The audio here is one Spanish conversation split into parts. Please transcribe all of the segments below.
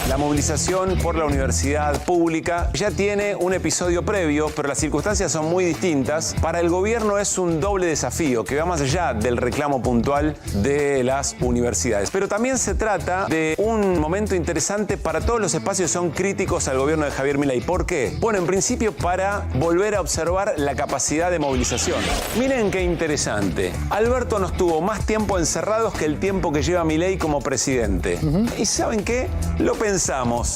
La movilización por la universidad pública ya tiene un episodio previo, pero las circunstancias son muy distintas. Para el gobierno es un doble desafío que va más allá del reclamo puntual de las universidades. Pero también se trata de un momento interesante para todos los espacios que son críticos al gobierno de Javier Milei. ¿Por qué? Bueno, en principio para volver a observar la capacidad de movilización. Miren qué interesante. Alberto nos tuvo más tiempo encerrados que el tiempo que lleva Milei como presidente. ¿Y saben qué? Lo pensamos.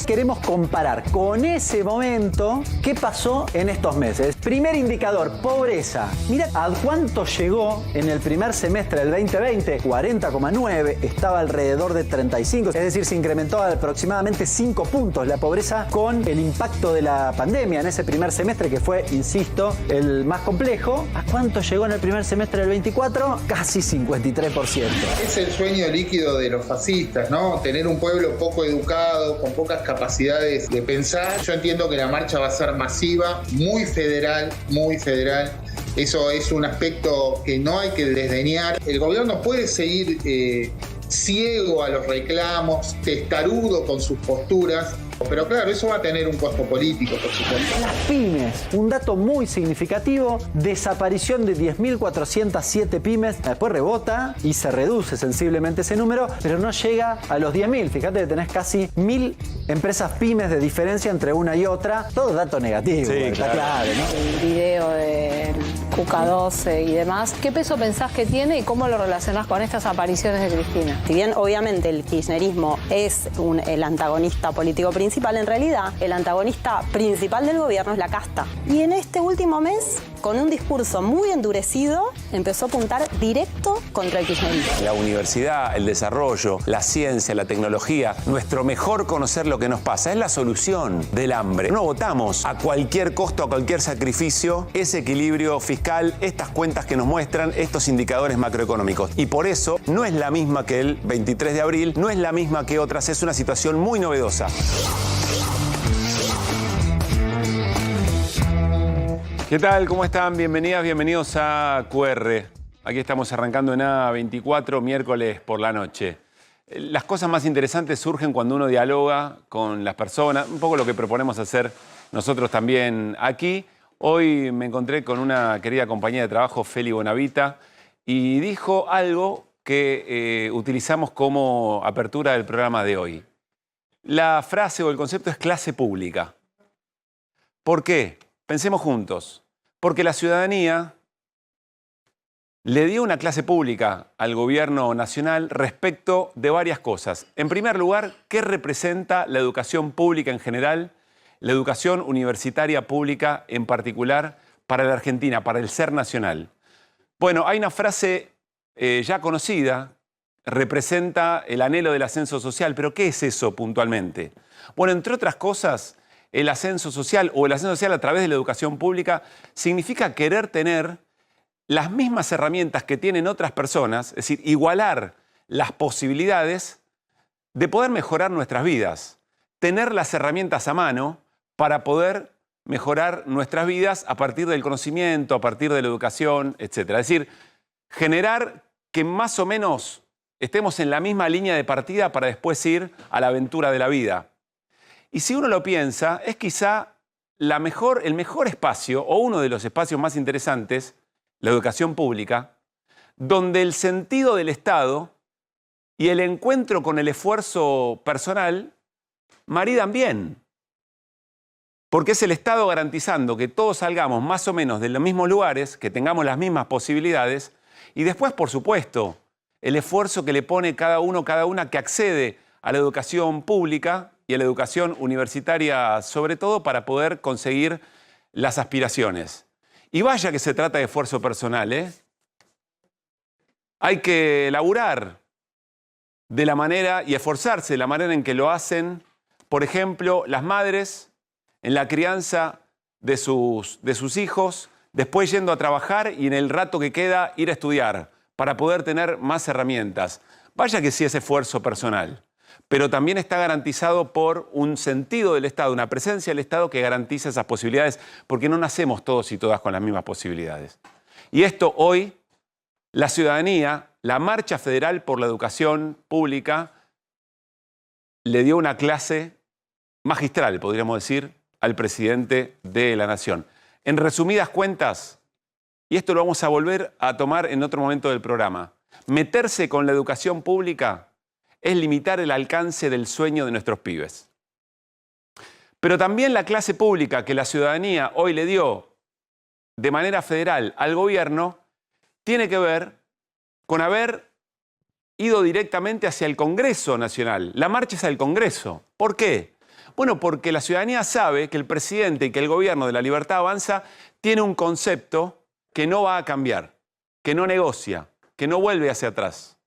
Queremos comparar con ese momento qué pasó en estos meses. Primer indicador, pobreza. Mira a cuánto llegó en el primer semestre del 2020, 40,9, estaba alrededor de 35, es decir, se incrementó aproximadamente 5 puntos la pobreza con el impacto de la pandemia en ese primer semestre que fue, insisto, el más complejo. ¿A cuánto llegó en el primer semestre del 24? Casi 53%. Es el sueño líquido de los fascistas, ¿no? Tener un pueblo poco educado, con pocas capacidades de pensar. Yo entiendo que la marcha va a ser masiva, muy federal, muy federal. Eso es un aspecto que no hay que desdeñar. El gobierno puede seguir ciego a los reclamos, testarudo con sus posturas, pero claro, eso va a tener un costo político, por supuesto. Las pymes, un dato muy significativo, desaparición de 10.407 pymes, después rebota y se reduce sensiblemente ese número, pero no llega a los 10.000. Fíjate que tenés casi 1.000 empresas pymes de diferencia entre una y otra, todo dato negativo, sí, está claro, ¿no? El video de Cuca 12 y demás, ¿qué peso pensás que tiene y cómo lo relacionás con estas apariciones de Cristina? Si bien obviamente el kirchnerismo es el antagonista político principal, en realidad el antagonista principal del gobierno es la casta. Y en este último mes, con un discurso muy endurecido, empezó a apuntar directo contra el kirchnerismo. La universidad, el desarrollo, la ciencia, la tecnología, nuestro mejor conocer lo que nos pasa, es la solución del hambre. No votamos a cualquier costo, a cualquier sacrificio, ese equilibrio fiscal, estas cuentas que nos muestran estos indicadores macroeconómicos. Y por eso no es la misma que el 23 de abril, no es la misma que otras, es una situación muy novedosa. ¿Qué tal? ¿Cómo están? Bienvenidas, bienvenidos a QR. Aquí estamos arrancando en A24, miércoles por la noche. Las cosas más interesantes surgen cuando uno dialoga con las personas, un poco lo que proponemos hacer nosotros también aquí. Hoy me encontré con una querida compañera de trabajo, Feli Bonavita, y dijo algo que utilizamos como apertura del programa de hoy. La frase o el concepto es clase pública. ¿Por qué? Pensemos juntos. Porque la ciudadanía le dio una clase pública al gobierno nacional respecto de varias cosas. En primer lugar, ¿qué representa la educación pública en general, la educación universitaria pública en particular para la Argentina, para el ser nacional? Bueno, hay una frase ya conocida, representa el anhelo del ascenso social, pero ¿qué es eso puntualmente? Bueno, entre otras cosas, el ascenso social o el ascenso social a través de la educación pública significa querer tener las mismas herramientas que tienen otras personas, es decir, igualar las posibilidades de poder mejorar nuestras vidas, tener las herramientas a mano para poder mejorar nuestras vidas a partir del conocimiento, a partir de la educación, etc. Es decir, generar que más o menos estemos en la misma línea de partida para después ir a la aventura de la vida. Y si uno lo piensa, es quizá el mejor espacio, o uno de los espacios más interesantes, la educación pública, donde el sentido del Estado y el encuentro con el esfuerzo personal maridan bien. Porque es el Estado garantizando que todos salgamos más o menos de los mismos lugares, que tengamos las mismas posibilidades, y después, por supuesto, el esfuerzo que le pone cada uno, cada una que accede a la educación pública y a la educación universitaria, sobre todo para poder conseguir las aspiraciones. Y vaya que se trata de esfuerzo personal, ¿eh? Hay que laburar de la manera y esforzarse de la manera en que lo hacen, por ejemplo, las madres en la crianza de sus hijos, después yendo a trabajar y en el rato que queda ir a estudiar para poder tener más herramientas. Vaya que sí es esfuerzo personal, pero también está garantizado por un sentido del Estado, una presencia del Estado que garantiza esas posibilidades, porque no nacemos todos y todas con las mismas posibilidades. Y esto hoy, la ciudadanía la Marcha Federal por la Educación Pública le dio una clase magistral, podríamos decir, al presidente de la Nación. En resumidas cuentas, y esto lo vamos a volver a tomar en otro momento del programa, meterse con la educación pública es limitar el alcance del sueño de nuestros pibes. Pero también la clase pública que la ciudadanía hoy le dio de manera federal al gobierno tiene que ver con haber ido directamente hacia el Congreso Nacional. La marcha es al Congreso. ¿Por qué? Bueno, porque la ciudadanía sabe que el presidente y que el gobierno de La Libertad Avanza tiene un concepto que no va a cambiar, que no negocia, que no vuelve hacia atrás.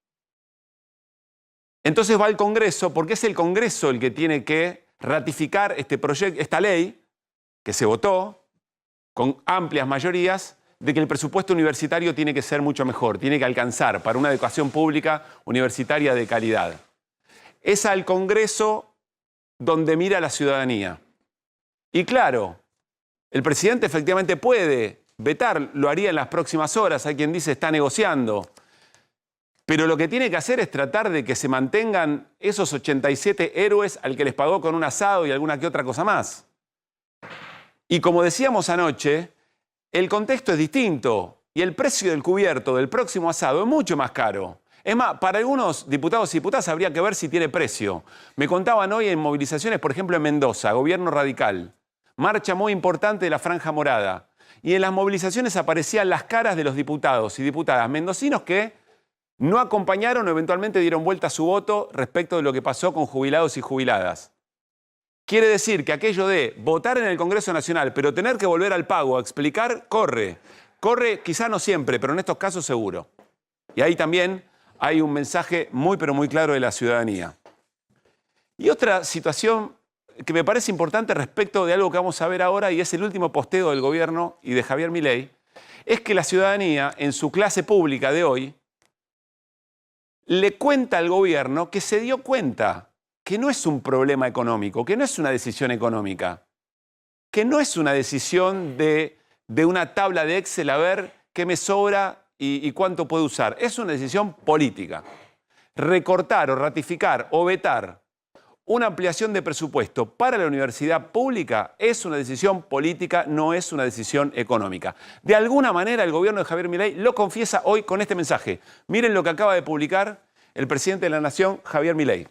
Entonces va al Congreso porque es el Congreso el que tiene que ratificar este proyecto, esta ley que se votó con amplias mayorías de que el presupuesto universitario tiene que ser mucho mejor, tiene que alcanzar para una educación pública universitaria de calidad. Es al Congreso donde mira la ciudadanía. Y claro, el presidente efectivamente puede vetar, lo haría en las próximas horas, hay quien dice está negociando. Pero lo que tiene que hacer es tratar de que se mantengan esos 87 héroes al que les pagó con un asado y alguna que otra cosa más. Y como decíamos anoche, el contexto es distinto y el precio del cubierto del próximo asado es mucho más caro. Es más, para algunos diputados y diputadas habría que ver si tiene precio. Me contaban hoy en movilizaciones, por ejemplo en Mendoza, gobierno radical, marcha muy importante de la Franja Morada. Y en las movilizaciones aparecían las caras de los diputados y diputadas mendocinos que no acompañaron o eventualmente dieron vuelta a su voto respecto de lo que pasó con jubilados y jubiladas. Quiere decir que aquello de votar en el Congreso Nacional, pero tener que volver al pago a explicar, corre. Corre quizá no siempre, pero en estos casos seguro. Y ahí también hay un mensaje muy pero muy claro de la ciudadanía. Y otra situación que me parece importante respecto de algo que vamos a ver ahora, y es el último posteo del gobierno y de Javier Milei, es que la ciudadanía en su clase pública de hoy le cuenta al gobierno que se dio cuenta que no es un problema económico, que no es una decisión económica, que no es una decisión de una tabla de Excel a ver qué me sobra y cuánto puedo usar. Es una decisión política. Recortar o ratificar o vetar una ampliación de presupuesto para la universidad pública es una decisión política, no es una decisión económica. De alguna manera el gobierno de Javier Milei lo confiesa hoy con este mensaje. Miren lo que acaba de publicar el presidente de la Nación, Javier Milei.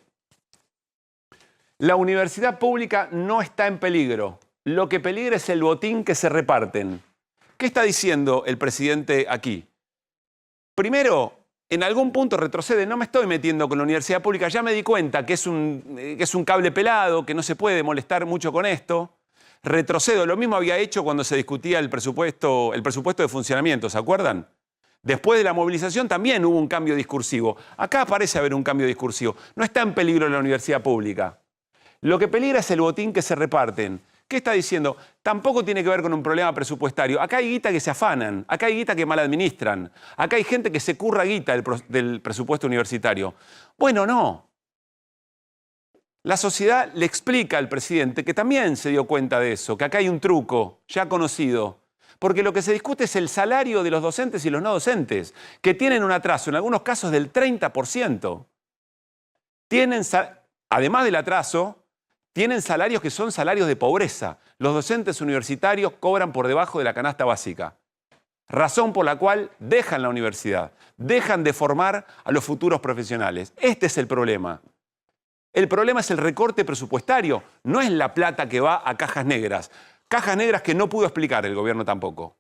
La universidad pública no está en peligro. Lo que peligra es el botín que se reparten. ¿Qué está diciendo el presidente aquí? Primero, en algún punto retrocede, no me estoy metiendo con la universidad pública, ya me di cuenta que es un cable pelado, que no se puede molestar mucho con esto. Retrocedo, lo mismo había hecho cuando se discutía el presupuesto de funcionamiento, ¿se acuerdan? Después de la movilización también hubo un cambio discursivo. Acá parece haber un cambio discursivo. No está en peligro la universidad pública. Lo que peligra es el botín que se reparten. ¿Qué está diciendo? Tampoco tiene que ver con un problema presupuestario. Acá hay guita que se afanan, acá hay guita que mal administran, acá hay gente que se curra guita del presupuesto universitario. Bueno, no. La sociedad le explica al presidente que también se dio cuenta de eso, que acá hay un truco ya conocido. Porque lo que se discute es el salario de los docentes y los no docentes, que tienen un atraso, en algunos casos del 30%. Además del atraso, tienen salarios que son salarios de pobreza. Los docentes universitarios cobran por debajo de la canasta básica. Razón por la cual dejan la universidad, dejan de formar a los futuros profesionales. Este es el problema. El problema es el recorte presupuestario, no es la plata que va a cajas negras. Cajas negras que no pudo explicar el gobierno tampoco.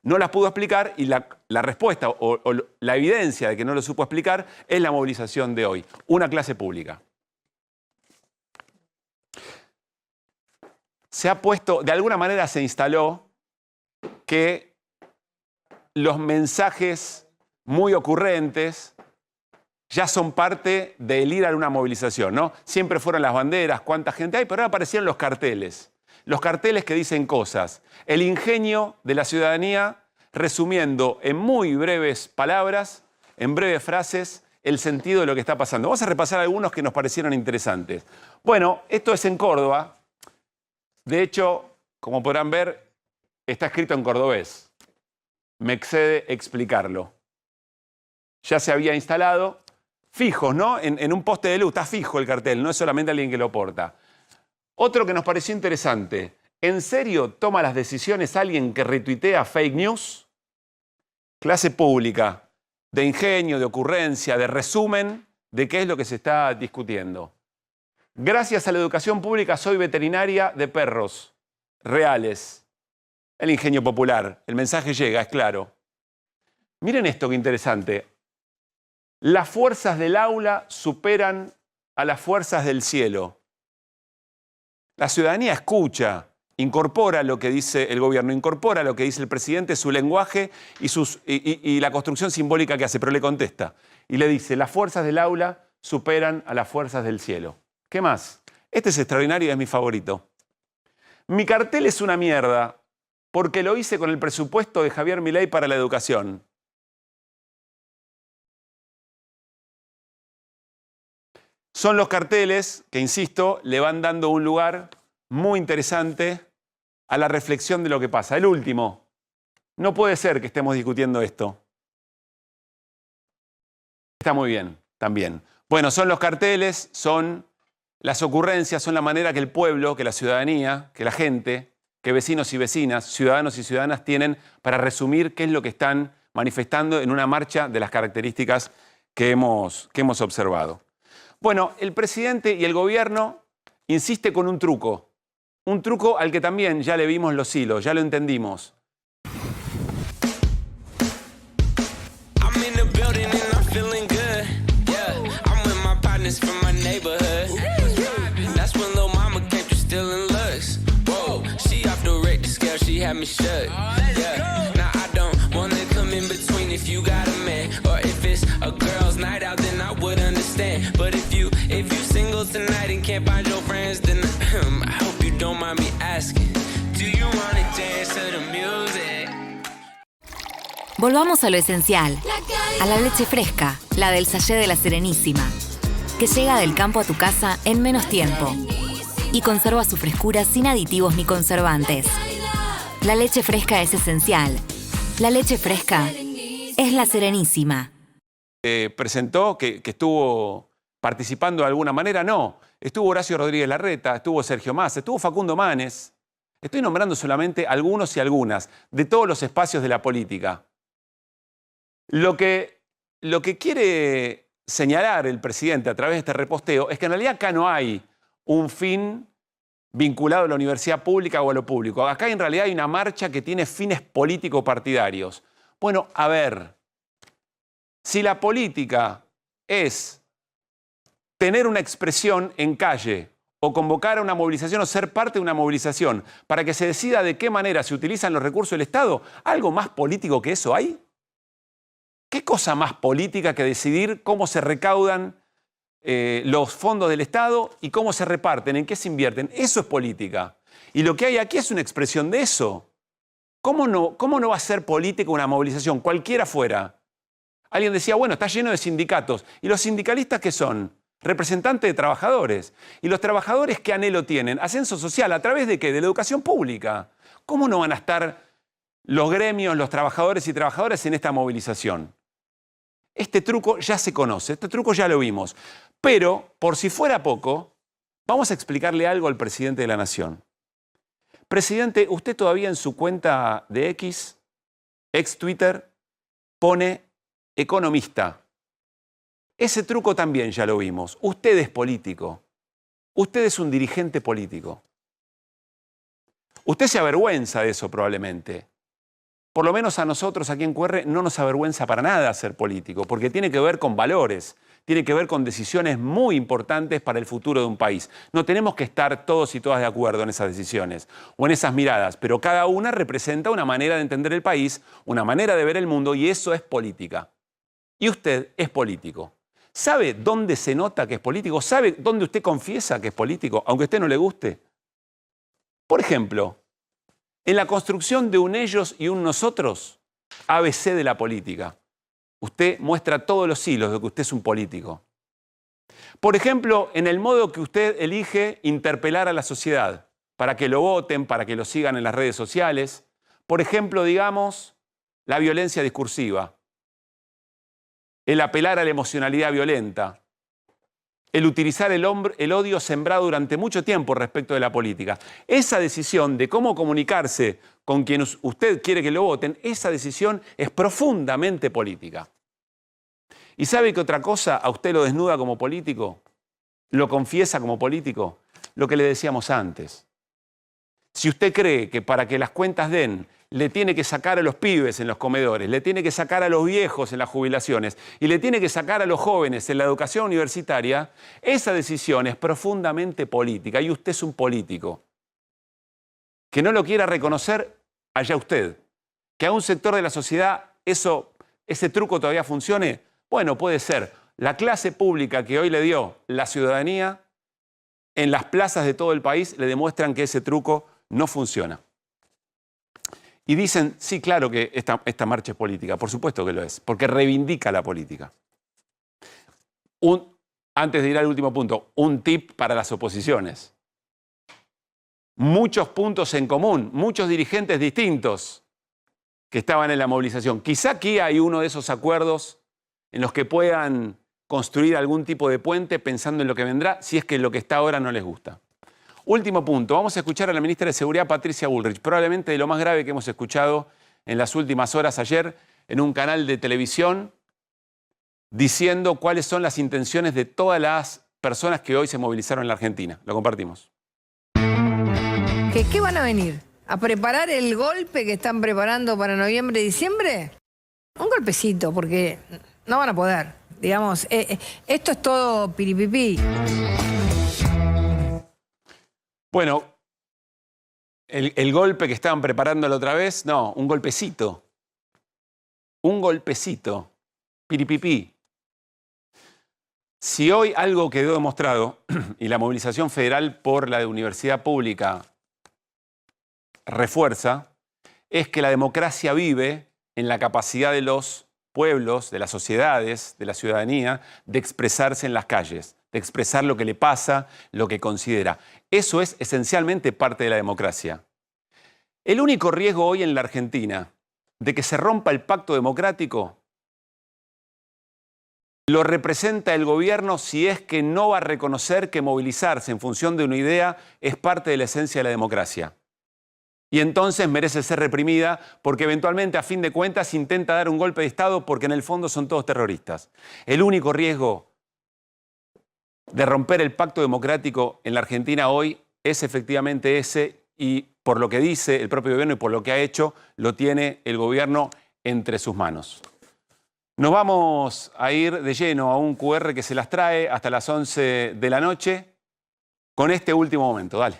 No las pudo explicar y la respuesta o la evidencia de que no lo supo explicar es la movilización de hoy. Una clase pública. Se ha puesto, de alguna manera se instaló que los mensajes muy ocurrentes ya son parte del ir a una movilización, ¿no? Siempre fueron las banderas, cuánta gente hay, pero ahora aparecieron los carteles. Los carteles que dicen cosas. El ingenio de la ciudadanía resumiendo en muy breves palabras, en breves frases, el sentido de lo que está pasando. Vamos a repasar algunos que nos parecieron interesantes. Bueno, esto es en Córdoba. De hecho, como podrán ver, está escrito en cordobés. Me excede explicarlo. ya se había instalado, fijos, ¿no? En un poste de luz, está fijo el cartel, no es solamente alguien que lo porta. Otro que nos pareció interesante, ¿en serio toma las decisiones alguien que retuitea fake news? Clase pública, de ingenio, de ocurrencia, de resumen de qué es lo que se está discutiendo. Gracias a la educación pública soy veterinaria de perros reales. El ingenio popular, el mensaje llega, es claro. Miren esto qué interesante. Las fuerzas del aula superan a las fuerzas del cielo. La ciudadanía escucha, incorpora lo que dice el gobierno, incorpora lo que dice el presidente, su lenguaje y la construcción simbólica que hace, pero le contesta. Y le dice, las fuerzas del aula superan a las fuerzas del cielo. ¿Qué más? Este es extraordinario y es mi favorito. Mi cartel es una mierda porque lo hice con el presupuesto de Javier Milei para la educación. Son los carteles que, insisto, le van dando un lugar muy interesante a la reflexión de lo que pasa. El último. No puede ser que estemos discutiendo esto. Está muy bien, también. Bueno, son los carteles, son las ocurrencias, son la manera que el pueblo, que la ciudadanía, que la gente, que vecinos y vecinas, ciudadanos y ciudadanas tienen para resumir qué es lo que están manifestando en una marcha de las características que hemos observado. Bueno, el presidente y el gobierno insiste con un truco al que también ya le vimos los hilos, ya lo entendimos. But if you single tonight and can't find your friends, then I hope you don't mind me asking. Do you wanna dance to the music? Volvamos a lo esencial, a la leche fresca, la del sachet de La Serenísima, que llega del campo a tu casa en menos tiempo y conserva su frescura sin aditivos ni conservantes. La leche fresca es esencial. La leche fresca es La Serenísima. Presentó que estuvo participando de alguna manera, no. Estuvo Horacio Rodríguez Larreta, estuvo Sergio Massa, estuvo Facundo Manes. Estoy nombrando solamente algunos y algunas de todos los espacios de la política. Lo que quiere señalar el presidente a través de este reposteo es que en realidad acá no hay un fin vinculado a la universidad pública o a lo público. Acá en realidad hay una marcha que tiene fines político-partidarios. Bueno, a ver, si la política es tener una expresión en calle o convocar a una movilización o ser parte de una movilización para que se decida de qué manera se utilizan los recursos del Estado, ¿algo más político que eso hay? ¿Qué cosa más política que decidir cómo se recaudan los fondos del Estado y cómo se reparten, en qué se invierten? Eso es política. Y lo que hay aquí es una expresión de eso. ¿Cómo no va a ser política una movilización, cualquiera fuera? Alguien decía, bueno, está lleno de sindicatos. ¿Y los sindicalistas qué son? Representantes de trabajadores. ¿Y los trabajadores qué anhelo tienen? Ascenso social. ¿A través de qué? De la educación pública. ¿Cómo no van a estar los gremios, los trabajadores y trabajadoras en esta movilización? Este truco ya se conoce, este truco ya lo vimos. Pero, por si fuera poco, vamos a explicarle algo al presidente de la Nación. Presidente, usted todavía en su cuenta de X, ex Twitter, pone economista. Ese truco también ya lo vimos. Usted es político. Usted es un dirigente político. Usted se avergüenza de eso probablemente. Por lo menos a nosotros aquí en QR no nos avergüenza para nada ser político, porque tiene que ver con valores, tiene que ver con decisiones muy importantes para el futuro de un país. No tenemos que estar todos y todas de acuerdo en esas decisiones o en esas miradas, pero cada una representa una manera de entender el país, una manera de ver el mundo, y eso es política. Y usted es político. ¿Sabe dónde se nota que es político? ¿Sabe dónde usted confiesa que es político, aunque a usted no le guste? Por ejemplo, en la construcción de un ellos y un nosotros, ABC de la política. Usted muestra todos los hilos de que usted es un político. Por ejemplo, en el modo que usted elige interpelar a la sociedad, para que lo voten, para que lo sigan en las redes sociales. Por ejemplo, digamos, la violencia discursiva. el apelar a la emocionalidad violenta, el utilizar el odio sembrado durante mucho tiempo respecto de la política. Esa decisión de cómo comunicarse con quien usted quiere que lo voten, esa decisión es profundamente política. ¿Y sabe qué otra cosa a usted lo desnuda como político? ¿Lo confiesa como político? Lo que le decíamos antes. Si usted cree que para que las cuentas den, le tiene que sacar a los pibes en los comedores, le tiene que sacar a los viejos en las jubilaciones y le tiene que sacar a los jóvenes en la educación universitaria, esa decisión es profundamente política y usted es un político. Que no lo quiera reconocer, allá usted. Que a un sector de la sociedad ese truco todavía funcione, bueno, puede ser. La clase pública que hoy le dio la ciudadanía, en las plazas de todo el país le demuestran que ese truco no funciona. Y dicen, sí, claro que esta marcha es política, por supuesto que lo es, porque reivindica la política. Antes de ir al último punto, un tip para las oposiciones. Muchos puntos en común, muchos dirigentes distintos que estaban en la movilización. Quizá aquí hay uno de esos acuerdos en los que puedan construir algún tipo de puente pensando en lo que vendrá, si es que lo que está ahora no les gusta. Último punto, vamos a escuchar a la ministra de Seguridad, Patricia Bullrich, probablemente de lo más grave que hemos escuchado en las últimas horas ayer en un canal de televisión, diciendo cuáles son las intenciones de todas las personas que hoy se movilizaron en la Argentina. Lo compartimos. ¿Qué van a venir? ¿A preparar el golpe que están preparando para noviembre y diciembre? Un golpecito, porque no van a poder. Digamos, esto es todo piripipí. Bueno, el golpe que estaban preparando la otra vez, no, un golpecito. Un golpecito. Piripipí. Si hoy algo quedó demostrado, y la movilización federal por la universidad pública refuerza, es que la democracia vive en la capacidad de los pueblos, de las sociedades, de la ciudadanía, de expresarse en las calles, de expresar lo que le pasa, lo que considera. Eso es esencialmente parte de la democracia. El único riesgo hoy en la Argentina de que se rompa el pacto democrático lo representa el gobierno si es que no va a reconocer que movilizarse en función de una idea es parte de la esencia de la democracia. Y entonces merece ser reprimida porque eventualmente, a fin de cuentas, intenta dar un golpe de Estado porque en el fondo son todos terroristas. El único riesgo de romper el pacto democrático en la Argentina hoy es efectivamente ese, y por lo que dice el propio gobierno y por lo que ha hecho, lo tiene el gobierno entre sus manos. Nos vamos a ir de lleno a un QR que se las trae hasta las 11 de la noche con este último momento. Dale.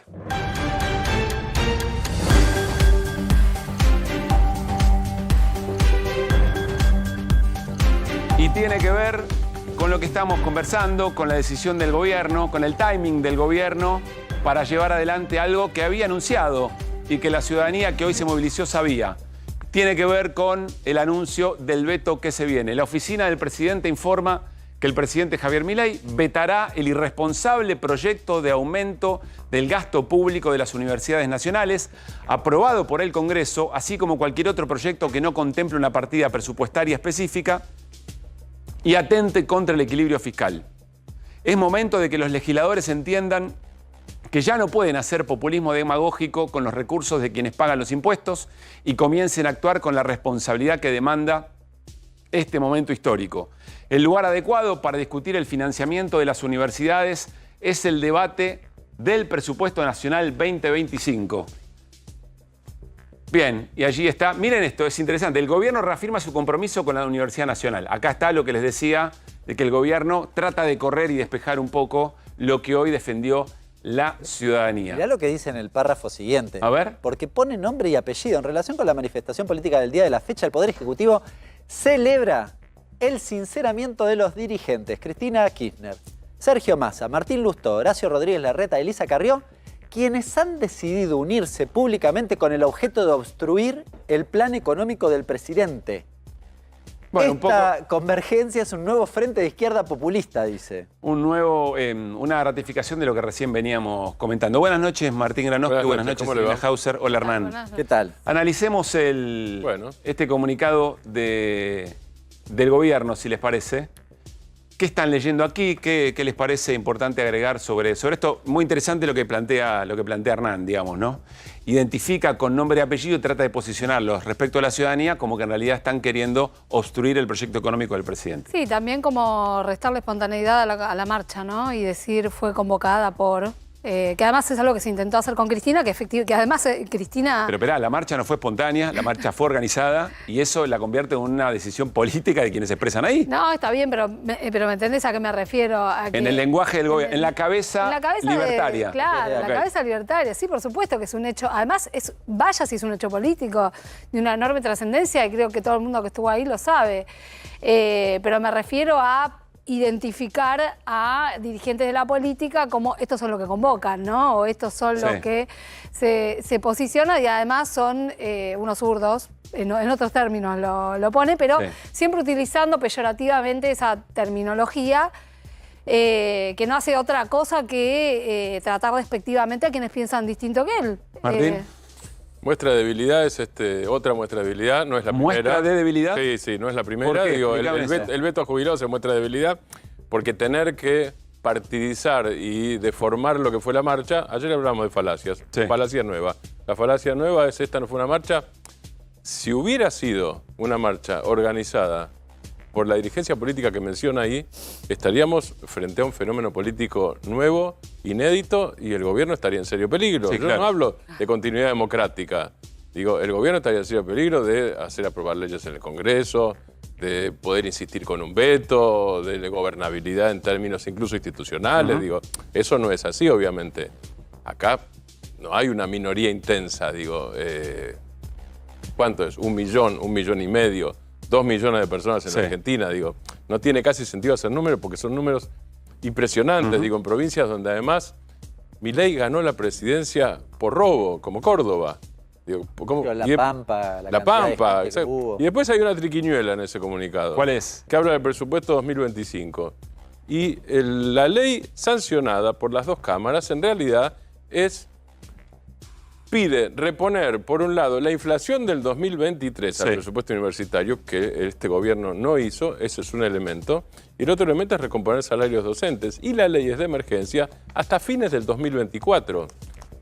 Y tiene que ver con lo que estamos conversando, con la decisión del gobierno, con el timing del gobierno para llevar adelante algo que había anunciado y que la ciudadanía que hoy se movilizó sabía. Tiene que ver con el anuncio del veto que se viene. La oficina del presidente informa que el presidente Javier Milei vetará el irresponsable proyecto de aumento del gasto público de las universidades nacionales, aprobado por el Congreso, así como cualquier otro proyecto que no contemple una partida presupuestaria específica y atente contra el equilibrio fiscal. Es momento de que los legisladores entiendan que ya no pueden hacer populismo demagógico con los recursos de quienes pagan los impuestos y comiencen a actuar con la responsabilidad que demanda este momento histórico. El lugar adecuado para discutir el financiamiento de las universidades es el debate del presupuesto nacional 2025. Bien, y allí está. Miren esto, es interesante. El gobierno reafirma su compromiso con la Universidad Nacional. Acá está lo que les decía, de que el gobierno trata de correr y despejar un poco lo que hoy defendió la ciudadanía. Mirá lo que dice en el párrafo siguiente. A ver. Porque pone nombre y apellido. En relación con la manifestación política del día de la fecha, el Poder Ejecutivo celebra el sinceramiento de los dirigentes Cristina Kirchner, Sergio Massa, Martín Lustó, Horacio Rodríguez Larreta, Elisa Carrió, quienes han decidido unirse públicamente con el objeto de obstruir el plan económico del presidente. Bueno, Esta convergencia es un nuevo frente de izquierda populista, dice. Una ratificación de lo que recién veníamos comentando. Buenas noches, Martín Granoski. Buenas noches, Elena Hauser. Hola, Hernán. ¿Qué tal? Analicemos este comunicado de del gobierno, si les parece. ¿Qué están leyendo aquí? ¿Qué les parece importante agregar sobre esto? Muy interesante lo que plantea Hernán, digamos, ¿no? Identifica con nombre y apellido y trata de posicionarlos respecto a la ciudadanía como que en realidad están queriendo obstruir el proyecto económico del presidente. Sí, también como restarle espontaneidad a la marcha, ¿no? Y decir fue convocada por... que además es algo que se intentó hacer con Cristina, que además Cristina... Pero esperá, la marcha no fue espontánea, la marcha fue organizada y eso la convierte en una decisión política de quienes se expresan ahí. No, está bien, pero ¿me entendés a qué me refiero? A que, en el lenguaje del gobierno, en la cabeza libertaria. Claro, en la cabeza libertaria, sí, por supuesto que es un hecho. Además, vaya si es un hecho político de una enorme trascendencia y creo que todo el mundo que estuvo ahí lo sabe. Pero me refiero a identificar a dirigentes de la política como estos son los que convocan, ¿no? O estos son los que se posicionan y además son unos zurdos, en otros términos lo pone, pero siempre utilizando peyorativamente esa terminología que no hace otra cosa que tratar despectivamente a quienes piensan distinto que él. Martín. Muestra de debilidad es otra muestra de debilidad, no es la primera. ¿Muestra de debilidad? Sí, no es la primera. Digo, el veto a jubilados se muestra de debilidad porque tener que partidizar y deformar lo que fue la marcha, ayer hablamos de falacias, falacia nueva. La falacia nueva es esta no fue una marcha. Si hubiera sido una marcha organizada por la dirigencia política que menciona ahí, estaríamos frente a un fenómeno político nuevo, inédito, y el gobierno estaría en serio peligro. Yo no hablo de continuidad democrática. Digo, el gobierno estaría en serio peligro de hacer aprobar leyes en el Congreso, de poder insistir con un veto, de gobernabilidad en términos incluso institucionales. Digo, eso no es así, obviamente. Acá no hay una minoría intensa, digo. ¿Cuánto es? 1 millón, 1,5 millones, 2 millones de personas en Argentina, digo. No tiene casi sentido hacer números porque son números impresionantes, digo, en provincias donde además Milei ganó la presidencia por robo, como Córdoba. Digo, La Pampa, La Pampa, exacto. Y después hay una triquiñuela en ese comunicado. ¿Cuál es? Que habla del presupuesto 2025. Y la ley sancionada por las dos cámaras en realidad pide reponer, por un lado, la inflación del 2023 al presupuesto universitario, que este gobierno no hizo, ese es un elemento, y el otro elemento es recomponer salarios docentes, y la ley es de emergencia hasta fines del 2024.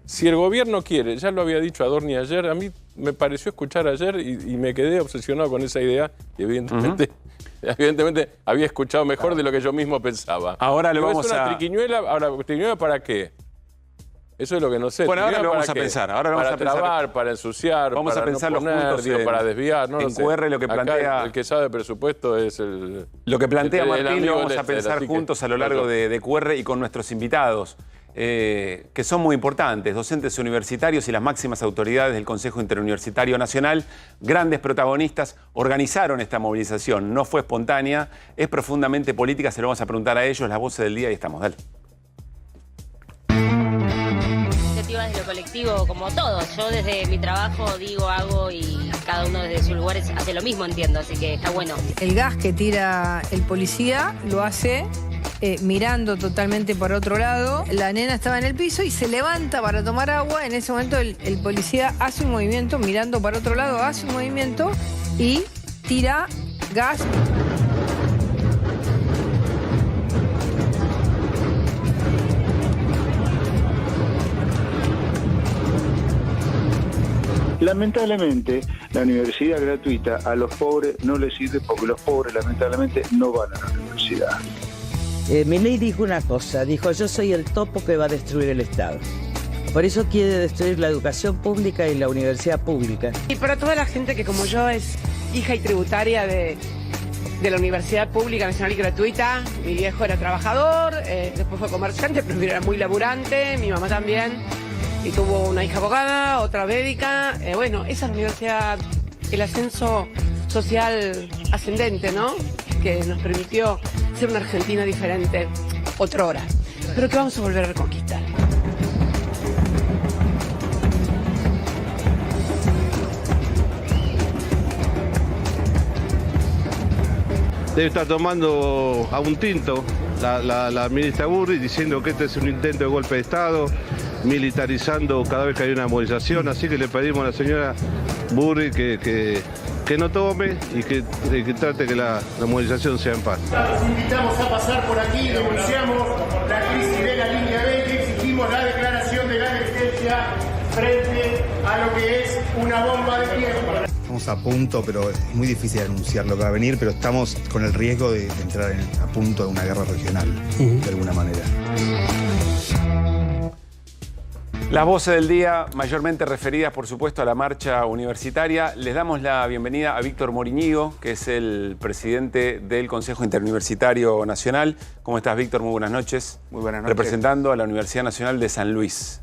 Si el gobierno quiere, ya lo había dicho Adorni ayer, a mí me pareció escuchar ayer y me quedé obsesionado con esa idea, y evidentemente había escuchado mejor de lo que yo mismo pensaba. Ahora lo vamos a... ¿Es una triquiñuela? Ahora, ¿triquiñuela para qué? Eso es lo que no sé. Bueno, ahora lo vamos a pensar. Para trabar, para ensuciar, vamos para a pensarlo no poner, juntos, para desviar. No en QR lo que plantea... Acá el que sabe presupuesto es el... Lo que plantea Martín lo vamos a Lester, pensar juntos a lo largo de QR y con nuestros invitados, que son muy importantes, docentes universitarios y las máximas autoridades del Consejo Interuniversitario Nacional, grandes protagonistas, organizaron esta movilización. No fue espontánea, es profundamente política, se lo vamos a preguntar a ellos, las voces del día, y estamos, dale. Desde lo colectivo, como todos. Yo desde mi trabajo digo, hago y cada uno desde sus lugares hace lo mismo, entiendo, así que está bueno. El gas que tira el policía lo hace mirando totalmente para otro lado. La nena estaba en el piso y se levanta para tomar agua. En ese momento el policía hace un movimiento, mirando para otro lado, hace un movimiento y tira gas. Lamentablemente, la universidad gratuita a los pobres no les sirve porque los pobres lamentablemente no van a la universidad. Milei dijo una cosa, dijo: yo soy el topo que va a destruir el Estado. Por eso quiere destruir la educación pública y la universidad pública. Y para toda la gente que como yo es hija y tributaria de la Universidad Pública Nacional y Gratuita, mi viejo era trabajador, después fue comerciante, pero era muy laburante, mi mamá también. Y tuvo una hija abogada, otra médica. Bueno, esa es la universidad, el ascenso social ascendente, ¿no? Que nos permitió ser una Argentina diferente, otrora, pero que vamos a volver a reconquistar. Debe estar tomando a un tinto la ministra Burri, diciendo que este es un intento de golpe de Estado, militarizando cada vez que hay una movilización. Así que le pedimos a la señora Burri que que no tome y que trate que la movilización sea en paz. Los invitamos a pasar por aquí, denunciamos la crisis de la línea 20, exigimos la declaración de la emergencia frente a lo que es una bomba de tiempo. Estamos a punto, pero es muy difícil anunciar lo que va a venir, pero estamos con el riesgo de entrar a punto de una guerra regional, de alguna manera. Las voces del día, mayormente referidas, por supuesto, a la marcha universitaria. Les damos la bienvenida a Víctor Morínigo, que es el presidente del Consejo Interuniversitario Nacional. ¿Cómo estás, Víctor? Muy buenas noches. Muy buenas noches. Representando a la Universidad Nacional de San Luis.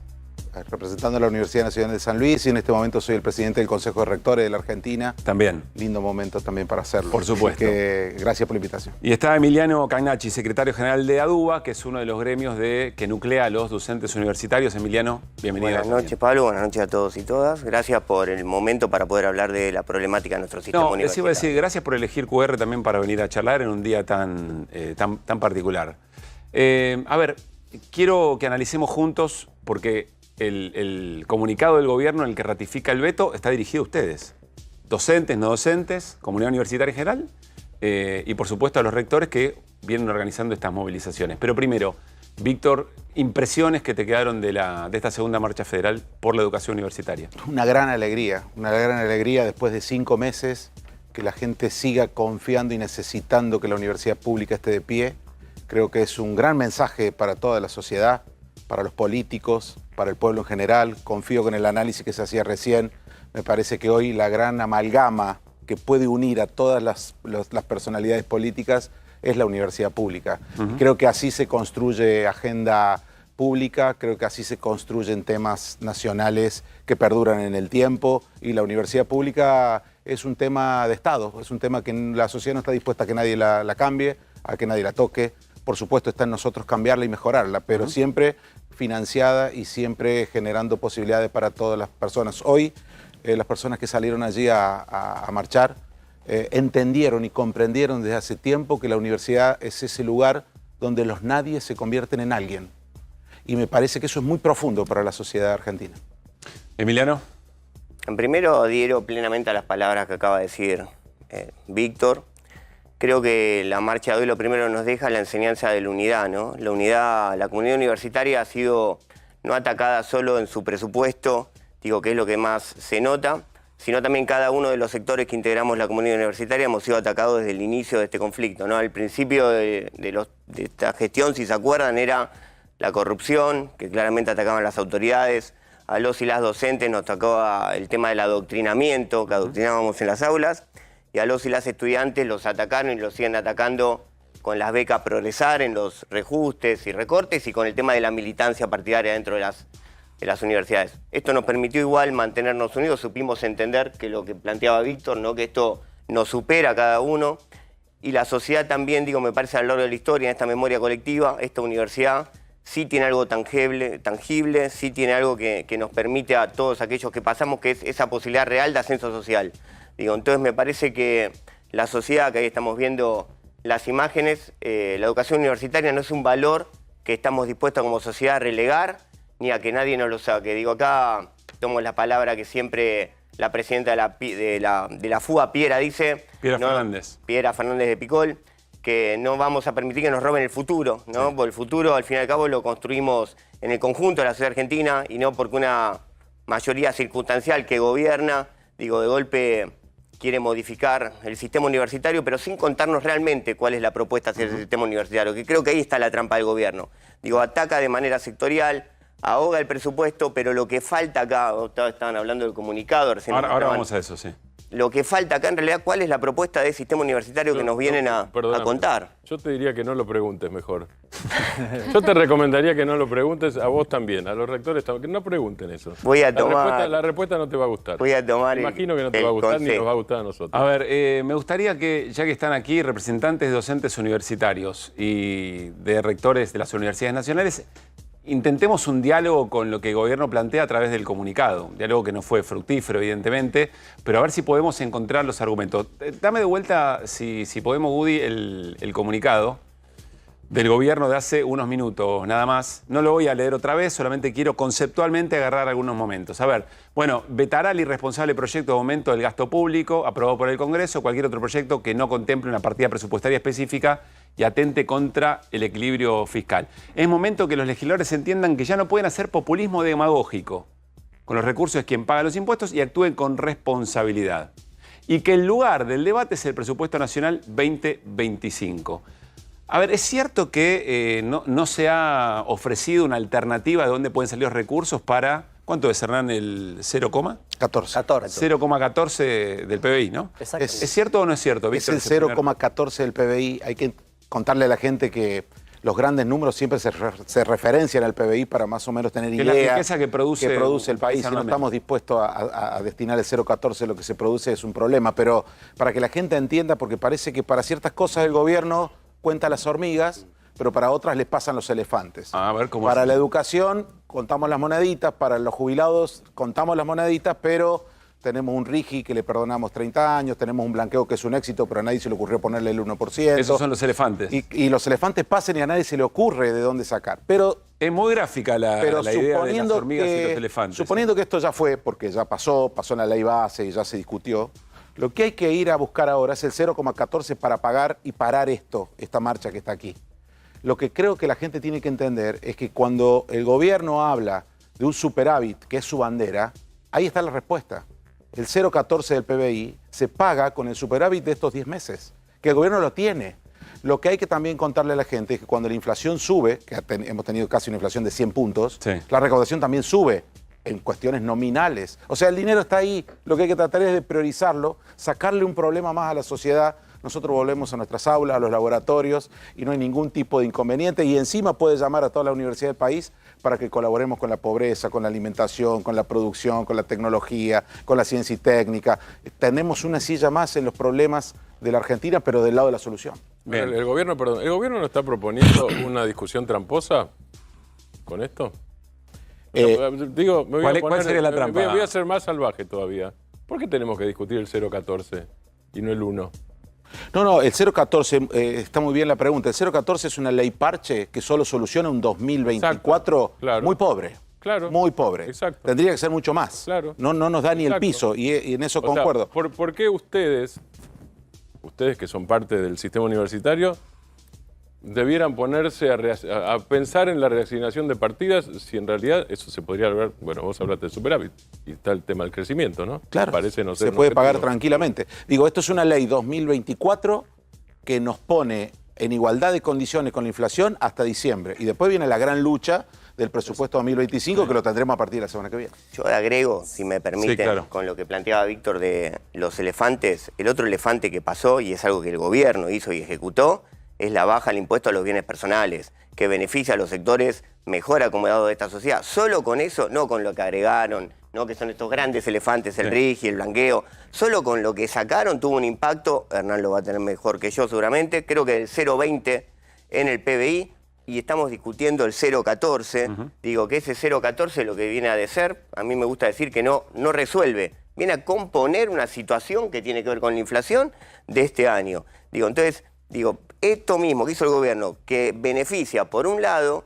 Representando a la Universidad Nacional de San Luis y en este momento soy el presidente del Consejo de Rectores de la Argentina. También. Lindo momento también para hacerlo. Por supuesto. Así que gracias por la invitación. Y está Emiliano Cagnacci, secretario general de ADUBA, que es uno de los gremios que nuclea a los docentes universitarios. Emiliano, bienvenido. Buenas noches, Pablo. Buenas noches a todos y todas. Gracias por el momento para poder hablar de la problemática de nuestro sistema universitario. Iba a decir, gracias por elegir QR también para venir a charlar en un día tan particular. A ver, quiero que analicemos juntos, porque el comunicado del gobierno en el que ratifica el veto está dirigido a ustedes. Docentes, no docentes, comunidad universitaria en general y por supuesto a los rectores que vienen organizando estas movilizaciones. Pero primero, Víctor, impresiones que te quedaron de esta segunda marcha federal por la educación universitaria. Una gran alegría después de 5 meses que la gente siga confiando y necesitando que la universidad pública esté de pie. Creo que es un gran mensaje para toda la sociedad, para los políticos, para el pueblo en general. Confío que en el análisis que se hacía recién, me parece que hoy la gran amalgama que puede unir a todas las personalidades políticas es la universidad pública. Creo que así se construye agenda pública, creo que así se construyen temas nacionales que perduran en el tiempo y la universidad pública es un tema de Estado, es un tema que la sociedad no está dispuesta a que nadie la cambie, a que nadie la toque. Por supuesto está en nosotros cambiarla y mejorarla, pero siempre financiada y siempre generando posibilidades para todas las personas. Hoy las personas que salieron allí a marchar entendieron y comprendieron desde hace tiempo que la universidad es ese lugar donde los nadie se convierten en alguien. Y me parece que eso es muy profundo para la sociedad argentina. Emiliano. Primero adhiero plenamente a las palabras que acaba de decir Víctor. Creo que la marcha de hoy lo primero nos deja la enseñanza de la unidad, ¿no? La unidad, la comunidad universitaria ha sido no atacada solo en su presupuesto, digo que es lo que más se nota, sino también cada uno de los sectores que integramos la comunidad universitaria hemos sido atacados desde el inicio de este conflicto, ¿no? Al principio de esta gestión, si se acuerdan, era la corrupción, que claramente atacaban las autoridades, a los y las docentes nos tocaba el tema del adoctrinamiento, que adoctrinábamos en las aulas, y a los y las estudiantes los atacaron y los siguen atacando con las becas Progresar, en los reajustes y recortes y con el tema de la militancia partidaria dentro de las universidades. Esto nos permitió igual mantenernos unidos, supimos entender que lo que planteaba Víctor, ¿no? Que esto nos supera a cada uno y la sociedad también, digo, me parece a lo largo de la historia, en esta memoria colectiva, esta universidad sí tiene algo tangible, sí tiene algo que nos permite a todos aquellos que pasamos, que es esa posibilidad real de ascenso social. Digo, entonces me parece que la sociedad, que ahí estamos viendo las imágenes, la educación universitaria no es un valor que estamos dispuestos como sociedad a relegar ni a que nadie nos lo saque. Digo, acá tomo la palabra que siempre la presidenta de la FUA, Piera, dice... Piera Fernández de Picol, que no vamos a permitir que nos roben el futuro, ¿no? Sí. Porque el futuro, al fin y al cabo, lo construimos en el conjunto de la sociedad argentina y no porque una mayoría circunstancial que gobierna, digo, de golpe quiere modificar el sistema universitario, pero sin contarnos realmente cuál es la propuesta hacia el sistema universitario, que creo que ahí está la trampa del gobierno. Digo, ataca de manera sectorial, ahoga el presupuesto, pero lo que falta acá, estaban hablando del comunicado recién. Ahora vamos a eso, sí. Lo que falta acá en realidad, ¿cuál es la propuesta del sistema universitario que nos vienen a contar? Yo te diría que no lo preguntes mejor. Yo te recomendaría que no lo preguntes, a vos también, a los rectores también, que no pregunten eso. Voy a tomar... La respuesta no te va a gustar. Voy a tomar Imagino que no te va a gustar ni nos va a gustar a nosotros. A ver, me gustaría que, ya que están aquí representantes de docentes universitarios y de rectores de las universidades nacionales, intentemos un diálogo con lo que el gobierno plantea a través del comunicado. Un diálogo que no fue fructífero, evidentemente, pero a ver si podemos encontrar los argumentos. Dame de vuelta, si podemos, Woody, el comunicado. del gobierno de hace unos minutos, nada más. No lo voy a leer otra vez, solamente quiero conceptualmente agarrar algunos momentos. A ver, bueno, vetará el irresponsable proyecto de aumento del gasto público aprobado por el Congreso, cualquier otro proyecto que no contemple una partida presupuestaria específica y atente contra el equilibrio fiscal. Es momento que los legisladores entiendan que ya no pueden hacer populismo demagógico. Con los recursos es quien paga los impuestos y actúen con responsabilidad. Y que el lugar del debate es el presupuesto nacional 2025. A ver, ¿es cierto que no se ha ofrecido una alternativa de dónde pueden salir los recursos para, ¿cuánto es, Hernán, el 0,14? 0,14 del PBI, ¿no? Exacto. ¿Es cierto o no es cierto, Víctor? Es el 0,14 del PBI. Hay que contarle a la gente que los grandes números siempre se referencian al PBI para más o menos tener idea la riqueza que produce el país. Si no estamos dispuestos a destinar el 0,14 lo que se produce es un problema. Pero para que la gente entienda, porque parece que para ciertas cosas el gobierno cuenta las hormigas, pero para otras les pasan los elefantes. A ver, ¿cómo para es? la educación contamos las moneditas, para los jubilados contamos las moneditas, pero tenemos un RIGI que le perdonamos 30 años, tenemos un blanqueo que es un éxito, pero a nadie se le ocurrió ponerle el 1%. Esos son los elefantes. Y los elefantes pasan y a nadie se le ocurre de dónde sacar. Pero es muy gráfica la idea de las hormigas y los elefantes. Suponiendo que esto ya fue, porque ya pasó en la ley base y ya se discutió, lo que hay que ir a buscar ahora es el 0,14 para pagar y parar esta marcha que está aquí. Lo que creo que la gente tiene que entender es que cuando el gobierno habla de un superávit, que es su bandera, ahí está la respuesta. El 0,14 del PBI se paga con el superávit de estos 10 meses, que el gobierno lo tiene. Lo que hay que también contarle a la gente es que cuando la inflación sube, que hemos tenido casi una inflación de 100 puntos, la recaudación también sube en cuestiones nominales. O sea, el dinero está ahí, lo que hay que tratar es de priorizarlo, sacarle un problema más a la sociedad. Nosotros volvemos a nuestras aulas, a los laboratorios y no hay ningún tipo de inconveniente y encima puede llamar a toda la universidad del país para que colaboremos con la pobreza, con la alimentación, con la producción, con la tecnología, con la ciencia y técnica. Tenemos una silla más en los problemas de la Argentina, pero del lado de la solución. ¿El gobierno no está proponiendo una discusión tramposa con esto? Digo, ¿Cuál sería la trampa? Voy a ser más salvaje todavía. ¿Por qué tenemos que discutir el 0,14 y no el 1? No, el 0,14, está muy bien la pregunta. El 0,14 es una ley parche que solo soluciona un 2024 muy pobre. Claro. Muy pobre. Exacto. Tendría que ser mucho más. Claro. No nos da ni el piso y en eso concuerdo. Sea, ¿por qué ustedes que son parte del sistema universitario, debieran ponerse a pensar en la reasignación de partidas si en realidad eso se podría lograr? Bueno, vos hablaste del superávit y está el tema del crecimiento, ¿no? Claro, parece no ser se puede pagar tranquilamente. Digo, esto es una ley 2024 que nos pone en igualdad de condiciones con la inflación hasta diciembre. Y después viene la gran lucha del presupuesto 2025 que lo tendremos a partir de la semana que viene. Yo agrego, si me permiten, con lo que planteaba Víctor de los elefantes. El otro elefante que pasó, y es algo que el gobierno hizo y ejecutó, es la baja al impuesto a los bienes personales, que beneficia a los sectores mejor acomodados de esta sociedad. Solo con eso, no con lo que agregaron, no que son estos grandes elefantes, el RIGI, el blanqueo. Solo con lo que sacaron tuvo un impacto, Hernán lo va a tener mejor que yo seguramente, creo que el 0,20 en el PBI, y estamos discutiendo el 0,14. Digo que ese 0,14 lo que viene a ser, a mí me gusta decir que no resuelve, viene a componer una situación que tiene que ver con la inflación de este año. Entonces, esto mismo que hizo el gobierno, que beneficia por un lado,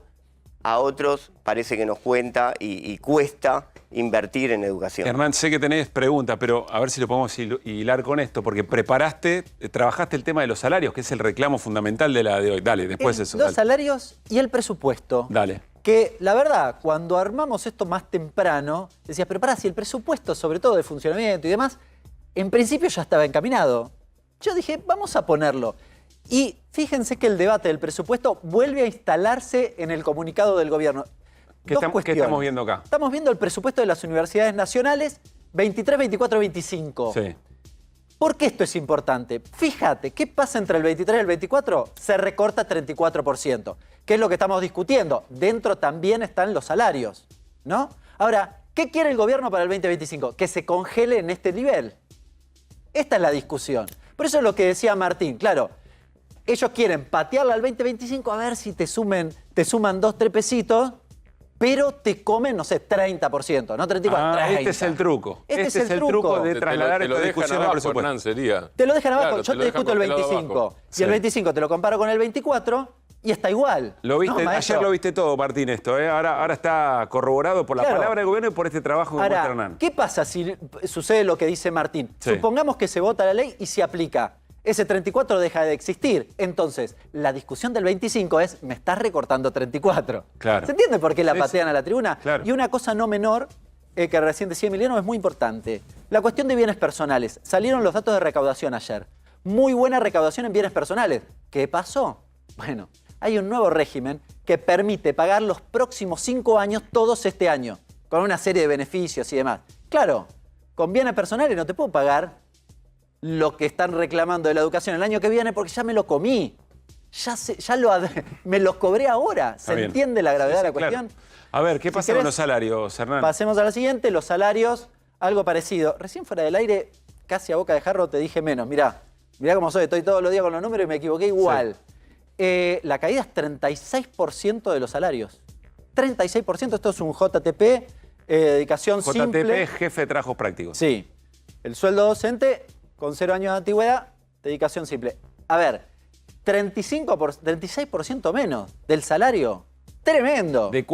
a otros parece que nos cuenta y cuesta invertir en educación. Hernán, sé que tenés preguntas, pero a ver si lo podemos hilar con esto, porque trabajaste el tema de los salarios, que es el reclamo fundamental de la de hoy. Dale, después eso. Los salarios y el presupuesto. Dale. Que la verdad, cuando armamos esto más temprano, decías, pero pará, si el presupuesto, sobre todo de funcionamiento y demás, en principio ya estaba encaminado. Yo dije, vamos a ponerlo. Y fíjense que el debate del presupuesto vuelve a instalarse en el comunicado del gobierno. ¿Qué estamos viendo acá? Estamos viendo el presupuesto de las universidades nacionales 23, 24, 25. Sí. ¿Por qué esto es importante? Fíjate, ¿qué pasa entre el 23 y el 24? Se recorta 34%. ¿Qué es lo que estamos discutiendo? Dentro también están los salarios, ¿no? Ahora, ¿qué quiere el gobierno para el 2025? Que se congele en este nivel. Esta es la discusión. Por eso es lo que decía Martín, claro. Ellos quieren patearla al 2025 a ver si te suman 2, 3 pesitos, pero te comen, no sé, 30%, no 34, 30. Este es el truco. Este es el truco de trasladar esta discusión al presupuesto. Hernán, sería. Te lo dejan abajo, Claro, yo te discuto el 25. Y el 25 te lo comparo con el 24 y está igual. Lo viste, ¿no, ayer lo viste todo, Martín, esto. Ahora está corroborado por la palabra del gobierno y por este trabajo que muestra Hernán. ¿Qué pasa si sucede lo que dice Martín? Sí. Supongamos que se vota la ley y se aplica. Ese 34 deja de existir. Entonces, la discusión del 25 es, me estás recortando 34. Claro. ¿Se entiende por qué la patean a la tribuna? Claro. Y una cosa no menor, que recién decía Emiliano, es muy importante. La cuestión de bienes personales. Salieron los datos de recaudación ayer. Muy buena recaudación en bienes personales. ¿Qué pasó? Bueno, hay un nuevo régimen que permite pagar los próximos 5 años, todos este año, con una serie de beneficios y demás. Claro, con bienes personales no te puedo pagar lo que están reclamando de la educación el año que viene porque ya me lo comí. Me lo cobré ahora. ¿Se entiende la gravedad de la cuestión? Claro. A ver, ¿qué pasa con los salarios, Hernán? Pasemos a la siguiente. Los salarios, algo parecido. Recién fuera del aire, casi a boca de jarro, te dije menos. Mirá cómo soy. Estoy todos los días con los números y me equivoqué igual. Sí. La caída es 36% de los salarios. 36%. Esto es un JTP, dedicación simple. JTP es jefe de trabajos prácticos. Sí. El sueldo docente, con 0 años de antigüedad, dedicación simple. A ver, 36% menos del salario. Tremendo. ¿De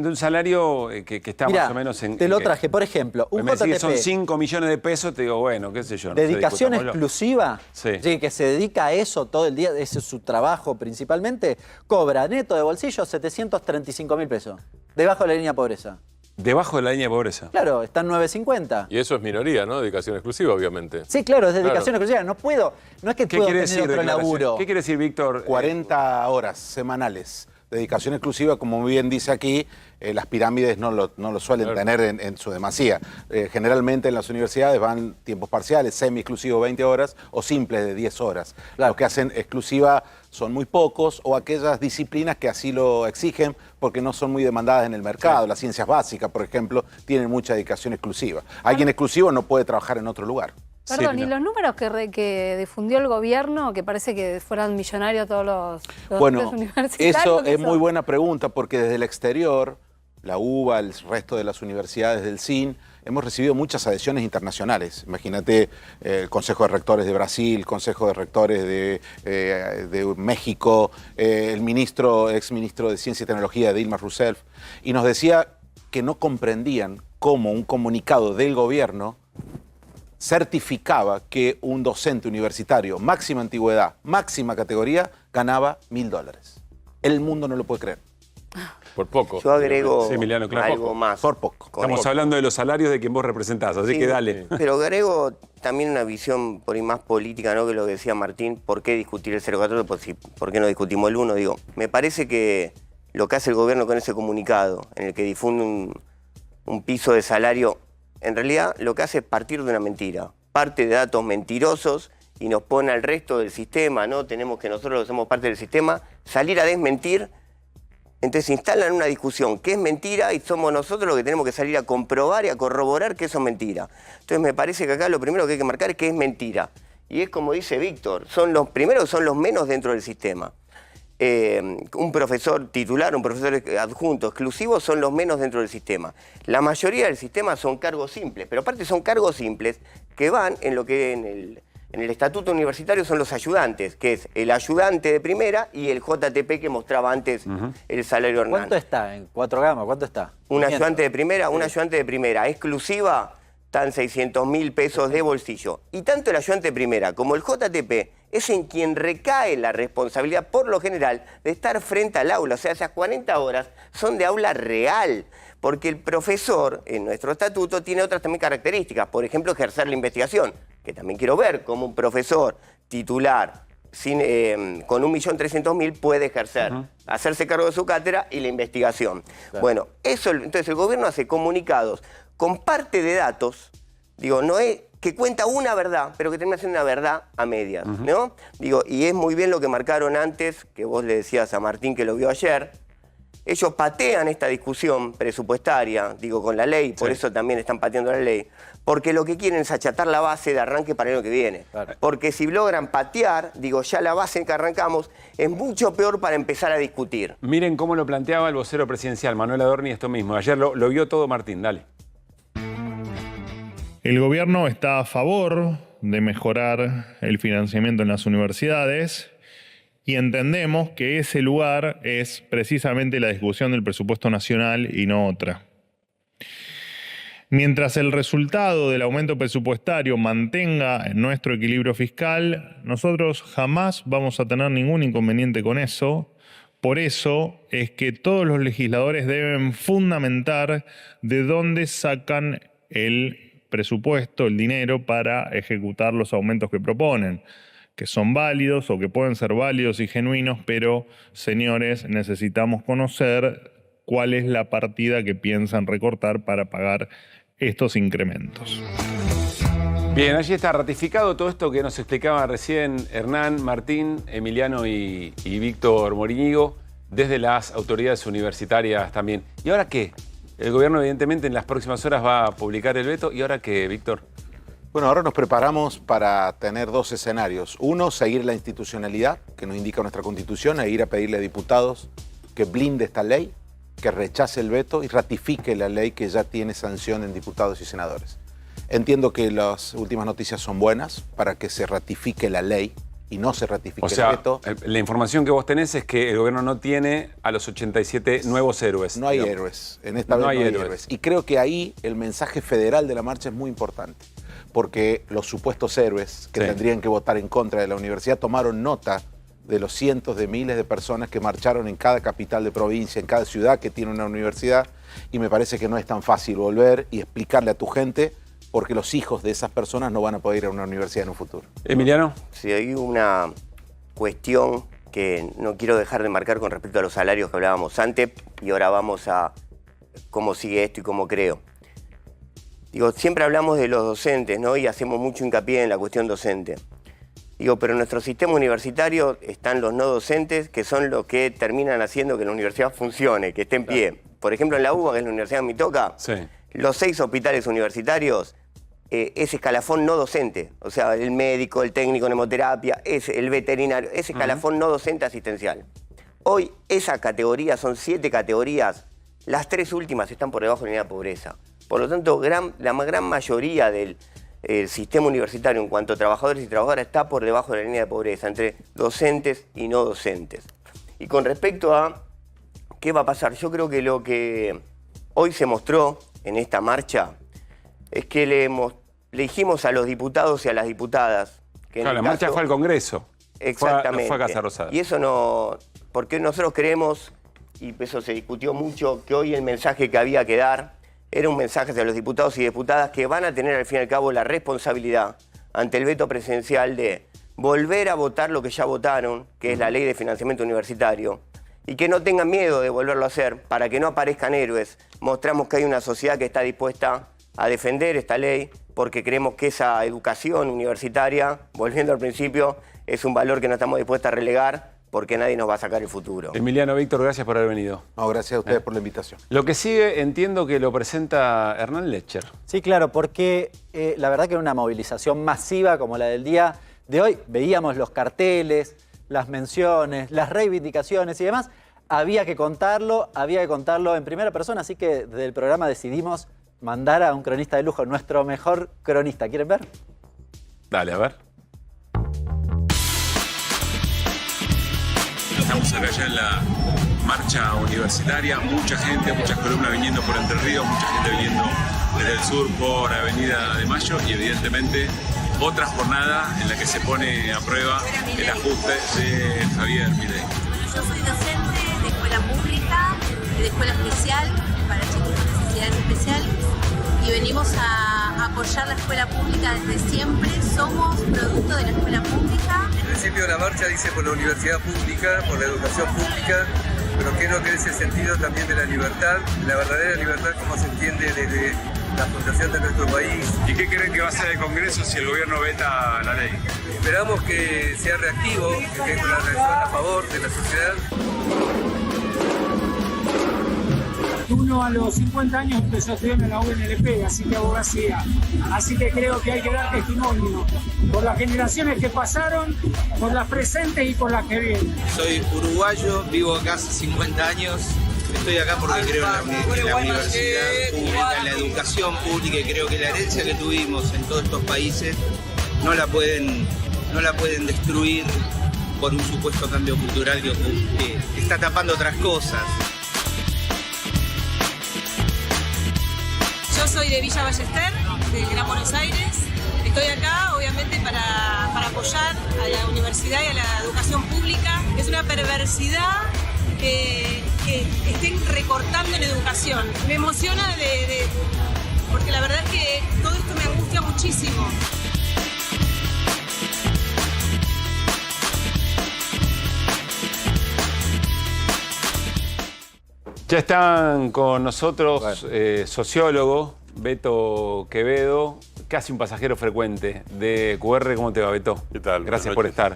un salario que está Mirá, más o menos en... te lo traje, por ejemplo, un me decís JTP. que son 5 millones de pesos, te digo, bueno, qué sé yo. Dedicación exclusiva, sí. Que se dedica a eso todo el día, ese es su trabajo principalmente, cobra neto de bolsillo 735.000 pesos, debajo de la línea de pobreza. Debajo de la línea de pobreza. Claro, están 9.50. Y eso es minoría, ¿no? Dedicación exclusiva, obviamente. Sí, claro, es dedicación exclusiva. No es que puedo tener otro laburo. ¿Qué quiere decir, Víctor? 40 horas semanales. Dedicación exclusiva, como muy bien dice aquí, las pirámides no lo suelen tener en su demasía. Generalmente en las universidades van tiempos parciales, semi-exclusivos 20 horas o simples de 10 horas. Los que hacen exclusiva son muy pocos o aquellas disciplinas que así lo exigen porque no son muy demandadas en el mercado. Las ciencias básicas, por ejemplo, tienen mucha dedicación exclusiva. Alguien exclusivo no puede trabajar en otro lugar. Perdón, ¿y los números que difundió el gobierno, que parece que fueran millonarios todos los universitarios? Eso es muy buena pregunta, porque desde el exterior, la UBA, el resto de las universidades del CIN, hemos recibido muchas adhesiones internacionales. Imagínate el Consejo de Rectores de Brasil, Consejo de Rectores de México, el exministro de Ciencia y Tecnología, Dilma Rousseff, y nos decía que no comprendían cómo un comunicado del gobierno certificaba que un docente universitario, máxima antigüedad, máxima categoría, ganaba $1.000. El mundo no lo puede creer. Por poco. Yo agrego Emiliano, algo más. Por poco. Estamos hablando de los salarios de quien vos representás, así que dale. Pero agrego también una visión por ahí más política, ¿no? Que lo que decía Martín, ¿por qué discutir el 014? ¿Por qué no discutimos el 1? Digo, me parece que lo que hace el gobierno con ese comunicado, en el que difunde un piso de salario, en realidad lo que hace es partir de una mentira. Parte de datos mentirosos y nos pone al resto del sistema, ¿no? Tenemos que nosotros, que somos parte del sistema, salir a desmentir. Entonces instalan una discusión que es mentira y somos nosotros los que tenemos que salir a comprobar y a corroborar que eso es mentira. Entonces me parece que acá lo primero que hay que marcar es que es mentira. Y es como dice Víctor, son los menos dentro del sistema. Un profesor titular, un profesor adjunto, exclusivo, son los menos dentro del sistema. La mayoría del sistema son cargos simples, pero aparte son cargos simples que van en lo que en el estatuto universitario son los ayudantes, que es el ayudante de primera y el JTP que mostraba antes el salario Hernán. ¿Cuánto está en 4 gamas? ¿Cuánto está? Un ayudante de primera, exclusiva, están 600.000 pesos de bolsillo. Y tanto el ayudante de primera como el JTP es en quien recae la responsabilidad, por lo general, de estar frente al aula. O sea, esas 40 horas son de aula real, porque el profesor, en nuestro estatuto, tiene otras también características. Por ejemplo, ejercer la investigación, que también quiero ver cómo un profesor titular con 1.300.000 puede ejercer, hacerse cargo de su cátedra y la investigación. Claro. Bueno, entonces el gobierno hace comunicados con parte de datos, digo, no es que cuenta una verdad, pero que termina siendo una verdad a medias, ¿no? Digo, y es muy bien lo que marcaron antes, que vos le decías a Martín que lo vio ayer. Ellos patean esta discusión presupuestaria, digo, con la ley, por eso también están pateando la ley, porque lo que quieren es achatar la base de arranque para el año que viene. Claro. Porque si logran patear, digo, ya la base en que arrancamos es mucho peor para empezar a discutir. Miren cómo lo planteaba el vocero presidencial, Manuel Adorni, esto mismo. Ayer lo vio todo Martín, dale. El gobierno está a favor de mejorar el financiamiento en las universidades y entendemos que ese lugar es precisamente la discusión del presupuesto nacional y no otra. Mientras el resultado del aumento presupuestario mantenga nuestro equilibrio fiscal, nosotros jamás vamos a tener ningún inconveniente con eso. Por eso es que todos los legisladores deben fundamentar de dónde sacan el presupuesto, el dinero para ejecutar los aumentos que proponen, que son válidos o que pueden ser válidos y genuinos, pero, señores, necesitamos conocer cuál es la partida que piensan recortar para pagar estos incrementos. Bien, allí está ratificado todo esto que nos explicaba recién Hernán, Martín, Emiliano y Víctor Morínigo, desde las autoridades universitarias también. ¿Y ahora qué? El gobierno evidentemente en las próximas horas va a publicar el veto. ¿Y ahora qué, Víctor? Bueno, ahora nos preparamos para tener dos escenarios. Uno, seguir la institucionalidad que nos indica nuestra Constitución e ir a pedirle a diputados que blinde esta ley, que rechace el veto y ratifique la ley que ya tiene sanción en diputados y senadores. Entiendo que las últimas noticias son buenas para que se ratifique la ley y no se ratifique el veto. La información que vos tenés es que el gobierno no tiene a los 87 nuevos héroes. No hay héroes, en esta vez no hay héroes. Y creo que ahí el mensaje federal de la marcha es muy importante, porque los supuestos héroes que tendrían que votar en contra de la universidad tomaron nota de los cientos de miles de personas que marcharon en cada capital de provincia, en cada ciudad que tiene una universidad, y me parece que no es tan fácil volver y explicarle a tu gente, porque los hijos de esas personas no van a poder ir a una universidad en un futuro. Emiliano. Sí, hay una cuestión que no quiero dejar de marcar con respecto a los salarios que hablábamos antes, y ahora vamos a cómo sigue esto y cómo creo. Digo, siempre hablamos de los docentes, ¿no? Y hacemos mucho hincapié en la cuestión docente. Digo, pero en nuestro sistema universitario están los no docentes, que son los que terminan haciendo que la universidad funcione, que esté en pie. Por ejemplo, en la UBA, que es la universidad que me toca, los 6 hospitales universitarios, ese escalafón no docente, o sea, el médico, el técnico en hemoterapia, el veterinario, ese escalafón no docente asistencial. Hoy esa categoría, son 7 categorías, las 3 últimas están por debajo de la línea de pobreza. Por lo tanto, la gran mayoría del sistema universitario en cuanto a trabajadores y trabajadoras está por debajo de la línea de pobreza, entre docentes y no docentes. Y con respecto a qué va a pasar, yo creo que lo que hoy se mostró en esta marcha es que le dijimos a los diputados y a las diputadas que la marcha fue al Congreso. Exactamente. Fue a Casa Rosada. Y eso no, porque nosotros creemos, y eso se discutió mucho, que hoy el mensaje que había que dar era un mensaje hacia los diputados y diputadas que van a tener al fin y al cabo la responsabilidad ante el veto presidencial de volver a votar lo que ya votaron, que es la ley de financiamiento universitario, y que no tengan miedo de volverlo a hacer para que no aparezcan héroes. Mostramos que hay una sociedad que está dispuesta a defender esta ley porque creemos que esa educación universitaria, volviendo al principio, es un valor que no estamos dispuestos a relegar porque nadie nos va a sacar el futuro. Emiliano, Víctor, gracias por haber venido. No, gracias a ustedes por la invitación. Lo que sigue, entiendo que lo presenta Hernán Lecher. Sí, claro, porque la verdad que en una movilización masiva como la del día de hoy, veíamos los carteles, las menciones, las reivindicaciones y demás, había que contarlo en primera persona, así que desde el programa decidimos mandar a un cronista de lujo, nuestro mejor cronista. ¿Quieren ver? Dale, a ver. Estamos acá ya en la marcha universitaria, mucha gente, muchas columnas viniendo por Entre Ríos, mucha gente viniendo desde el sur por Avenida de Mayo y evidentemente otra jornada en la que se pone a prueba el ajuste de Javier Milei. Yo soy docente de escuela pública, de escuela especial para chicos con necesidades especiales y venimos a apoyar la escuela pública desde siempre. Somos producto de la escuela pública. El principio de la marcha dice por la universidad pública, por la educación pública, pero creo que es el sentido también de la libertad, la verdadera libertad como se entiende desde la fundación de nuestro país. ¿Y qué creen que va a hacer el Congreso si el gobierno veta la ley? Esperamos que sea reactivo, que tenga una reacción a favor de la sociedad. Uno a los 50 años empezó a estudiar en la UNLP, así que abogacía. Así que creo que hay que dar testimonio por las generaciones que pasaron, por las presentes y por las que vienen. Soy uruguayo, vivo acá hace 50 años. Estoy acá porque creo en la universidad pública, en la educación pública, y creo que la herencia que tuvimos en todos estos países no la pueden destruir por un supuesto cambio cultural que está tapando otras cosas. Yo soy de Villa Ballester, de Gran Buenos Aires. Estoy acá, obviamente, para apoyar a la universidad y a la educación pública. Es una perversidad que estén recortando en educación. Me emociona porque la verdad es que todo esto me angustia muchísimo. Ya están con nosotros sociólogo Beto Quevedo, casi un pasajero frecuente de QR. ¿Cómo te va, Beto? ¿Qué tal? Gracias por estar.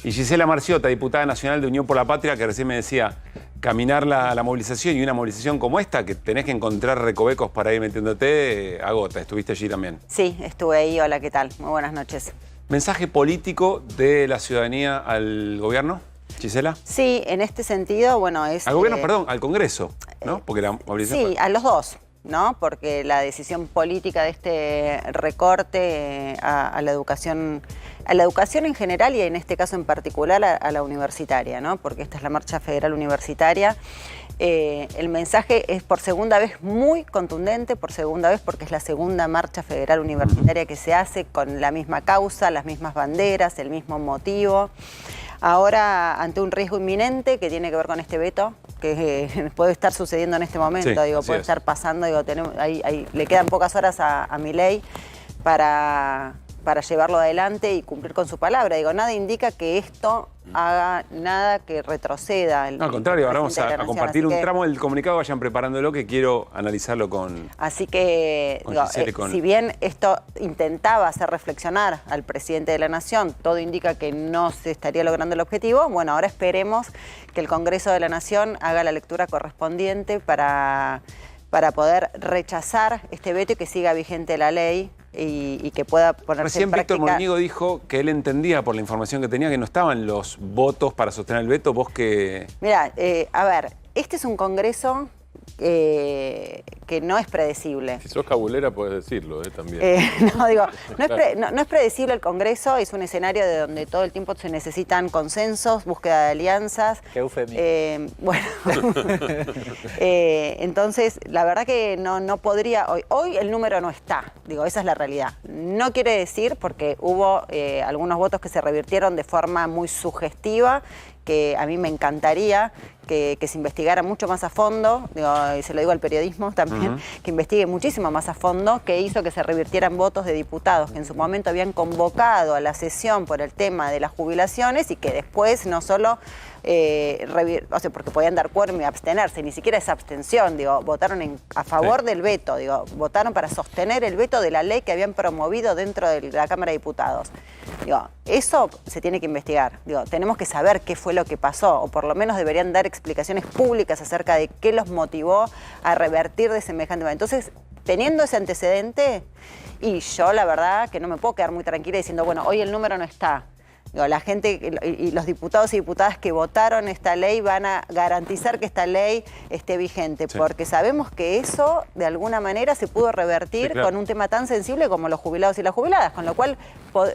Y Gisela Marciota, diputada nacional de Unión por la Patria, que recién me decía, caminar la movilización y una movilización como esta, que tenés que encontrar recovecos para ir metiéndote, agota. ¿Estuviste allí también? Sí, estuve ahí. Hola, ¿qué tal? Muy buenas noches. ¿Mensaje político de la ciudadanía al gobierno, Gisela? Sí, en este sentido, bueno, es... Al gobierno, perdón, al Congreso, ¿no? Porque la movilización... Sí, a los dos, ¿no? Porque la decisión política de este recorte a la educación en general y en este caso en particular a la universitaria, ¿no? Porque esta es la marcha federal universitaria. El mensaje es por segunda vez muy contundente, por segunda vez porque es la segunda marcha federal universitaria que se hace con la misma causa, las mismas banderas, el mismo motivo. Ahora, ante un riesgo inminente que tiene que ver con este veto, que puede estar sucediendo en este momento, sí, digo, puede estar pasando, digo, le quedan pocas horas a Milei para llevarlo adelante y cumplir con su palabra. Digo, nada indica que esto haga nada que retroceda. No, al contrario, ahora vamos a compartir un tramo del comunicado, vayan preparándolo, que quiero analizarlo con... Así que, digo, si bien esto intentaba hacer reflexionar al presidente de la Nación, todo indica que no se estaría logrando el objetivo, bueno, ahora esperemos que el Congreso de la Nación haga la lectura correspondiente para poder rechazar este veto y que siga vigente la ley y que pueda ponerse en práctica. Recién Víctor Morñigo dijo que él entendía por la información que tenía que no estaban los votos para sostener el veto. ¿Vos qué...? Mira, a ver, este es un Congreso que no es predecible. Si sos cabulera podés decirlo también. No, digo, no es predecible el Congreso, es un escenario de donde todo el tiempo se necesitan consensos, búsqueda de alianzas. Qué eufemismo. Bueno, entonces la verdad que no podría, hoy el número no está, digo, esa es la realidad. No quiere decir, porque hubo algunos votos que se revirtieron de forma muy sugestiva, que a mí me encantaría que se investigara mucho más a fondo, digo, y se lo digo al periodismo también, que investigue muchísimo más a fondo qué hizo que se revirtieran votos de diputados que en su momento habían convocado a la sesión por el tema de las jubilaciones y que después no solo... o sea, porque podían dar quórum y abstenerse, ni siquiera esa abstención, digo, votaron a favor del veto, digo, votaron para sostener el veto de la ley que habían promovido dentro de la Cámara de Diputados. Digo, eso se tiene que investigar, digo, tenemos que saber qué fue lo que pasó, o por lo menos deberían dar explicaciones públicas acerca de qué los motivó a revertir de semejante manera. Entonces, teniendo ese antecedente, y yo la verdad que no me puedo quedar muy tranquila diciendo, bueno, hoy el número no está. Digo, la gente y los diputados y diputadas que votaron esta ley van a garantizar que esta ley esté vigente, porque sabemos que eso de alguna manera se pudo revertir con un tema tan sensible como los jubilados y las jubiladas, con lo cual,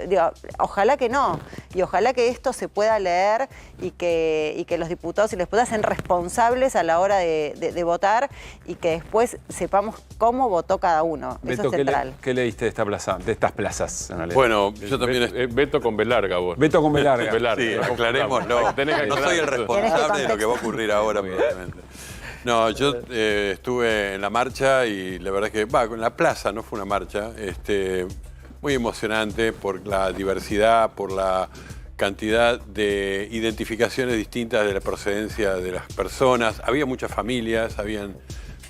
digo, ojalá que no, y ojalá que esto se pueda leer y que los diputados y las diputadas sean responsables a la hora de votar y que después sepamos cómo votó cada uno. Beto, eso es central. ¿Qué leíste de estas plazas? Bueno, yo también... Veto con B larga, vos. Veto con B larga. Sí, aclarémoslo. No soy el responsable de lo que va a ocurrir ahora, probablemente. No, yo estuve en la marcha y la verdad es que, en la plaza, no fue una marcha, muy emocionante por la diversidad, por la cantidad de identificaciones distintas de la procedencia de las personas. Había muchas familias, habían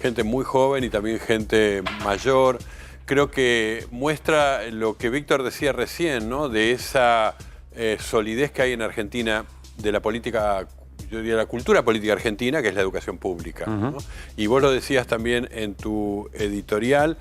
gente muy joven y también gente mayor. Creo que muestra lo que Víctor decía recién, ¿no? De esa solidez que hay en Argentina de la política, yo diría la cultura política argentina, que es la educación pública, ¿no? Y vos lo decías también en tu editorial,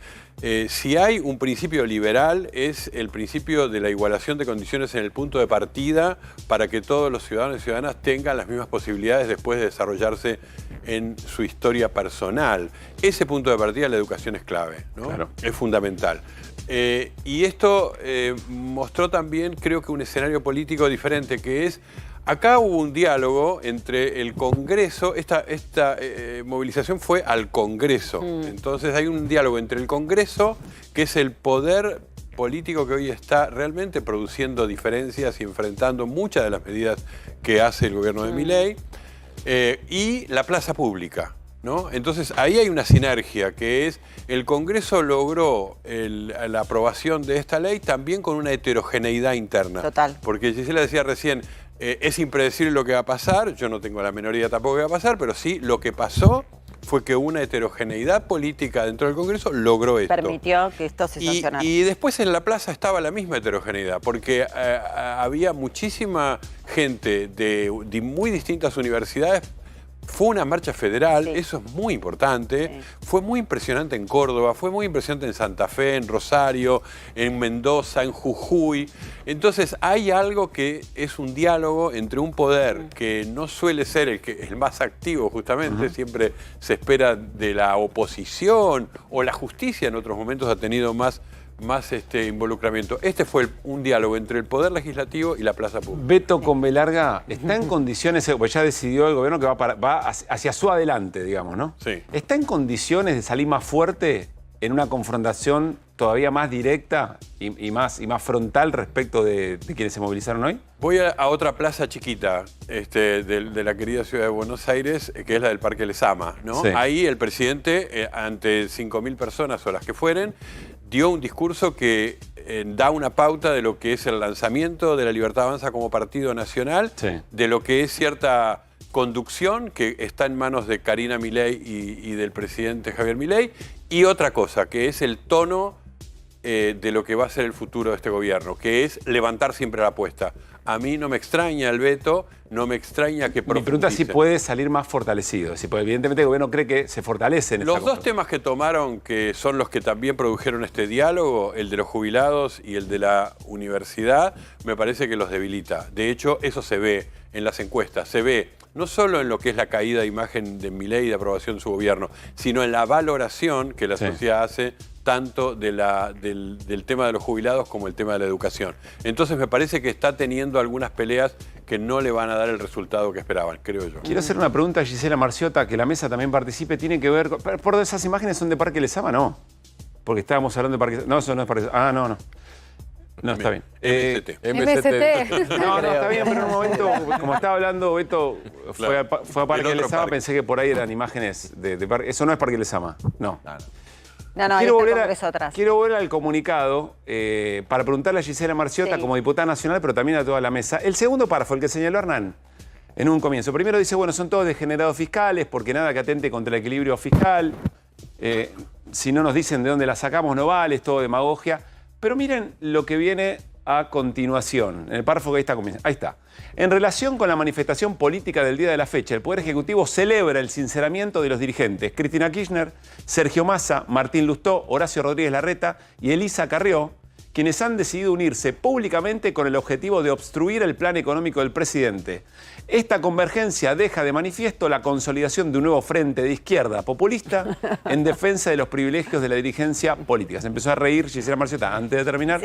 si hay un principio liberal es el principio de la igualación de condiciones en el punto de partida para que todos los ciudadanos y ciudadanas tengan las mismas posibilidades después de desarrollarse en su historia personal. Ese punto de partida, la educación es clave, ¿no? Claro. Es fundamental. Y esto mostró también, creo que un escenario político diferente, que es Acá hubo un diálogo entre el Congreso, esta movilización fue al Congreso. Entonces hay un diálogo entre el Congreso, que es el poder político que hoy está realmente produciendo diferencias y enfrentando muchas de las medidas que hace el gobierno de Milei, y la plaza pública, ¿no? Entonces ahí hay una sinergia, que es el Congreso logró la aprobación de esta ley también con una heterogeneidad interna. Total. Porque Gisela decía recién, es impredecible lo que va a pasar, yo no tengo la menor idea tampoco de qué va a pasar, pero sí lo que pasó fue que una heterogeneidad política dentro del Congreso logró esto. Permitió que esto se sancionara. Y después en la plaza estaba la misma heterogeneidad, porque había muchísima gente de muy distintas universidades. Fue una marcha federal, eso es muy importante. Fue muy impresionante en Córdoba, fue muy impresionante en Santa Fe, en Rosario, en Mendoza, en Jujuy. Entonces hay algo que es un diálogo entre un poder que no suele ser el más activo justamente, siempre se espera de la oposición, o la justicia en otros momentos ha tenido más involucramiento. Este fue un diálogo entre el Poder Legislativo y la plaza pública. Beto con B larga, ¿está en condiciones, pues ya decidió el gobierno que va hacia su adelante, digamos, ¿no? Sí. ¿Está en condiciones de salir más fuerte en una confrontación todavía más directa y más frontal respecto de quienes se movilizaron hoy? Voy a otra plaza chiquita de la querida ciudad de Buenos Aires, que es la del Parque Lezama, ¿no? Sí. Ahí el presidente, ante 5.000 personas o las que fueren, dio un discurso que da una pauta de lo que es el lanzamiento de La Libertad Avanza como partido nacional, de lo que es cierta conducción que está en manos de Karina Milei y del presidente Javier Milei, y otra cosa, que es el tono de lo que va a ser el futuro de este gobierno, que es levantar siempre la apuesta. A mí no me extraña el veto, no me extraña que Mi pregunta es si puede salir más fortalecido. Si, pues, evidentemente el gobierno cree que se fortalece en esta Los dos temas que tomaron, que son los que también produjeron este diálogo, el de los jubilados y el de la universidad, me parece que los debilita. De hecho, eso se ve en las encuestas, se ve no solo en lo que es la caída de imagen de Milei y de aprobación de su gobierno, sino en la valoración que la sociedad hace tanto del tema de los jubilados como el tema de la educación. Entonces me parece que está teniendo algunas peleas que no le van a dar el resultado que esperaban, creo yo. Quiero hacer una pregunta a Gisela Marciota, que la mesa también participe. Tiene que ver, ¿por esas imágenes son de Parque Lezama? No, porque estábamos hablando de Parque Lezama. No, eso no es Parque Lezama. Ah, no. No, está bien. MST. No, está bien, pero en un momento, como estaba hablando Beto, fue a Parque Lezama, pensé que por ahí eran imágenes de Parque. Eso no es Parque Lezama, no. No, quiero volver al comunicado para preguntarle a Gisela Marciota como diputada nacional, pero también a toda la mesa. El segundo párrafo, el que señaló Hernán en un comienzo. Primero dice, bueno, son todos degenerados fiscales porque nada que atente contra el equilibrio fiscal. Si no nos dicen de dónde la sacamos no vale, es todo demagogia. Pero miren lo que viene a continuación, en el párrafo que ahí está. En relación con la manifestación política del día de la fecha, el Poder Ejecutivo celebra el sinceramiento de los dirigentes Cristina Kirchner, Sergio Massa, Martín Lustó, Horacio Rodríguez Larreta y Elisa Carrió, quienes han decidido unirse públicamente con el objetivo de obstruir el plan económico del presidente. Esta convergencia deja de manifiesto la consolidación de un nuevo frente de izquierda populista en defensa de los privilegios de la dirigencia política. Se empezó a reír Gisela Marciota antes de terminar.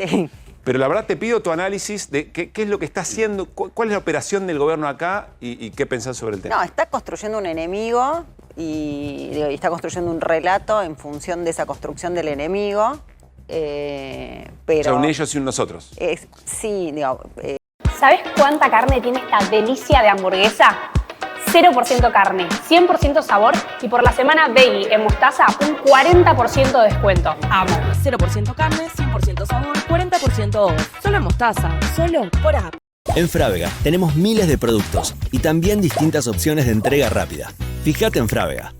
Pero la verdad te pido tu análisis de qué es lo que está haciendo, cuál es la operación del gobierno acá y qué pensás sobre el tema. No, está construyendo un enemigo y está construyendo un relato en función de esa construcción del enemigo. Pero o sea, un ellos y un nosotros. Sí, digo... ¿Sabes cuánta carne tiene esta delicia de hamburguesa? 0% carne, 100% sabor y por la semana Veggie en Mostaza un 40% de descuento. Amo. 0% carne, 100% sabor, 40% off. Solo en Mostaza, solo por app. En Frávega tenemos miles de productos y también distintas opciones de entrega rápida. Fíjate en Frávega.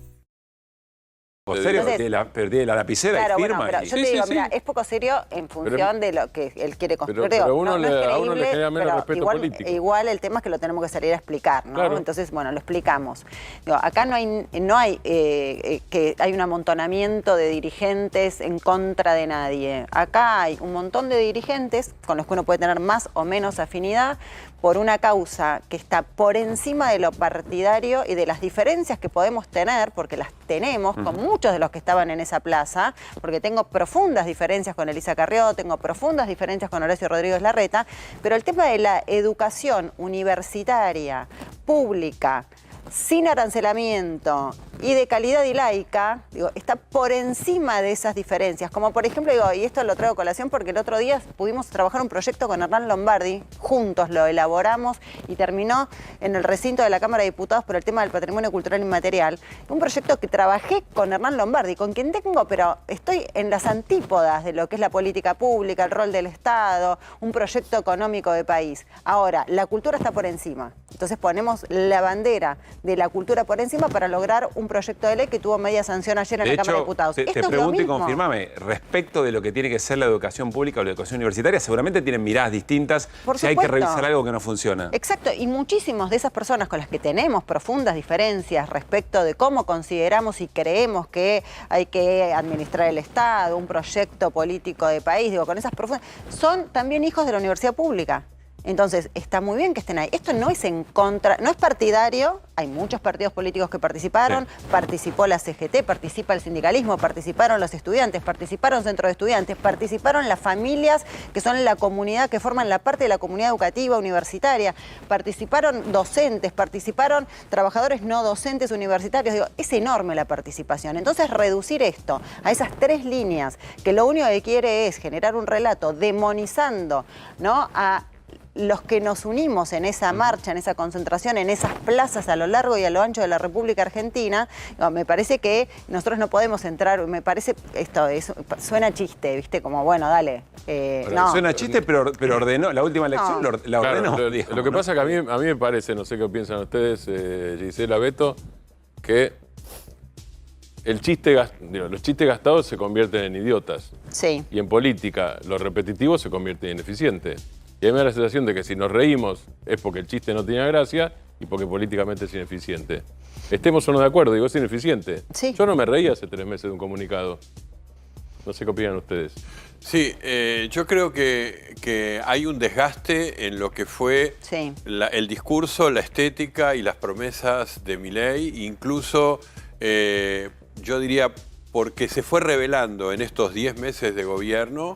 ¿En serio? Perdí la lapicera claro, y firma. Bueno, pero yo te digo, mira, es poco serio en función de lo que él quiere construir. Pero a uno le genera menos respeto político. Igual el tema es que lo tenemos que salir a explicar, ¿no? Claro. Entonces, bueno, lo explicamos. Digo, acá no hay que hay un amontonamiento de dirigentes en contra de nadie. Acá hay un montón de dirigentes con los que uno puede tener más o menos afinidad por una causa que está por encima de lo partidario y de las diferencias que podemos tener, porque las tenemos con muchos de los que estaban en esa plaza, porque tengo profundas diferencias con Elisa Carrió, tengo profundas diferencias con Horacio Rodríguez Larreta, pero el tema de la educación universitaria, pública, sin arancelamiento y de calidad y laica, digo, está por encima de esas diferencias. Como por ejemplo, digo, y esto lo traigo a colación porque el otro día pudimos trabajar un proyecto con Hernán Lombardi, juntos lo elaboramos y terminó en el recinto de la Cámara de Diputados por el tema del patrimonio cultural inmaterial. Un proyecto que trabajé con Hernán Lombardi, con quien tengo, pero estoy en las antípodas de lo que es la política pública, el rol del Estado, un proyecto económico de país. Ahora, la cultura está por encima. Entonces ponemos la bandera de la cultura por encima para lograr un proyecto de ley que tuvo media sanción ayer en la Cámara de Diputados. Te pregunto y confirmame, respecto de lo que tiene que ser la educación pública o la educación universitaria, seguramente tienen miradas distintas si hay que revisar algo que no funciona. Exacto, y muchísimos de esas personas con las que tenemos profundas diferencias respecto de cómo consideramos y creemos que hay que administrar el Estado, un proyecto político de país, digo, con esas profundas, son también hijos de la universidad pública. Entonces, está muy bien que estén ahí. Esto no es en contra, no es partidario, hay muchos partidos políticos que participaron, participó la CGT, participa el sindicalismo, participaron los estudiantes, participaron centros de estudiantes, participaron las familias que son la comunidad, que forman la parte de la comunidad educativa universitaria, participaron docentes, participaron trabajadores no docentes universitarios. Digo, es enorme la participación. Entonces, reducir esto a esas tres líneas, que lo único que quiere es generar un relato demonizando, ¿no?, a los que nos unimos en esa marcha, en esa concentración, en esas plazas a lo largo y a lo ancho de la República Argentina, me parece que nosotros no podemos entrar, me parece, suena chiste, ¿viste? Como, bueno, dale. No. Suena chiste, pero ordenó, la última elección la ordenó. Claro, lo que pasa es que a mí me parece, no sé qué piensan ustedes, Gisela, Beto, que los chistes gastados se convierten en idiotas. Sí. Y en política, lo repetitivo se convierte en ineficiente. Y a mí me da la sensación de que si nos reímos es porque el chiste no tenía gracia y porque políticamente es ineficiente. Estemos o no de acuerdo, digo, es ineficiente. Sí. Yo no me reí hace 3 meses de un comunicado. No sé qué opinan ustedes. Sí, yo creo que hay un desgaste en lo que fue el discurso, la estética y las promesas de Milei. Incluso, yo diría, porque se fue revelando en estos 10 meses de gobierno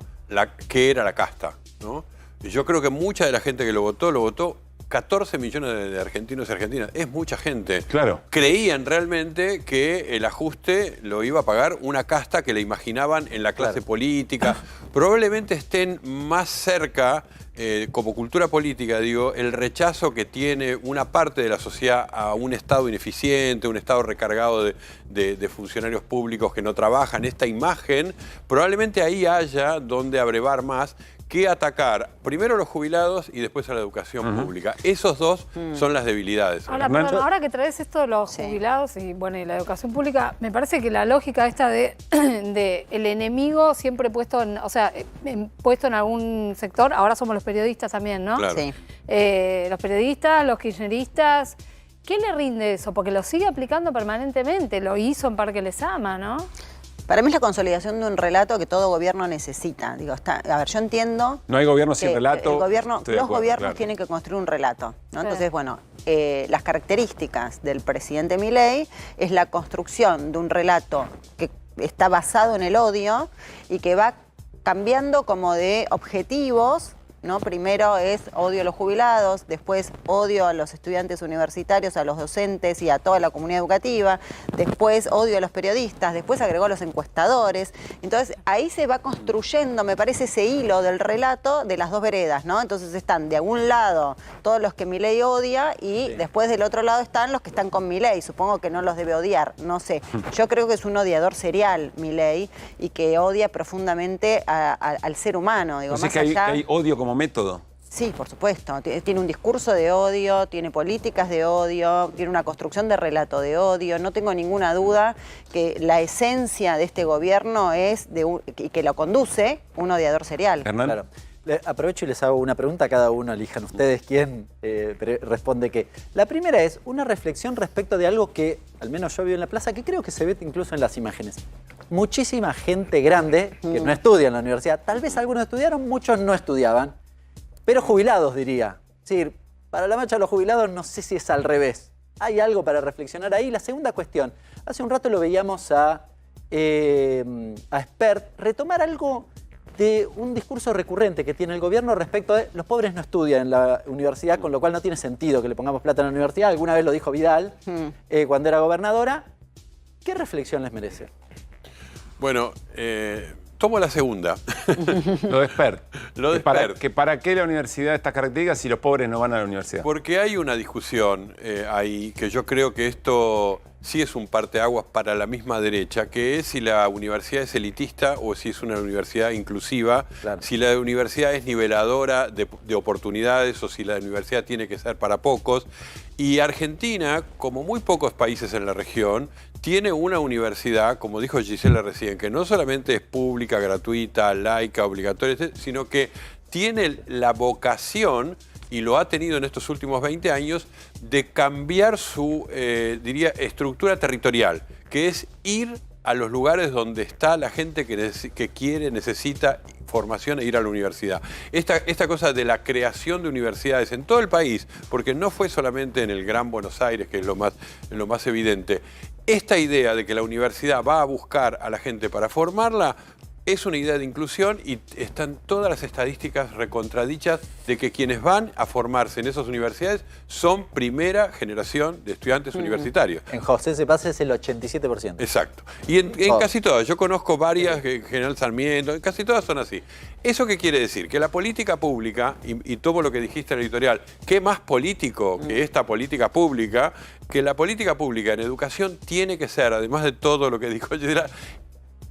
qué era la casta, ¿no? Yo creo que mucha de la gente que lo votó 14 millones de argentinos y argentinas. Es mucha gente. Claro. Creían realmente que el ajuste lo iba a pagar una casta que le imaginaban en la clase política. Probablemente estén más cerca, como cultura política, digo, el rechazo que tiene una parte de la sociedad a un Estado ineficiente, un Estado recargado de funcionarios públicos que no trabajan. Esta imagen, probablemente ahí haya donde abrevar más que atacar primero a los jubilados y después a la educación pública. Esos dos son las debilidades. Ahora, perdón, ahora que traes esto de los jubilados y bueno, y la educación pública, me parece que la lógica esta de el enemigo siempre puesto en, o sea, puesto en algún sector, ahora somos los periodistas también, ¿no? Claro. Sí. Los periodistas, los kirchneristas, ¿qué le rinde eso? Porque lo sigue aplicando permanentemente, lo hizo en Parque Lezama, ¿no? Para mí es la consolidación de un relato que todo gobierno necesita. Digo, a ver, yo entiendo... No hay gobierno sin relato. Los gobiernos tienen que construir un relato, ¿no? Entonces, bueno, las características del presidente Milei es la construcción de un relato que está basado en el odio y que va cambiando como de objetivos, ¿no? Primero es odio a los jubilados, después odio a los estudiantes universitarios, a los docentes y a toda la comunidad educativa, después odio a los periodistas, después agregó a los encuestadores. Entonces ahí se va construyendo, me parece, ese hilo del relato de las dos veredas, ¿no? Entonces están de algún lado todos los que Milei odia y después del otro lado están los que están con Milei. Supongo que no los debe odiar, no sé. Yo creo que es un odiador serial Milei y que odia profundamente al ser humano. Digo, más allá... que hay odio como método. Sí, por supuesto. Tiene un discurso de odio, tiene políticas de odio, tiene una construcción de relato de odio. No tengo ninguna duda que la esencia de este gobierno es, y que lo conduce, un odiador serial. Hernán. Claro. Aprovecho y les hago una pregunta a cada uno, elijan ustedes quién responde qué. La primera es una reflexión respecto de algo que, al menos yo vi en la plaza, que creo que se ve incluso en las imágenes. Muchísima gente grande que no estudia en la universidad, tal vez algunos estudiaron, muchos no estudiaban, pero jubilados, diría. Es decir, para la marcha de los jubilados no sé si es al revés. Hay algo para reflexionar ahí. La segunda cuestión, hace un rato lo veíamos a a Spert retomar algo de un discurso recurrente que tiene el gobierno respecto de los pobres no estudian en la universidad, con lo cual no tiene sentido que le pongamos plata en la universidad. Alguna vez lo dijo Vidal cuando era gobernadora. ¿Qué reflexión les merece? Bueno, tomo la segunda. Lo de Spert. Lo de Spert. Que para qué la universidad estas características si los pobres no van a la universidad. Porque hay una discusión ahí que yo creo que esto sí es un parteaguas para la misma derecha, que es si la universidad es elitista o si es una universidad inclusiva, claro. Si la universidad es niveladora de oportunidades o si la universidad tiene que ser para pocos. Y Argentina, como muy pocos países en la región, tiene una universidad, como dijo Gisela recién, que no solamente es pública, gratuita, laica, obligatoria, sino que tiene la vocación, y lo ha tenido en estos últimos 20 años, de cambiar su, diría, estructura territorial, que es ir a los lugares donde está la gente que quiere, necesita formación e ir a la universidad. Esta cosa de la creación de universidades en todo el país, porque no fue solamente en el Gran Buenos Aires, que es lo más evidente. Esta idea de que la universidad va a buscar a la gente para formarla es una idea de inclusión y están todas las estadísticas recontradichas de que quienes van a formarse en esas universidades son primera generación de estudiantes universitarios. En José Cepaz es el 87%. Exacto. Y en casi todas. Yo conozco varias, General Sarmiento, casi todas son así. ¿Eso qué quiere decir? Que la política pública, y tomo lo que dijiste en el editorial, ¿qué más político que esta política pública? Que la política pública en educación tiene que ser, además de todo lo que dijo Gisela,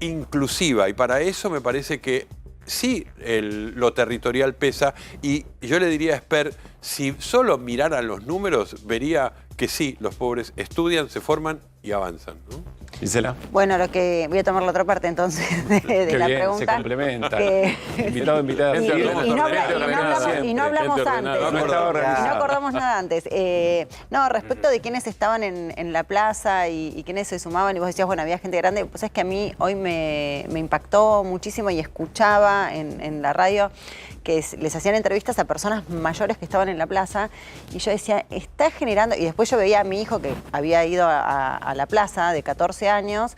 inclusiva, y para eso me parece que sí lo territorial pesa, y yo le diría a Spert, si solo miraran los números, vería que sí, los pobres estudian, se forman y avanzan, ¿no? Gisela. Bueno, voy a tomar la otra parte entonces de la pregunta. Se complementa. Invitado, invitada. Y no hablamos antes. No acordamos nada antes. No, respecto de quiénes estaban en la plaza y quiénes se sumaban, y vos decías, bueno, había gente grande, pues es que a mí hoy me impactó muchísimo y escuchaba en la radio que les hacían entrevistas a personas mayores que estaban en la plaza, y yo decía, está generando, y después yo veía a mi hijo que había ido a la plaza de 14 años,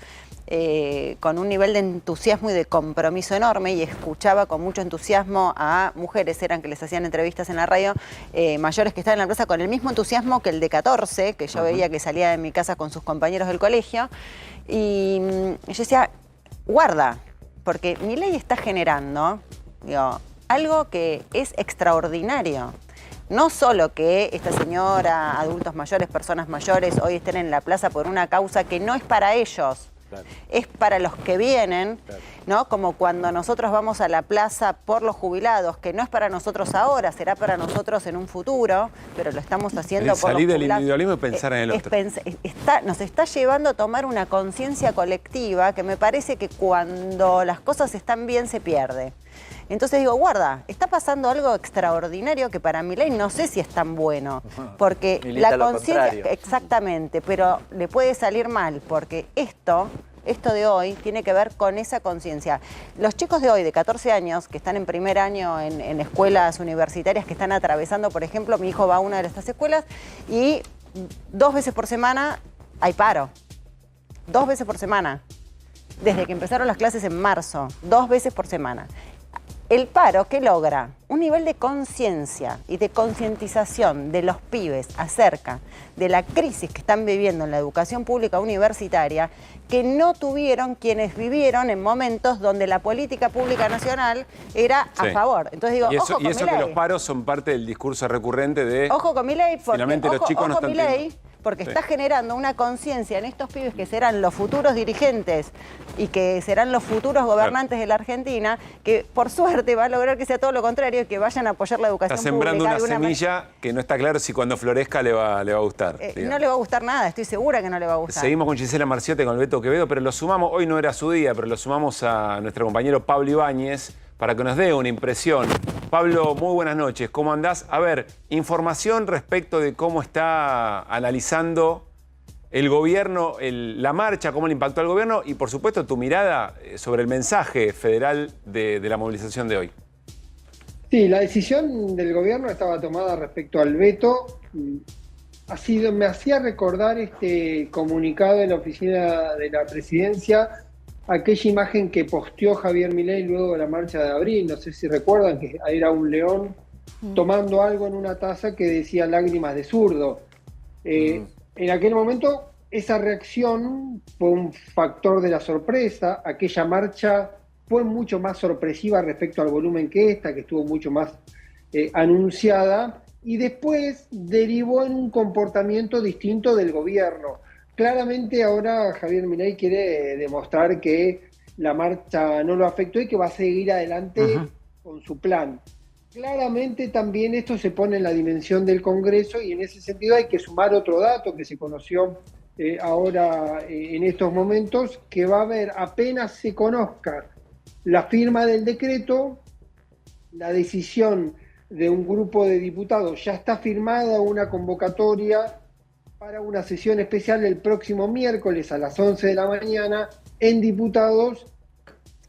con un nivel de entusiasmo y de compromiso enorme, y escuchaba con mucho entusiasmo a mujeres, eran que les hacían entrevistas en la radio, mayores que estaban en la plaza con el mismo entusiasmo que el de 14, que yo veía que salía de mi casa con sus compañeros del colegio, y yo decía, guarda, porque Milei está generando, digo, algo que es extraordinario. No solo que esta señora, adultos mayores, personas mayores, hoy estén en la plaza por una causa que no es para ellos, claro, es para los que vienen, claro, ¿no? Como cuando nosotros vamos a la plaza por los jubilados, que no es para nosotros ahora, será para nosotros en un futuro, pero lo estamos haciendo por los jubilados. Salir del individualismo y pensar en el otro. Nos está llevando a tomar una conciencia colectiva que me parece que cuando las cosas están bien se pierde. Entonces digo, guarda, está pasando algo extraordinario que para Milei no sé si es tan bueno, porque la conciencia, exactamente, pero le puede salir mal, porque esto de hoy tiene que ver con esa conciencia. Los chicos de hoy, de 14 años, que están en primer año en escuelas universitarias, que están atravesando, por ejemplo, mi hijo va a una de estas escuelas y 2 veces por semana hay paro. 2 veces por semana. Desde que empezaron las clases en marzo, 2 veces por semana. El paro, ¿qué logra? Un nivel de conciencia y de concientización de los pibes acerca de la crisis que están viviendo en la educación pública universitaria que no tuvieron quienes vivieron en momentos donde la política pública nacional era a favor. Entonces digo, y eso, ojo con Milei. Que los paros son parte del discurso recurrente de... Ojo con Milei, porque finalmente los chicos no están Milei, porque está generando una conciencia en estos pibes que serán los futuros dirigentes y que serán los futuros gobernantes de la Argentina, que por suerte va a lograr que sea todo lo contrario y que vayan a apoyar la educación pública. Está sembrando una semilla que no está claro si cuando florezca le va a gustar. No le va a gustar nada, estoy segura que no le va a gustar. Seguimos con Gisela Marciote, con el Beto Quevedo, pero lo sumamos, hoy no era su día, pero lo sumamos a nuestro compañero Pablo Ibáñez para que nos dé una impresión. Pablo, muy buenas noches, ¿cómo andás? A ver, información respecto de cómo está analizando el gobierno, la marcha, cómo le impactó al gobierno y, por supuesto, tu mirada sobre el mensaje federal de la movilización de hoy. Sí, la decisión del gobierno estaba tomada respecto al veto. Me hacía recordar este comunicado de la oficina de la presidencia aquella imagen que posteó Javier Milei luego de la marcha de abril, no sé si recuerdan, que era un león tomando algo en una taza que decía lágrimas de zurdo. En aquel momento esa reacción fue un factor de la sorpresa, aquella marcha fue mucho más sorpresiva respecto al volumen que esta, que estuvo mucho más anunciada, y después derivó en un comportamiento distinto del gobierno. Claramente ahora Javier Milei quiere demostrar que la marcha no lo afectó y que va a seguir adelante con su plan. Claramente también esto se pone en la dimensión del Congreso y en ese sentido hay que sumar otro dato que se conoció ahora en estos momentos, que va a haber, apenas se conozca la firma del decreto, la decisión de un grupo de diputados, ya está firmada una convocatoria para una sesión especial el próximo miércoles a las 11 de la mañana en diputados,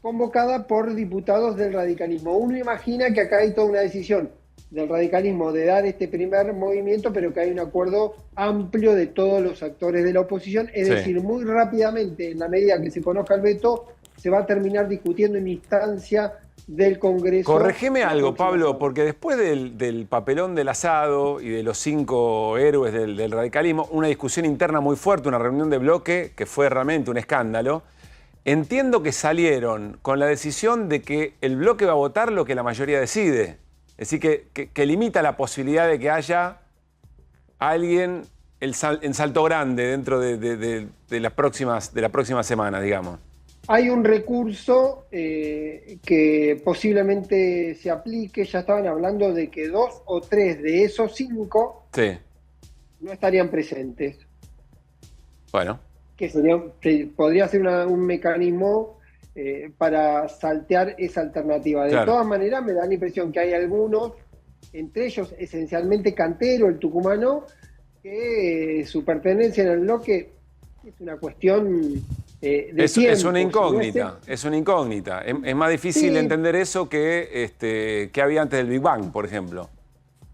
convocada por diputados del radicalismo. Uno imagina que acá hay toda una decisión del radicalismo de dar este primer movimiento, pero que hay un acuerdo amplio de todos los actores de la oposición, es decir, muy rápidamente, en la medida que se conozca el veto, se va a terminar discutiendo en instancia del Congreso. Corregime algo, Pablo, porque después del papelón del asado y de los 5 héroes del radicalismo, una discusión interna muy fuerte, una reunión de bloque que fue realmente un escándalo, entiendo que salieron con la decisión de que el bloque va a votar lo que la mayoría decide. Es decir, que limita la posibilidad de que haya alguien en Salto Grande dentro de las próximas semanas, digamos. Hay un recurso que posiblemente se aplique. Ya estaban hablando de que 2 o 3 de esos 5 no estarían presentes. Bueno. Que podría ser un mecanismo para saltear esa alternativa. De todas maneras, me da la impresión que hay algunos, entre ellos esencialmente Cantero, el tucumano, que su pertenencia en el bloque es una cuestión... Es una incógnita, es una incógnita. Es más difícil entender eso que había antes del Big Bang, por ejemplo.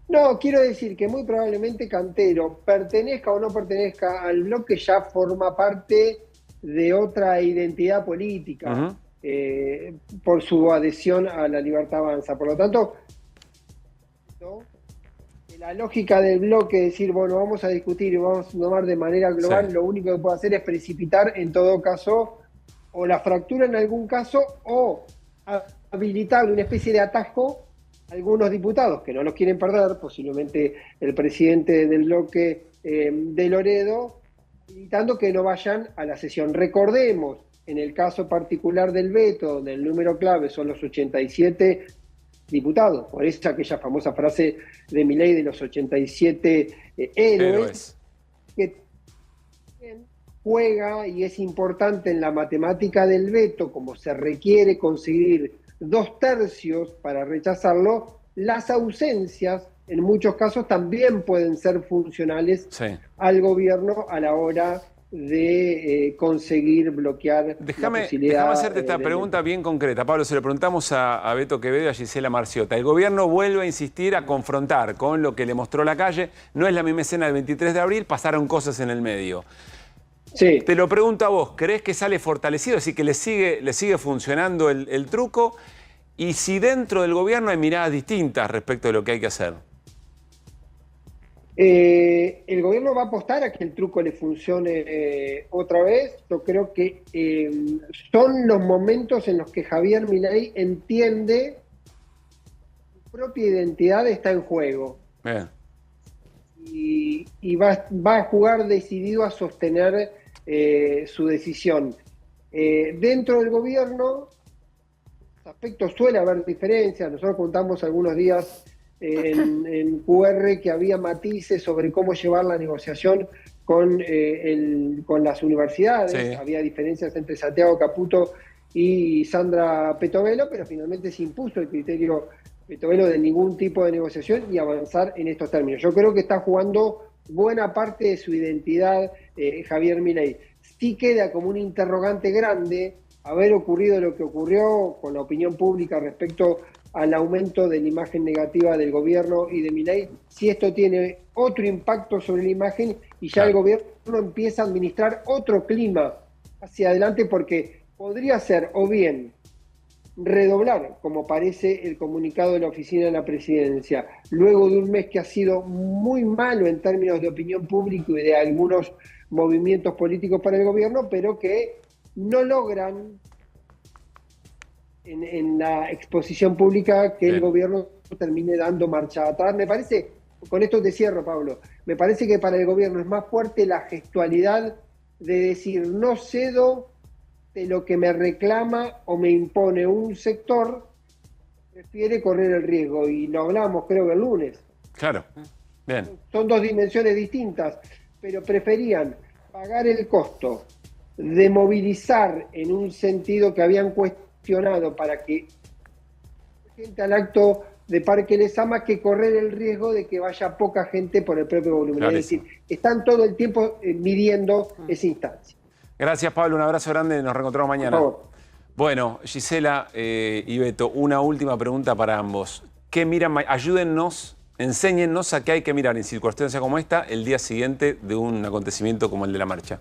No, quiero decir que muy probablemente Cantero, pertenezca o no pertenezca al bloque, ya forma parte de otra identidad política por su adhesión a la Libertad Avanza. Por lo tanto, la lógica del bloque, decir, bueno, vamos a discutir y vamos a tomar de manera global, lo único que puede hacer es precipitar, en todo caso, o la fractura en algún caso, o habilitar una especie de atajo a algunos diputados que no los quieren perder, posiblemente el presidente del bloque de Loredo, evitando que no vayan a la sesión. Recordemos, en el caso particular del veto, donde el número clave son los 87 diputados, por eso aquella famosa frase de Milei de los 87 héroes, que juega y es importante en la matemática del veto, como se requiere conseguir 2/3 para rechazarlo, las ausencias en muchos casos también pueden ser funcionales al gobierno a la hora de conseguir bloquear la posibilidad. Déjame hacerte esta pregunta bien concreta. Pablo, se lo preguntamos a Beto Quevedo y a Gisela Marciota. El gobierno vuelve a insistir a confrontar con lo que le mostró la calle. No es la misma escena del 23 de abril, pasaron cosas en el medio. Te lo pregunto a vos, ¿crees que sale fortalecido? Así que le sigue funcionando el truco. Y si dentro del gobierno hay miradas distintas respecto de lo que hay que hacer. El gobierno va a apostar a que el truco le funcione otra vez. Yo creo que son los momentos en los que Javier Milei entiende que su propia identidad está en juego. Y va a jugar decidido a sostener su decisión. Dentro del gobierno, aspectos suele haber diferencias. Nosotros contamos algunos días en QR que había matices sobre cómo llevar la negociación con las universidades. Había diferencias entre Santiago Caputo y Sandra Petovelo, pero finalmente se impuso el criterio Petovelo de ningún tipo de negociación y avanzar en estos términos. Yo creo que está jugando buena parte de su identidad Javier Milei. Sí queda como un interrogante grande haber ocurrido lo que ocurrió con la opinión pública respecto al aumento de la imagen negativa del gobierno y de Milei, si esto tiene otro impacto sobre la imagen y ya el gobierno empieza a administrar otro clima hacia adelante, porque podría ser o bien redoblar, como parece el comunicado de la oficina de la presidencia, luego de un mes que ha sido muy malo en términos de opinión pública y de algunos movimientos políticos para el gobierno, pero que no logran en la exposición pública que el gobierno termine dando marcha atrás. Me parece, con esto te cierro, Pablo, me parece que para el gobierno es más fuerte la gestualidad de decir no cedo de lo que me reclama o me impone un sector, prefiere correr el riesgo. Y lo hablamos creo que el lunes. Claro, bien. Son dos dimensiones distintas, pero preferían pagar el costo de movilizar en un sentido que habían cuestionado para que gente al acto de Parque Lezama que correr el riesgo de que vaya poca gente por el propio volumen. Clarísimo. Es decir, están todo el tiempo midiendo esa instancia. Gracias, Pablo. Un abrazo grande. Nos reencontramos mañana. Por favor. Bueno, Gisela y Beto, una última pregunta para ambos. ¿Qué miran? Ayúdennos, enséñennos a qué hay que mirar en circunstancias como esta el día siguiente de un acontecimiento como el de la marcha.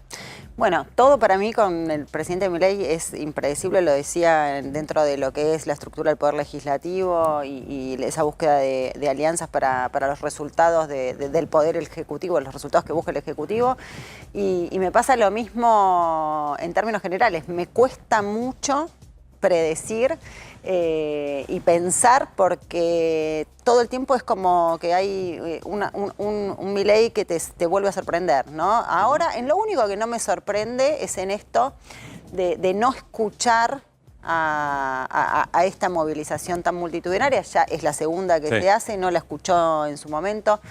Bueno, todo para mí con el presidente Milei es impredecible, lo decía dentro de lo que es la estructura del Poder Legislativo y esa búsqueda de alianzas para los resultados del Poder Ejecutivo, los resultados que busca el Ejecutivo. Y me pasa lo mismo en términos generales. Me cuesta mucho predecir y pensar porque todo el tiempo es como que hay un Milei que te vuelve a sorprender, ¿no? Ahora, en lo único que no me sorprende es en esto de no escuchar a esta movilización tan multitudinaria. Ya es la segunda que se hace, no la escuchó en su momento.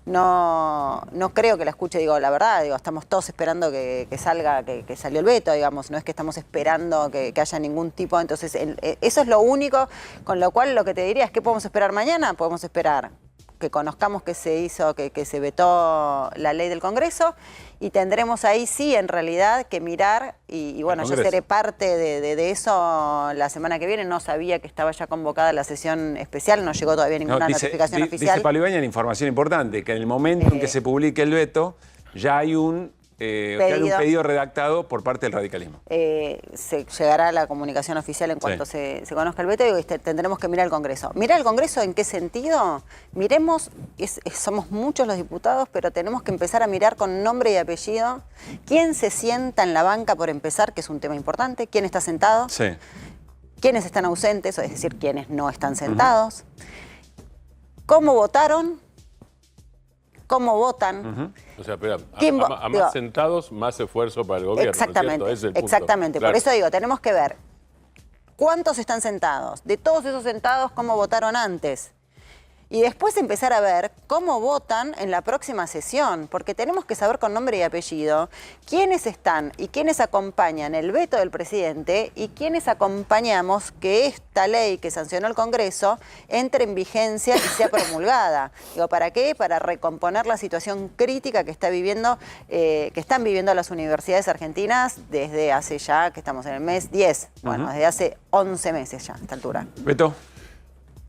No creo que la escuche, digo, la verdad, digo, estamos todos esperando que salga, que salió el veto, digamos, no es que estamos esperando que haya ningún tipo, entonces eso es lo único, con lo cual lo que te diría es que podemos esperar mañana, podemos esperar que conozcamos que se hizo, que se vetó la ley del Congreso y tendremos ahí sí en realidad que mirar y bueno, yo seré parte de eso la semana que viene, no sabía que estaba ya convocada la sesión especial, no llegó todavía ninguna notificación oficial. Dice Pablo Ibañez, información importante, que en el momento en que se publique el veto ya hay un pedido redactado por parte del radicalismo. Se llegará a la comunicación oficial en cuanto se conozca el veto y tendremos que mirar el Congreso. ¿Mirar el Congreso en qué sentido? Miremos, somos muchos los diputados, pero tenemos que empezar a mirar con nombre y apellido quién se sienta en la banca por empezar, que es un tema importante, quién está sentado, quiénes están ausentes, es decir, quiénes no están sentados, cómo votaron, cómo votan. O sea, espera, a más sentados, más esfuerzo para el gobierno. Exactamente, ¿no es cierto? Ese es el punto. Exactamente. Claro. Por eso digo, tenemos que ver cuántos están sentados, de todos esos sentados, cómo votaron antes. Y después empezar a ver cómo votan en la próxima sesión, porque tenemos que saber con nombre y apellido quiénes están y quiénes acompañan el veto del presidente y quiénes acompañamos que esta ley que sancionó el Congreso entre en vigencia y sea promulgada. Digo, ¿para qué? Para recomponer la situación crítica que están viviendo las universidades argentinas desde hace ya, que estamos en el mes 10, bueno, desde hace 11 meses ya a esta altura. Beto.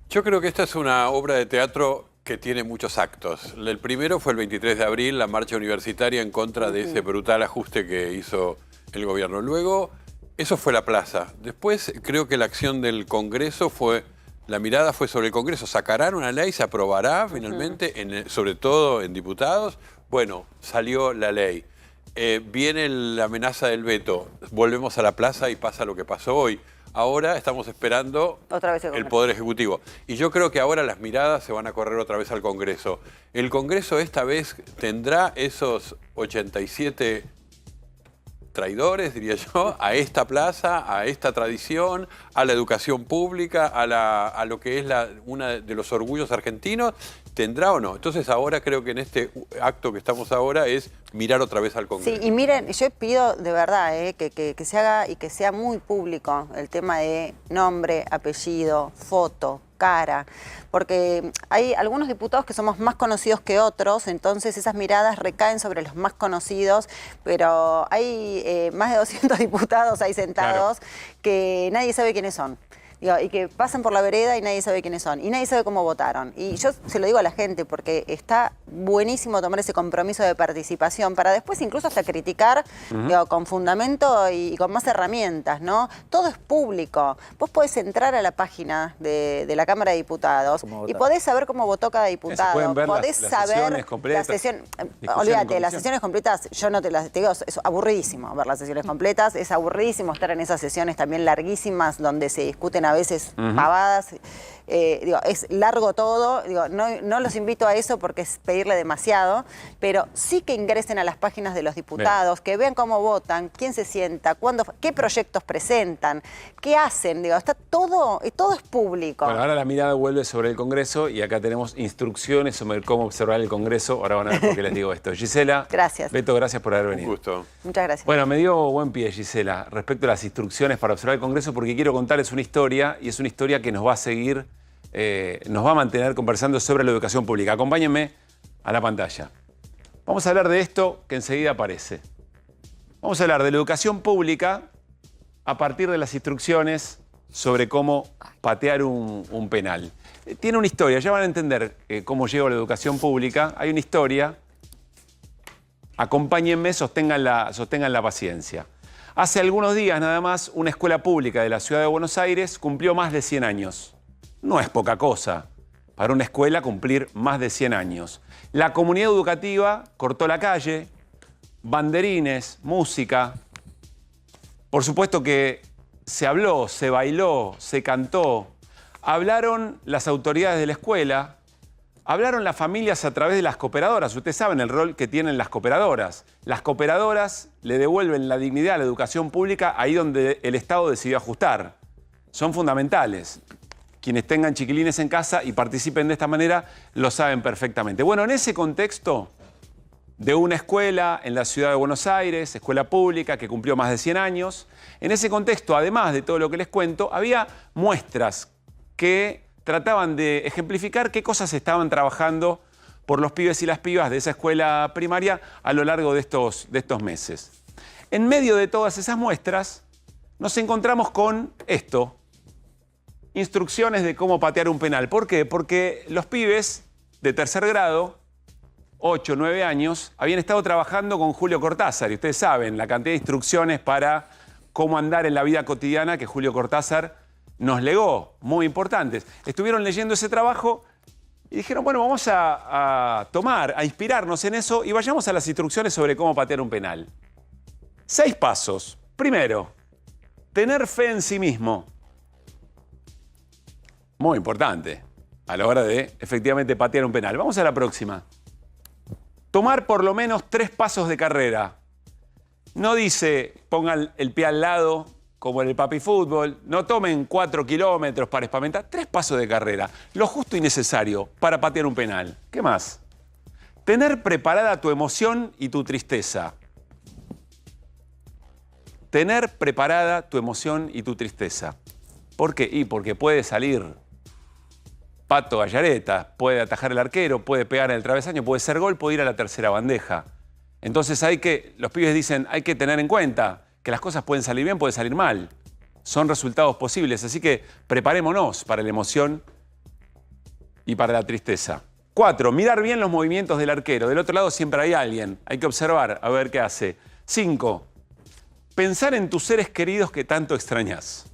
Yo creo que esta es una obra de teatro que tiene muchos actos. El primero fue el 23 de abril, la marcha universitaria en contra de ese brutal ajuste que hizo el gobierno. Luego, eso fue la plaza. Después, creo que la acción del Congreso la mirada fue sobre el Congreso. ¿Sacarán una ley? ¿Se aprobará finalmente, sobre todo en diputados? Bueno, salió la ley. Viene la amenaza del veto. Volvemos a la plaza y pasa lo que pasó hoy. Ahora estamos esperando otra vez el Poder Ejecutivo. Y yo creo que ahora las miradas se van a correr otra vez al Congreso. El Congreso esta vez tendrá esos 87 traidores, diría yo, a esta plaza, a esta tradición, a la educación pública, a lo que es uno de los orgullos argentinos. ¿Tendrá o no? Entonces ahora creo que en este acto que estamos ahora es mirar otra vez al Congreso. Sí, y miren, yo pido de verdad que se haga y que sea muy público el tema de nombre, apellido, foto, cara, porque hay algunos diputados que somos más conocidos que otros, entonces esas miradas recaen sobre los más conocidos, pero hay más de 200 diputados ahí sentados que nadie sabe quiénes son. Digo, y que pasan por la vereda y nadie sabe quiénes son, y nadie sabe cómo votaron. Y yo se lo digo a la gente, porque está buenísimo tomar ese compromiso de participación para después incluso hasta criticar digo, con fundamento y con más herramientas, ¿no? Todo es público. Vos podés entrar a la página de la Cámara de Diputados y podés saber cómo votó cada diputado. Podés saber las sesiones olvídate, las sesiones completas, yo no te las digo, es aburridísimo ver las sesiones completas, es aburridísimo estar en esas sesiones también larguísimas donde se discuten a veces pavadas. Digo, es largo todo, digo, no los invito a eso porque es pedirle demasiado, pero sí que ingresen a las páginas de los diputados, que vean cómo votan, quién se sienta, cuándo, qué proyectos presentan, qué hacen, digo, está todo es público. Bueno, ahora la mirada vuelve sobre el Congreso y acá tenemos instrucciones sobre cómo observar el Congreso. Ahora van a ver por qué les digo esto. Gisela. Gracias. Beto, gracias por haber venido. Un gusto. Muchas gracias. Bueno, me dio buen pie, Gisela, respecto a las instrucciones para observar el Congreso, porque quiero contarles una historia, y es una historia que nos va a seguir, nos va a mantener conversando sobre la educación pública. Acompáñenme a la pantalla. Vamos a hablar de esto que enseguida aparece. Vamos a hablar de la educación pública a partir de las instrucciones sobre cómo patear un penal. Tiene una historia, ya van a entender cómo llegó la educación pública. Hay una historia. Acompáñenme, sostengan la paciencia. Hace algunos días nada más, una escuela pública de la ciudad de Buenos Aires cumplió más de 100 años. No es poca cosa para una escuela cumplir más de 100 años. La comunidad educativa cortó la calle, banderines, música. Por supuesto que se habló, se bailó, se cantó. Hablaron las autoridades de la escuela. Hablaron las familias a través de las cooperadoras. Ustedes saben el rol que tienen las cooperadoras. Las cooperadoras le devuelven la dignidad a la educación pública ahí donde el Estado decidió ajustar. Son fundamentales. Quienes tengan chiquilines en casa y participen de esta manera lo saben perfectamente. Bueno, en ese contexto de una escuela en la ciudad de Buenos Aires, escuela pública que cumplió más de 100 años, en ese contexto, además de todo lo que les cuento, había muestras que trataban de ejemplificar qué cosas estaban trabajando por los pibes y las pibas de esa escuela primaria a lo largo de estos meses. En medio de todas esas muestras nos encontramos con esto, instrucciones de cómo patear un penal. ¿Por qué? Porque los pibes de tercer grado, 8, 9 años, habían estado trabajando con Julio Cortázar y ustedes saben la cantidad de instrucciones para cómo andar en la vida cotidiana que Julio Cortázar nos legó, muy importantes. Estuvieron leyendo ese trabajo y dijeron, bueno, vamos a inspirarnos en eso y vayamos a las instrucciones sobre cómo patear un penal. 6 pasos. Primero, tener fe en sí mismo. Muy importante a la hora de efectivamente patear un penal. Vamos a la próxima. Tomar por lo menos 3 pasos de carrera. No dice pongan el pie al lado como en el papi fútbol, no tomen 4 kilómetros para espamentar, 3 pasos de carrera, lo justo y necesario para patear un penal. ¿Qué más? Tener preparada tu emoción y tu tristeza. Tener preparada tu emoción y tu tristeza. ¿Por qué? Y porque puede salir Pato Gallareta, puede atajar el arquero, puede pegar en el travesaño, puede ser gol, puede ir a la tercera bandeja. Entonces los pibes dicen, hay que tener en cuenta que las cosas pueden salir bien, pueden salir mal. Son resultados posibles, así que preparémonos para la emoción y para la tristeza. 4, mirar bien los movimientos del arquero. Del otro lado siempre hay alguien, hay que observar, a ver qué hace. 5, pensar en tus seres queridos que tanto extrañas.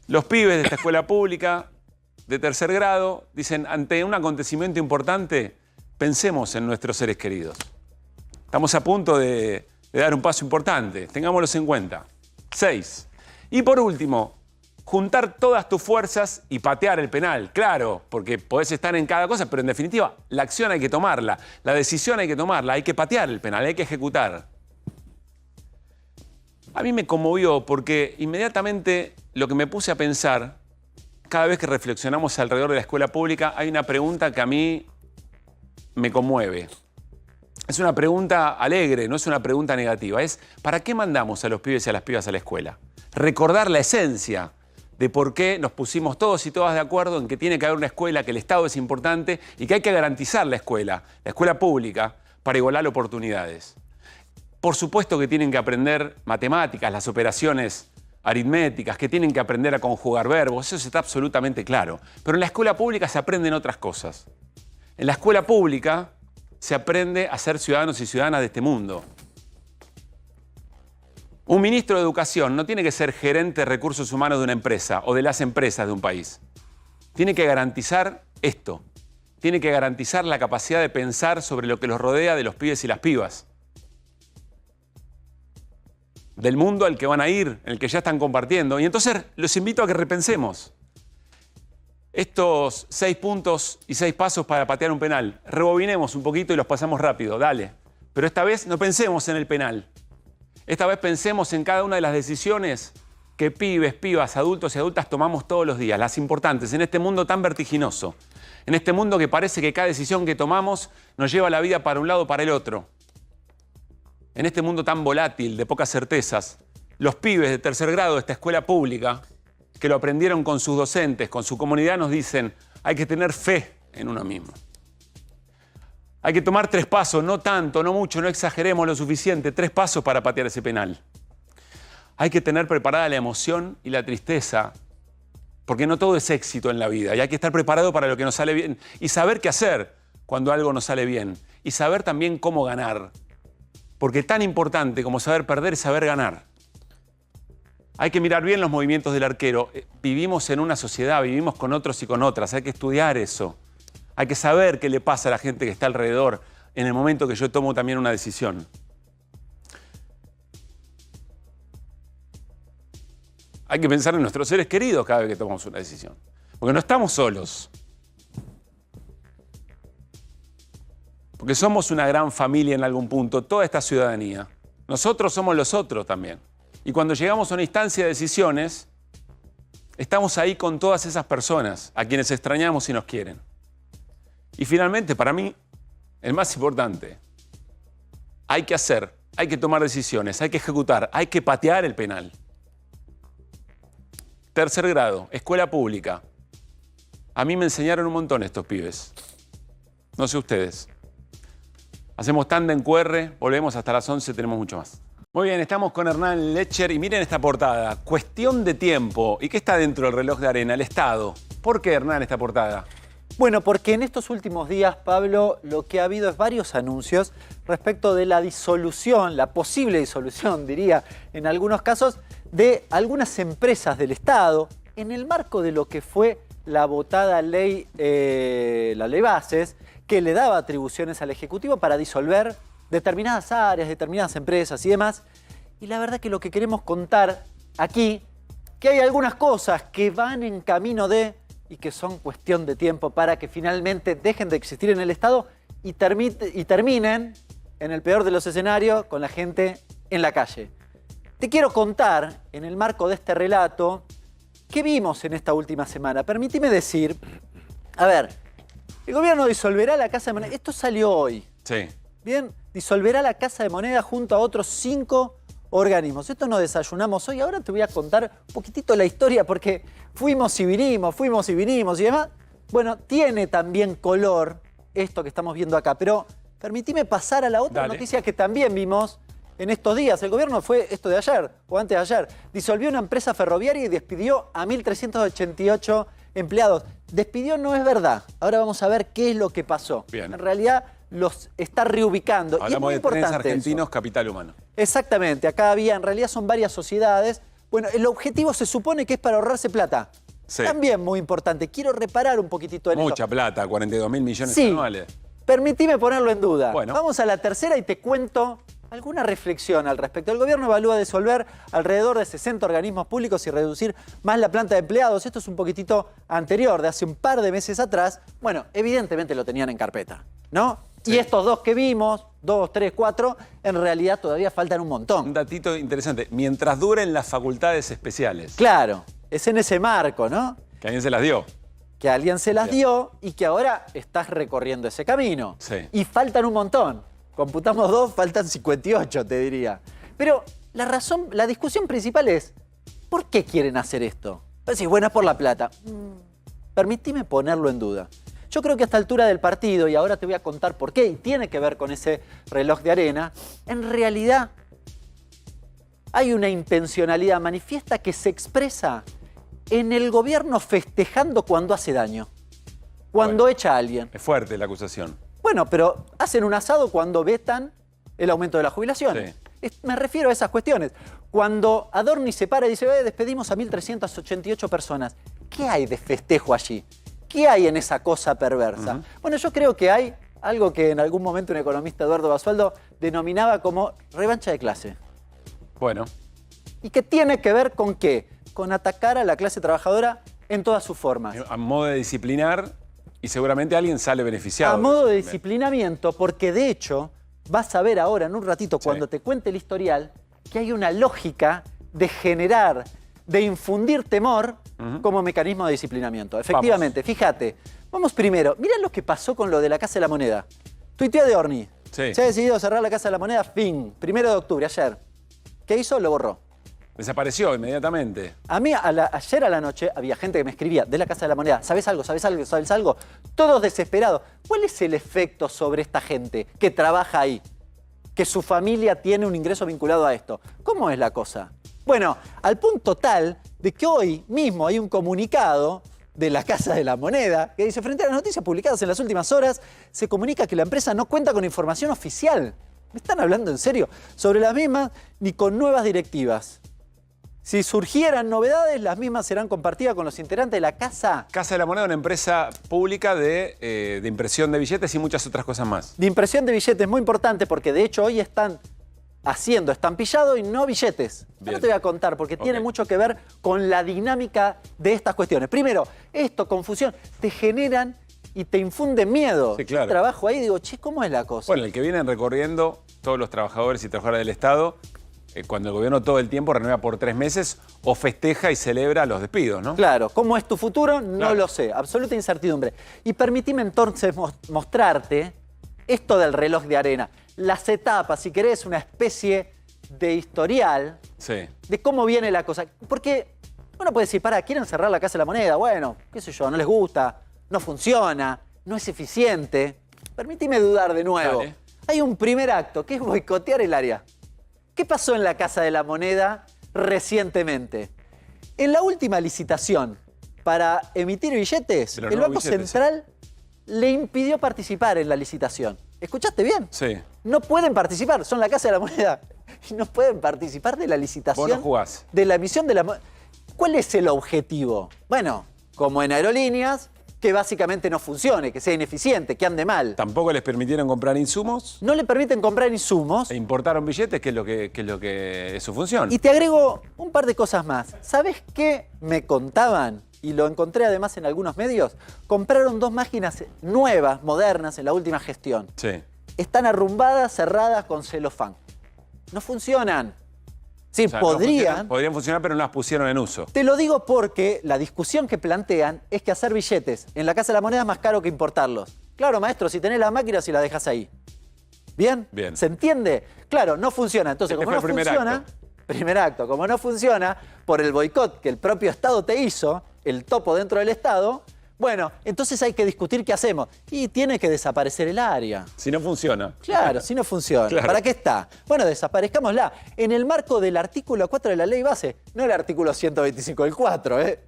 Los pibes de esta escuela pública de tercer grado dicen, ante un acontecimiento importante, pensemos en nuestros seres queridos. Estamos a punto de dar un paso importante, tengámoslos en cuenta. 6. Y por último, juntar todas tus fuerzas y patear el penal. Claro, porque podés estar en cada cosa, pero en definitiva, la acción hay que tomarla, la decisión hay que tomarla, hay que patear el penal, hay que ejecutar. A mí me conmovió porque inmediatamente lo que me puse a pensar, cada vez que reflexionamos alrededor de la escuela pública, hay una pregunta que a mí me conmueve. Es una pregunta alegre, no es una pregunta negativa. Es, ¿para qué mandamos a los pibes y a las pibas a la escuela? Recordar la esencia de por qué nos pusimos todos y todas de acuerdo en que tiene que haber una escuela, que el Estado es importante y que hay que garantizar la escuela pública, para igualar oportunidades. Por supuesto que tienen que aprender matemáticas, las operaciones aritméticas, que tienen que aprender a conjugar verbos, eso está absolutamente claro. Pero en la escuela pública se aprenden otras cosas. En la escuela pública se aprende a ser ciudadanos y ciudadanas de este mundo. Un ministro de Educación no tiene que ser gerente de recursos humanos de una empresa o de las empresas de un país. Tiene que garantizar esto. Tiene que garantizar la capacidad de pensar sobre lo que los rodea de los pibes y las pibas. Del mundo al que van a ir, en el que ya están compartiendo. Y entonces los invito a que repensemos estos 6 puntos y 6 pasos para patear un penal. Rebobinemos un poquito y los pasamos rápido, dale. Pero esta vez no pensemos en el penal. Esta vez pensemos en cada una de las decisiones que pibes, pibas, adultos y adultas tomamos todos los días, las importantes, en este mundo tan vertiginoso, en este mundo que parece que cada decisión que tomamos nos lleva la vida para un lado o para el otro. En este mundo tan volátil, de pocas certezas, los pibes de tercer grado de esta escuela pública, que lo aprendieron con sus docentes, con su comunidad, nos dicen, hay que tener fe en uno mismo. Hay que tomar 3 pasos, no tanto, no mucho, no exageremos lo suficiente, 3 pasos para patear ese penal. Hay que tener preparada la emoción y la tristeza, porque no todo es éxito en la vida, y hay que estar preparado para lo que nos sale bien, y saber qué hacer cuando algo nos sale bien, y saber también cómo ganar, porque tan importante como saber perder es saber ganar. Hay que mirar bien los movimientos del arquero. Vivimos en una sociedad, vivimos con otros y con otras, hay que estudiar eso. Hay que saber qué le pasa a la gente que está alrededor en el momento que yo tomo también una decisión. Hay que pensar en nuestros seres queridos cada vez que tomamos una decisión. Porque no estamos solos. Porque somos una gran familia en algún punto, toda esta ciudadanía. Nosotros somos los otros también. Y cuando llegamos a una instancia de decisiones, estamos ahí con todas esas personas a quienes extrañamos y nos quieren. Y finalmente, para mí, el más importante, hay que hacer, hay que tomar decisiones, hay que ejecutar, hay que patear el penal. Tercer grado, escuela pública. A mí me enseñaron un montón estos pibes. No sé ustedes. Hacemos tanda en QR, volvemos hasta las 11, tenemos mucho más. Muy bien, estamos con Hernán Lecher y miren esta portada. Cuestión de tiempo. ¿Y qué está dentro del reloj de arena? El Estado. ¿Por qué, Hernán, esta portada? Bueno, porque en estos últimos días, Pablo, lo que ha habido es varios anuncios respecto de la disolución, la posible disolución, diría, en algunos casos, de algunas empresas del Estado, en el marco de lo que fue la votada ley, la ley Bases, que le daba atribuciones al Ejecutivo para disolver determinadas áreas, determinadas empresas y demás. Y la verdad que lo que queremos contar aquí, que hay algunas cosas que van en camino de, y que son cuestión de tiempo para que finalmente dejen de existir en el Estado y terminen, en el peor de los escenarios, con la gente en la calle. Te quiero contar, en el marco de este relato, qué vimos en esta última semana. Permíteme decir, a ver, el gobierno disolverá la Casa de Moneda. Esto salió hoy. Sí. Bien, disolverá la Casa de Moneda junto a otros 5 organismos. Esto nos desayunamos hoy. Ahora te voy a contar un poquitito la historia porque fuimos y vinimos y demás. Bueno, tiene también color esto que estamos viendo acá, pero permitime pasar a la otra noticia que también vimos en estos días. El gobierno fue esto de ayer o antes de ayer. Disolvió una empresa ferroviaria y despidió a 1.388 empleados. Despidió no es verdad. Ahora vamos a ver qué es lo que pasó. Bien. En realidad los está reubicando. Hablamos y es muy de importante Trenes Argentinos, eso. Capital Humano. Exactamente. Acá había, en realidad son varias sociedades. Bueno, el objetivo se supone que es para ahorrarse plata. Sí. También muy importante. Quiero reparar un poquitito en Mucha plata, 42.000 millones Sí. anuales. Permitime ponerlo en duda. Bueno. Vamos a la tercera y te cuento alguna reflexión al respecto. El gobierno evalúa disolver alrededor de 60 organismos públicos y reducir más la planta de empleados. Esto es un poquitito anterior, de hace un par de meses atrás. Bueno, evidentemente lo tenían en carpeta, ¿no? Sí. Y estos 2 que vimos, 2, 3, 4, en realidad todavía faltan un montón. Un datito interesante. Mientras duren las facultades especiales. Claro, es en ese marco, ¿no? Que alguien se las dio. Que alguien se las dio y que ahora estás recorriendo ese camino. Sí. Y faltan un montón. Computamos 2, faltan 58, te diría. Pero la discusión principal es, ¿por qué quieren hacer esto? Decís, bueno, es por la plata. Permitime ponerlo en duda. Yo creo que a esta altura del partido, y ahora te voy a contar por qué, y tiene que ver con ese reloj de arena, en realidad hay una intencionalidad manifiesta que se expresa en el gobierno festejando cuando hace daño, cuando echa a alguien. Es fuerte la acusación. Bueno, pero hacen un asado cuando vetan el aumento de las jubilaciones. Me refiero a esas cuestiones. Cuando Adorni se para y dice, despedimos a 1.388 personas. ¿Qué hay de festejo allí? ¿Qué hay en esa cosa perversa? Bueno, yo creo que hay algo que en algún momento un economista, Eduardo Basualdo, denominaba como revancha de clase. Bueno. ¿Y qué tiene que ver con qué? Con atacar a la clase trabajadora en todas sus formas. A modo de disciplinar, y seguramente alguien sale beneficiado. A modo de disciplinamiento, porque de hecho vas a ver ahora en un ratito, cuando te cuente el historial, que hay una lógica de generar, de infundir temor como mecanismo de disciplinamiento. Efectivamente, fíjate. Vamos primero, mirá lo que pasó con lo de la Casa de la Moneda. Tuiteó Adorni. Se ha decidido cerrar la Casa de la Moneda, fin. 1 de octubre, ayer. ¿Qué hizo? Lo borró. Desapareció inmediatamente. A mí, ayer a la noche, había gente que me escribía de la Casa de la Moneda. ¿Sabes algo? ¿Sabes algo? ¿Sabes algo? Todos desesperados. ¿Cuál es el efecto sobre esta gente que trabaja ahí? Que su familia tiene un ingreso vinculado a esto. ¿Cómo es la cosa? Bueno, al punto tal de que hoy mismo hay un comunicado de la Casa de la Moneda que dice, frente a las noticias publicadas en las últimas horas, se comunica que la empresa no cuenta con información oficial. ¿Me están hablando en serio? Sobre las mismas, ni con nuevas directivas. Si surgieran novedades, las mismas serán compartidas con los integrantes de la Casa. Casa de la Moneda, una empresa pública de impresión de billetes y muchas otras cosas más. De impresión de billetes, muy importante, porque de hecho hoy están haciendo estampillado y no billetes. Yo no te voy a contar, porque tiene mucho que ver con la dinámica de estas cuestiones. Primero, esto, confusión, te generan y te infunden miedo. Sí, claro. Yo trabajo ahí y digo, che, ¿cómo es la cosa? Bueno, el que vienen recorriendo todos los trabajadores y trabajadoras del Estado, cuando el gobierno todo el tiempo renueva por 3 meses o festeja y celebra los despidos, ¿no? Claro, ¿cómo es tu futuro? No lo sé, absoluta incertidumbre. Y permitime entonces mostrarte esto del reloj de arena. Las etapas, si querés, una especie de historial de cómo viene la cosa. Porque uno puede decir, quieren cerrar la Casa de la Moneda. Bueno, qué sé yo, no les gusta, no funciona, no es eficiente. Permitime dudar de nuevo. Dale. Hay un primer acto, que es boicotear el área. ¿Qué pasó en la Casa de la Moneda recientemente? En la última licitación para emitir billetes, el Banco Central le impidió participar en la licitación. ¿Escuchaste bien? Sí. No pueden participar, son la Casa de la Moneda. Y no pueden participar de la licitación. Vos no jugás. De la emisión de la moneda. ¿Cuál es el objetivo? Bueno, como en aerolíneas, que básicamente no funcione, que sea ineficiente, que ande mal. ¿Tampoco les permitieron comprar insumos? No le permiten comprar insumos. E importaron billetes, que es lo que es su función. Y te agrego un par de cosas más. ¿Sabes qué me contaban? Y lo encontré además en algunos medios. Compraron 2 máquinas nuevas, modernas, en la última gestión. Sí. Están arrumbadas, cerradas con celofán. No funcionan. Sí, podrían funcionar, pero no las pusieron en uso. Te lo digo porque la discusión que plantean es que hacer billetes en la Casa de la Moneda es más caro que importarlos. Claro, maestro, si tenés las máquinas y las dejas ahí. ¿Bien? Bien. ¿Se entiende? Claro, no funciona. Entonces, como no funciona, primer acto, como no funciona, por el boicot que el propio Estado te hizo, el topo dentro del Estado, bueno, entonces hay que discutir qué hacemos. Y tiene que desaparecer el área. Si no funciona. Claro, si no funciona. Claro. ¿Para qué está? Bueno, desaparezcámosla. En el marco del artículo 4 de la ley base, no el artículo 125 del 4, ¿eh?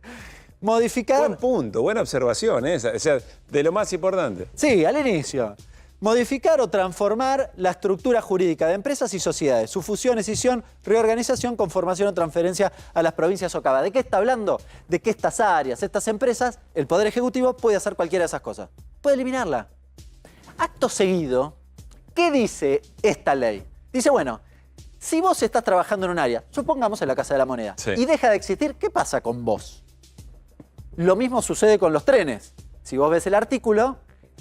Modificar... Buen punto, buena observación esa. O sea, de lo más importante. Sí, al inicio. Modificar o transformar la estructura jurídica de empresas y sociedades, su fusión, escisión, reorganización, conformación o transferencia a las provincias o cava. ¿De qué está hablando? De que estas áreas, estas empresas, el Poder Ejecutivo puede hacer cualquiera de esas cosas. Puede eliminarla. Acto seguido, ¿qué dice esta ley? Dice, bueno, si vos estás trabajando en un área, supongamos en la Casa de la Moneda, y deja de existir, ¿qué pasa con vos? Lo mismo sucede con los trenes. Si vos ves el artículo,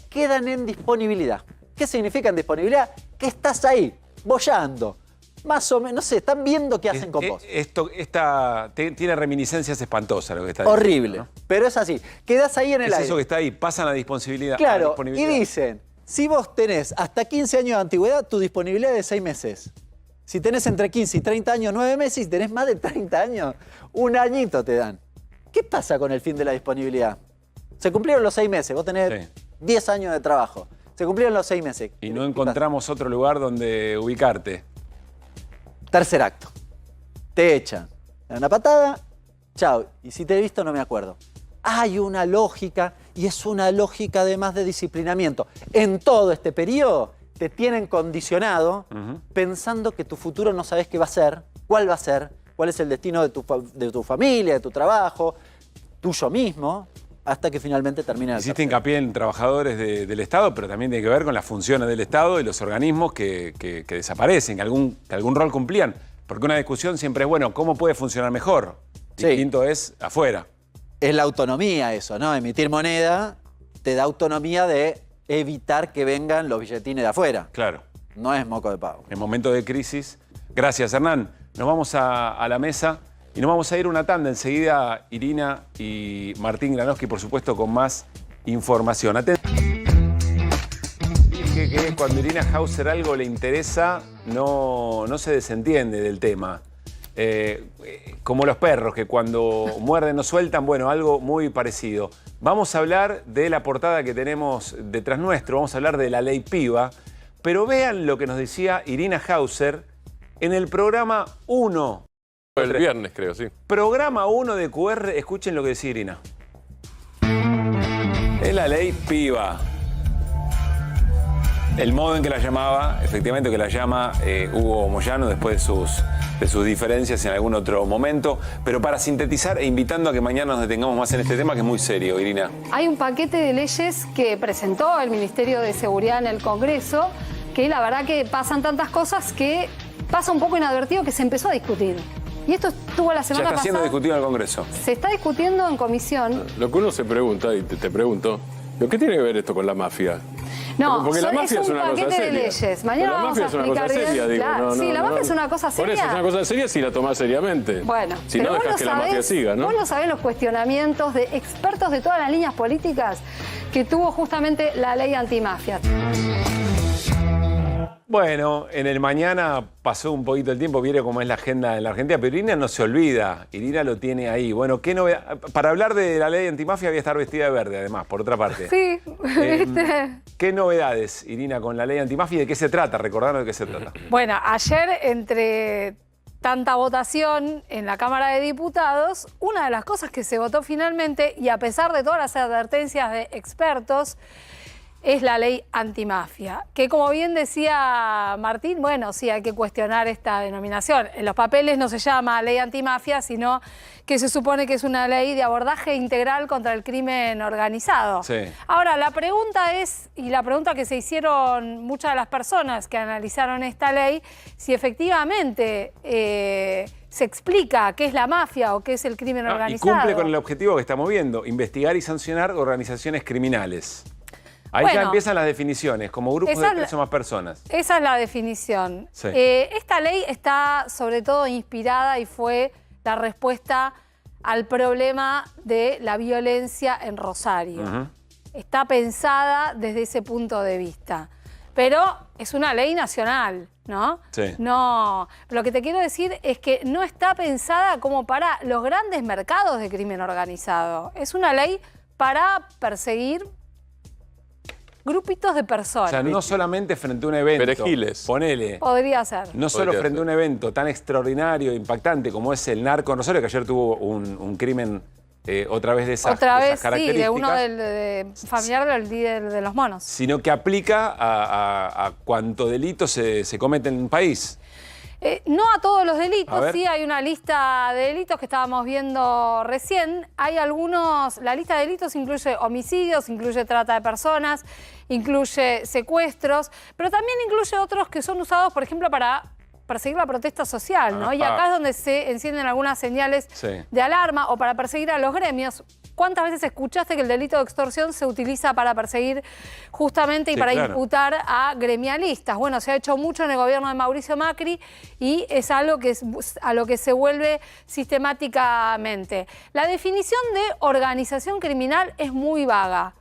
quedan en disponibilidad. ¿Qué significa en disponibilidad? Que estás ahí, boyando. Más o menos, no sé, están viendo qué hacen con vos. Tiene reminiscencias espantosas lo que está diciendo. Horrible, ¿no? Pero es así. Quedás ahí en el aire. Es eso que está ahí, pasan a disponibilidad. Claro, y dicen, si vos tenés hasta 15 años de antigüedad, tu disponibilidad es de 6 meses. Si tenés entre 15 y 30 años, 9 meses, y tenés más de 30 años, 1 añito te dan. ¿Qué pasa con el fin de la disponibilidad? Se cumplieron los 6 meses, vos tenés 10 años de trabajo. Se cumplieron los 6 meses. Y no encontramos otro lugar donde ubicarte. Tercer acto. te echan. Te dan una patada, chao. Y si te he visto, no me acuerdo. Hay una lógica, y es una lógica además de disciplinamiento. En todo este periodo te tienen condicionado pensando que tu futuro no sabes qué va a ser, cuál va a ser, cuál es el destino de tu familia, de tu trabajo, tuyo mismo, hasta que finalmente termina el Hiciste hincapié en trabajadores del Estado, pero también tiene que ver con las funciones del Estado y los organismos que desaparecen, que algún rol cumplían. Porque una discusión siempre es, bueno, ¿cómo puede funcionar mejor? Distinto es afuera. Es la autonomía eso, ¿no? Emitir moneda te da autonomía de evitar que vengan los billetines de afuera. Claro. No es moco de pavo. En momentos de crisis. Gracias, Hernán. Nos vamos a la mesa y nos vamos a ir una tanda. Enseguida, Irina y Martín Granowski, por supuesto, con más información. Dije que cuando Irina Hauser algo le interesa, no se desentiende del tema. Como los perros, que cuando muerden no sueltan, bueno, algo muy parecido. Vamos a hablar de la portada que tenemos detrás nuestro, vamos a hablar de la ley PIBA, pero vean lo que nos decía Irina Hauser en el programa 1. El viernes, creo, sí. Programa 1 de QR, escuchen lo que decía Irina. Es la ley PIBA. El modo en que la llamaba, efectivamente que la llama Hugo Moyano después de sus diferencias en algún otro momento, pero para sintetizar e invitando a que mañana nos detengamos más en este tema que es muy serio, Irina. Hay un paquete de leyes que presentó el Ministerio de Seguridad en el Congreso, que la verdad que pasan tantas cosas que pasa un poco inadvertido que se empezó a discutir. Y esto estuvo la semana pasada. Ya está siendo discutido en el Congreso. Se está discutiendo en comisión. Lo que uno se pregunta, y te pregunto, ¿qué tiene que ver esto con la mafia? No, porque la mafia es una cosa seria. paquete de leyes. Mañana vamos a explicar bien. Claro, sí, la mafia es una cosa seria. Por eso es una cosa seria si la tomás seriamente. Bueno, si no dejas que la mafia siga, ¿no? Vos lo sabés los cuestionamientos de expertos de todas las líneas políticas que tuvo justamente la ley antimafia. Bueno, en el mañana pasó un poquito el tiempo, viene cómo es la agenda en la Argentina, pero Irina no se olvida, Irina lo tiene ahí. Bueno, ¿qué novedad? Para hablar de la ley antimafia había que estar vestida de verde, además, por otra parte. Sí, ¿viste? ¿Qué novedades, Irina, con la ley antimafia y de qué se trata? Recordarnos de qué se trata. Bueno, ayer, entre tanta votación en la Cámara de Diputados, una de las cosas que se votó finalmente, y a pesar de todas las advertencias de expertos, es la ley antimafia, que como bien decía Martín, bueno, sí hay que cuestionar esta denominación. En los papeles no se llama ley antimafia, sino que se supone que es una ley de abordaje integral contra el crimen organizado. Sí. Ahora, la pregunta es, y la pregunta que se hicieron muchas de las personas que analizaron esta ley, si efectivamente se explica qué es la mafia o qué es el crimen organizado. Y cumple con el objetivo que estamos viendo, investigar y sancionar organizaciones criminales. Ahí bueno, ya empiezan las definiciones, como grupos de 3 o más personas. Esa es la definición. Sí. Esta ley está sobre todo inspirada y fue la respuesta al problema de la violencia en Rosario. Está pensada desde ese punto de vista. Pero es una ley nacional, ¿no? Sí. No, lo que te quiero decir es que no está pensada como para los grandes mercados de crimen organizado. Es una ley para perseguir grupitos de personas. O sea, no solamente frente a un evento. Perejiles. Ponele. Podría ser. No solo frente a un evento tan extraordinario, impactante como es el narco en Rosario, que ayer tuvo un crimen otra vez de esas características. Sí, de uno familiar del líder de los monos. Sino que aplica a cuánto delito se comete en un país. No a todos los delitos, sí hay una lista de delitos que estábamos viendo recién. Hay algunos, la lista de delitos incluye homicidios, incluye trata de personas, incluye secuestros, pero también incluye otros que son usados, por ejemplo, para perseguir la protesta social, ¿no? Y acá es donde se encienden algunas señales de alarma o para perseguir a los gremios. ¿Cuántas veces escuchaste que el delito de extorsión se utiliza para perseguir justamente y para imputar a gremialistas? Bueno, se ha hecho mucho en el gobierno de Mauricio Macri y es algo que a lo que se vuelve sistemáticamente. La definición de organización criminal es muy vaga.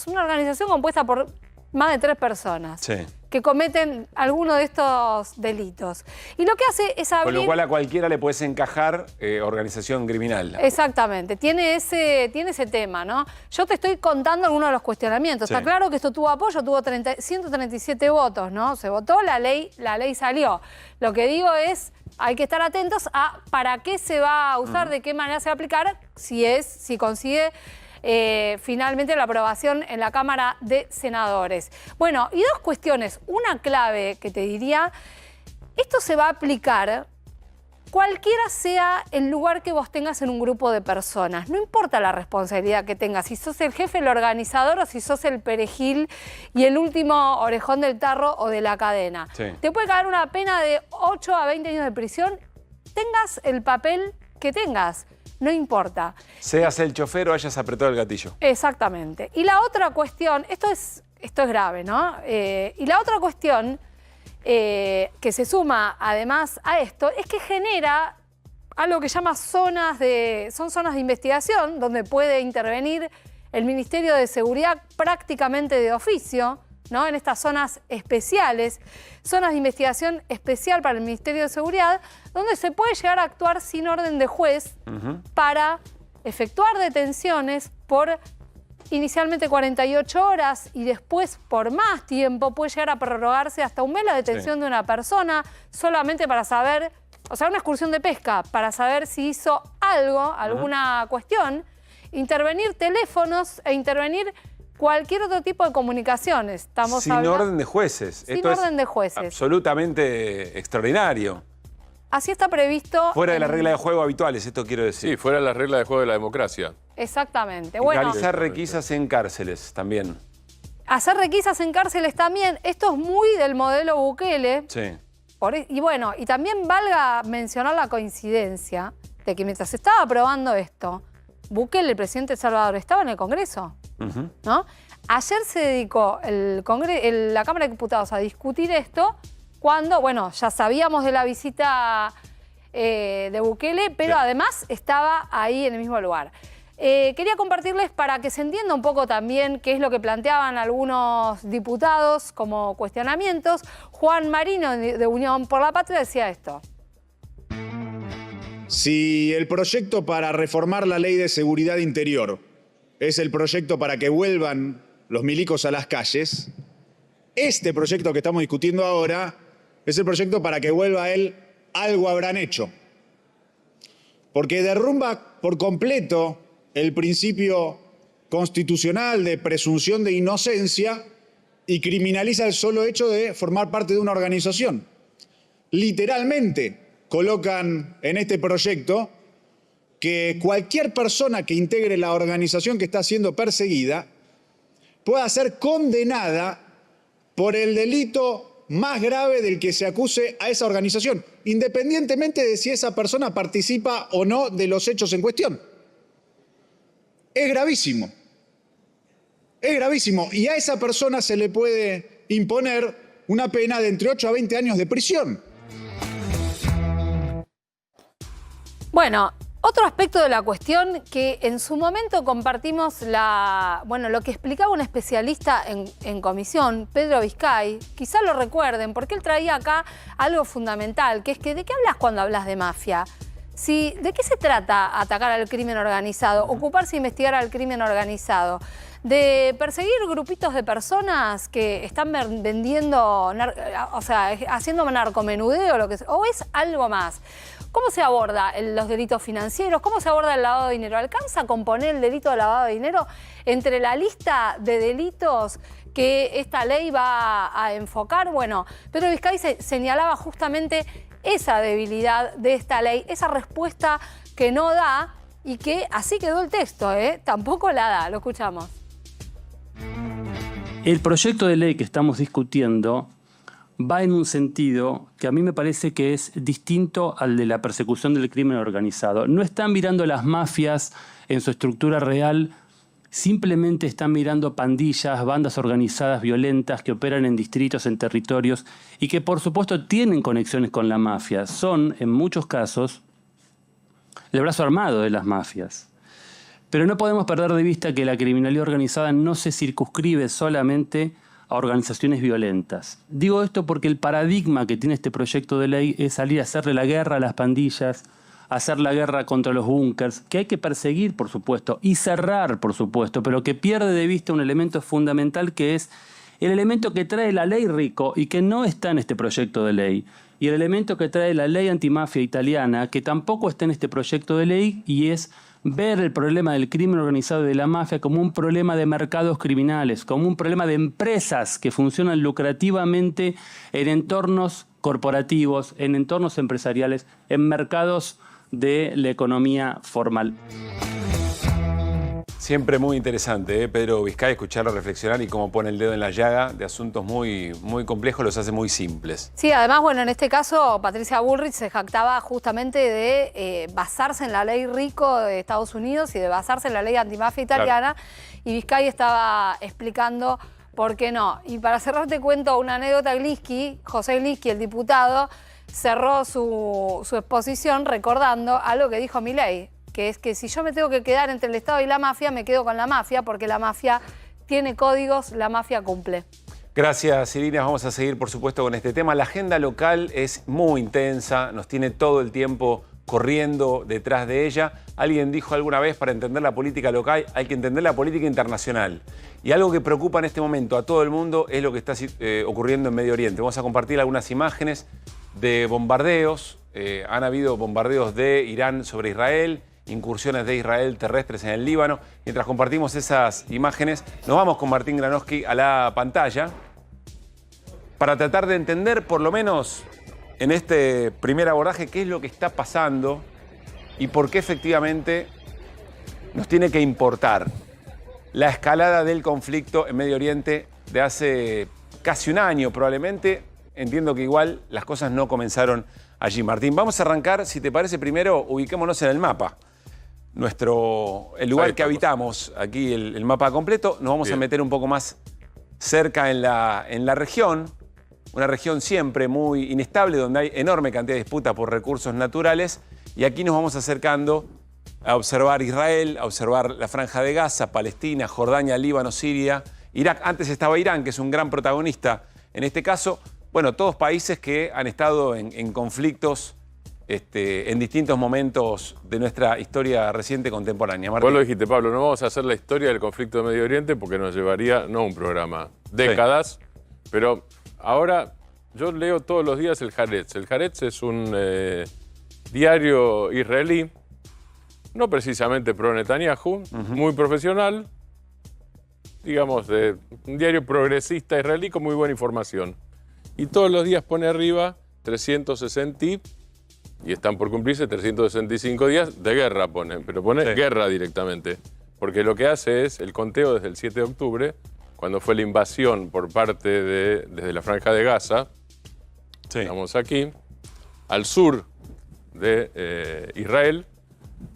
Una organización compuesta por más de 3 personas que cometen alguno de estos delitos. Y lo que hace es abrir... Con lo cual a cualquiera le puedes encajar organización criminal. Exactamente, tiene ese tema, ¿no? Yo te estoy contando algunos de los cuestionamientos. Está claro que esto tuvo apoyo, tuvo 137 votos, ¿no? Se votó, la ley salió. Lo que digo es hay que estar atentos a para qué se va a usar, de qué manera se va a aplicar, si consigue finalmente la aprobación en la Cámara de Senadores. Bueno, y dos cuestiones. Una clave que te diría, esto se va a aplicar cualquiera sea el lugar que vos tengas en un grupo de personas. No importa la responsabilidad que tengas, si sos el jefe, el organizador o si sos el perejil y el último orejón del tarro o de la cadena. Sí. Te puede caer una pena de 8 a 20 años de prisión, tengas el papel que tengas, no importa. Seas el chofer o hayas apretado el gatillo. Exactamente. Y la otra cuestión, esto es grave, ¿no? Y la otra cuestión que se suma además a esto es que genera algo que llama zonas de investigación, donde puede intervenir el Ministerio de Seguridad prácticamente de oficio, ¿no? En estas zonas especiales, zonas de investigación especial para el Ministerio de Seguridad, donde se puede llegar a actuar sin orden de juez para efectuar detenciones por inicialmente 48 horas y después por más tiempo. Puede llegar a prorrogarse hasta un mes la detención de una persona solamente para saber, o sea, una excursión de pesca, para saber si hizo algo, alguna cuestión, intervenir teléfonos e intervenir cualquier otro tipo de comunicaciones. Estamos sin orden de jueces. Sin orden de jueces. Absolutamente extraordinario. Así está previsto. Fuera de la regla de juego habituales, esto quiero decir. Sí, fuera de la regla de juego de la democracia. Exactamente. Bueno, realizar requisas en cárceles también. Hacer requisas en cárceles también. Esto es muy del modelo Bukele. Sí. Y bueno, y también valga mencionar la coincidencia de que mientras se estaba aprobando esto, Bukele, el presidente de El Salvador, estaba en el Congreso, ¿no? Ayer se dedicó la Cámara de Diputados a discutir esto cuando, bueno, ya sabíamos de la visita de Bukele, pero además estaba ahí en el mismo lugar. Quería compartirles para que se entienda un poco también qué es lo que planteaban algunos diputados como cuestionamientos. Juan Marino, de Unión por la Patria, decía esto. Si el proyecto para reformar la Ley de Seguridad Interior es el proyecto para que vuelvan los milicos a las calles, este proyecto que estamos discutiendo ahora es el proyecto para que vuelva él, algo habrán hecho. Porque derrumba por completo el principio constitucional de presunción de inocencia y criminaliza el solo hecho de formar parte de una organización. Literalmente colocan en este proyecto que cualquier persona que integre la organización que está siendo perseguida pueda ser condenada por el delito más grave del que se acuse a esa organización, independientemente de si esa persona participa o no de los hechos en cuestión. Es gravísimo. Es gravísimo. Y a esa persona se le puede imponer una pena de entre 8 a 20 años de prisión. Bueno, otro aspecto de la cuestión que en su momento compartimos lo que explicaba un especialista en comisión, Pedro Vizcay, quizá lo recuerden, porque él traía acá algo fundamental, que es que ¿de qué hablas cuando hablas de mafia? ¿De qué se trata atacar al crimen organizado, ocuparse de investigar al crimen organizado? ¿De perseguir grupitos de personas que están vendiendo, haciendo narcomenudeo, o es algo más? ¿Cómo se aborda los delitos financieros? ¿Cómo se aborda el lavado de dinero? ¿Alcanza a componer el delito de lavado de dinero entre la lista de delitos que esta ley va a enfocar? Bueno, Pedro Vizcay señalaba justamente esa debilidad de esta ley, esa respuesta que no da y que así quedó el texto, tampoco la da. Lo escuchamos. El proyecto de ley que estamos discutiendo va en un sentido que a mí me parece que es distinto al de la persecución del crimen organizado. No están mirando las mafias en su estructura real, simplemente están mirando pandillas, bandas organizadas violentas que operan en distritos, en territorios y que por supuesto tienen conexiones con la mafia. Son, en muchos casos, el brazo armado de las mafias. Pero no podemos perder de vista que la criminalidad organizada no se circunscribe solamente a organizaciones violentas. Digo esto porque el paradigma que tiene este proyecto de ley es salir a hacerle la guerra a las pandillas, hacer la guerra contra los búnkers, que hay que perseguir, por supuesto, y cerrar, por supuesto, pero que pierde de vista un elemento fundamental que es el elemento que trae la ley Rico y que no está en este proyecto de ley, y el elemento que trae la ley antimafia italiana, que tampoco está en este proyecto de ley, y es ver el problema del crimen organizado y de la mafia como un problema de mercados criminales, como un problema de empresas que funcionan lucrativamente en entornos corporativos, en entornos empresariales, en mercados de la economía formal. Siempre muy interesante, Pedro Vizcay, escucharlo reflexionar y cómo pone el dedo en la llaga de asuntos muy, muy complejos, los hace muy simples. Sí, además, bueno, en este caso, Patricia Bullrich se jactaba justamente de basarse en la ley Rico de Estados Unidos y de basarse en la ley antimafia italiana, claro. Y Vizcay estaba explicando por qué no. Y para cerrar te cuento una anécdota. José Glischi, el diputado, cerró su exposición recordando algo que dijo Milei, que es que si yo me tengo que quedar entre el Estado y la mafia, me quedo con la mafia, porque la mafia tiene códigos, la mafia cumple. Gracias, Irina. Vamos a seguir, por supuesto, con este tema. La agenda local es muy intensa, nos tiene todo el tiempo corriendo detrás de ella. Alguien dijo alguna vez, para entender la política local hay que entender la política internacional. Y algo que preocupa en este momento a todo el mundo es lo que está ocurriendo en Medio Oriente. Vamos a compartir algunas imágenes de bombardeos. Han habido bombardeos de Irán sobre Israel, incursiones de Israel terrestres en el Líbano. Mientras compartimos esas imágenes, nos vamos con Martín Granowski a la pantalla para tratar de entender, por lo menos en este primer abordaje, qué es lo que está pasando y por qué efectivamente nos tiene que importar la escalada del conflicto en Medio Oriente de hace casi un año probablemente. Entiendo que igual las cosas no comenzaron allí. Martín, vamos a arrancar, si te parece, primero ubiquémonos en el mapa. El lugar que habitamos, aquí el mapa completo, nos vamos a meter un poco más cerca en la región, una región siempre muy inestable, donde hay enorme cantidad de disputa por recursos naturales, y aquí nos vamos acercando a observar Israel, a observar la Franja de Gaza, Palestina, Jordania, Líbano, Siria, Irak. Antes estaba Irán, que es un gran protagonista en este caso. Bueno, todos países que han estado en conflictos en distintos momentos de nuestra historia reciente contemporánea. Martín. Vos lo dijiste, Pablo, no vamos a hacer la historia del conflicto de Medio Oriente porque nos llevaría, no un programa, décadas, sí. Pero ahora yo leo todos los días el Haaretz. El Haaretz es un diario israelí, no precisamente pro Netanyahu, muy profesional, digamos, un diario progresista israelí con muy buena información. Y todos los días pone arriba 360 y están por cumplirse 365 días de guerra, pero pone guerra directamente. Porque lo que hace es el conteo desde el 7 de octubre, cuando fue la invasión por parte desde la Franja de Gaza, estamos aquí, al sur de Israel,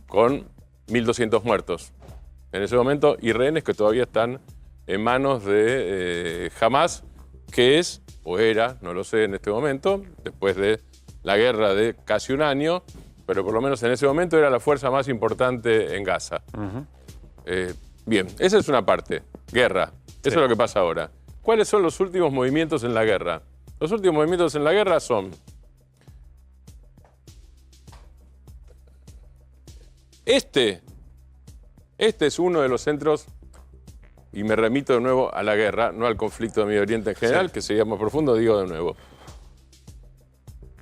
con 1.200 muertos. En ese momento, y rehenes que todavía están en manos de Hamas, que es, o era, no lo sé en este momento, después de la guerra de casi un año, pero por lo menos en ese momento era la fuerza más importante en Gaza. Bien, esa es una parte, guerra. Eso es lo que pasa ahora. ¿Cuáles son los últimos movimientos en la guerra? Los últimos movimientos en la guerra son... Este es uno de los centros, y me remito de nuevo a la guerra, no al conflicto de Medio Oriente en general, que sería más profundo, digo de nuevo.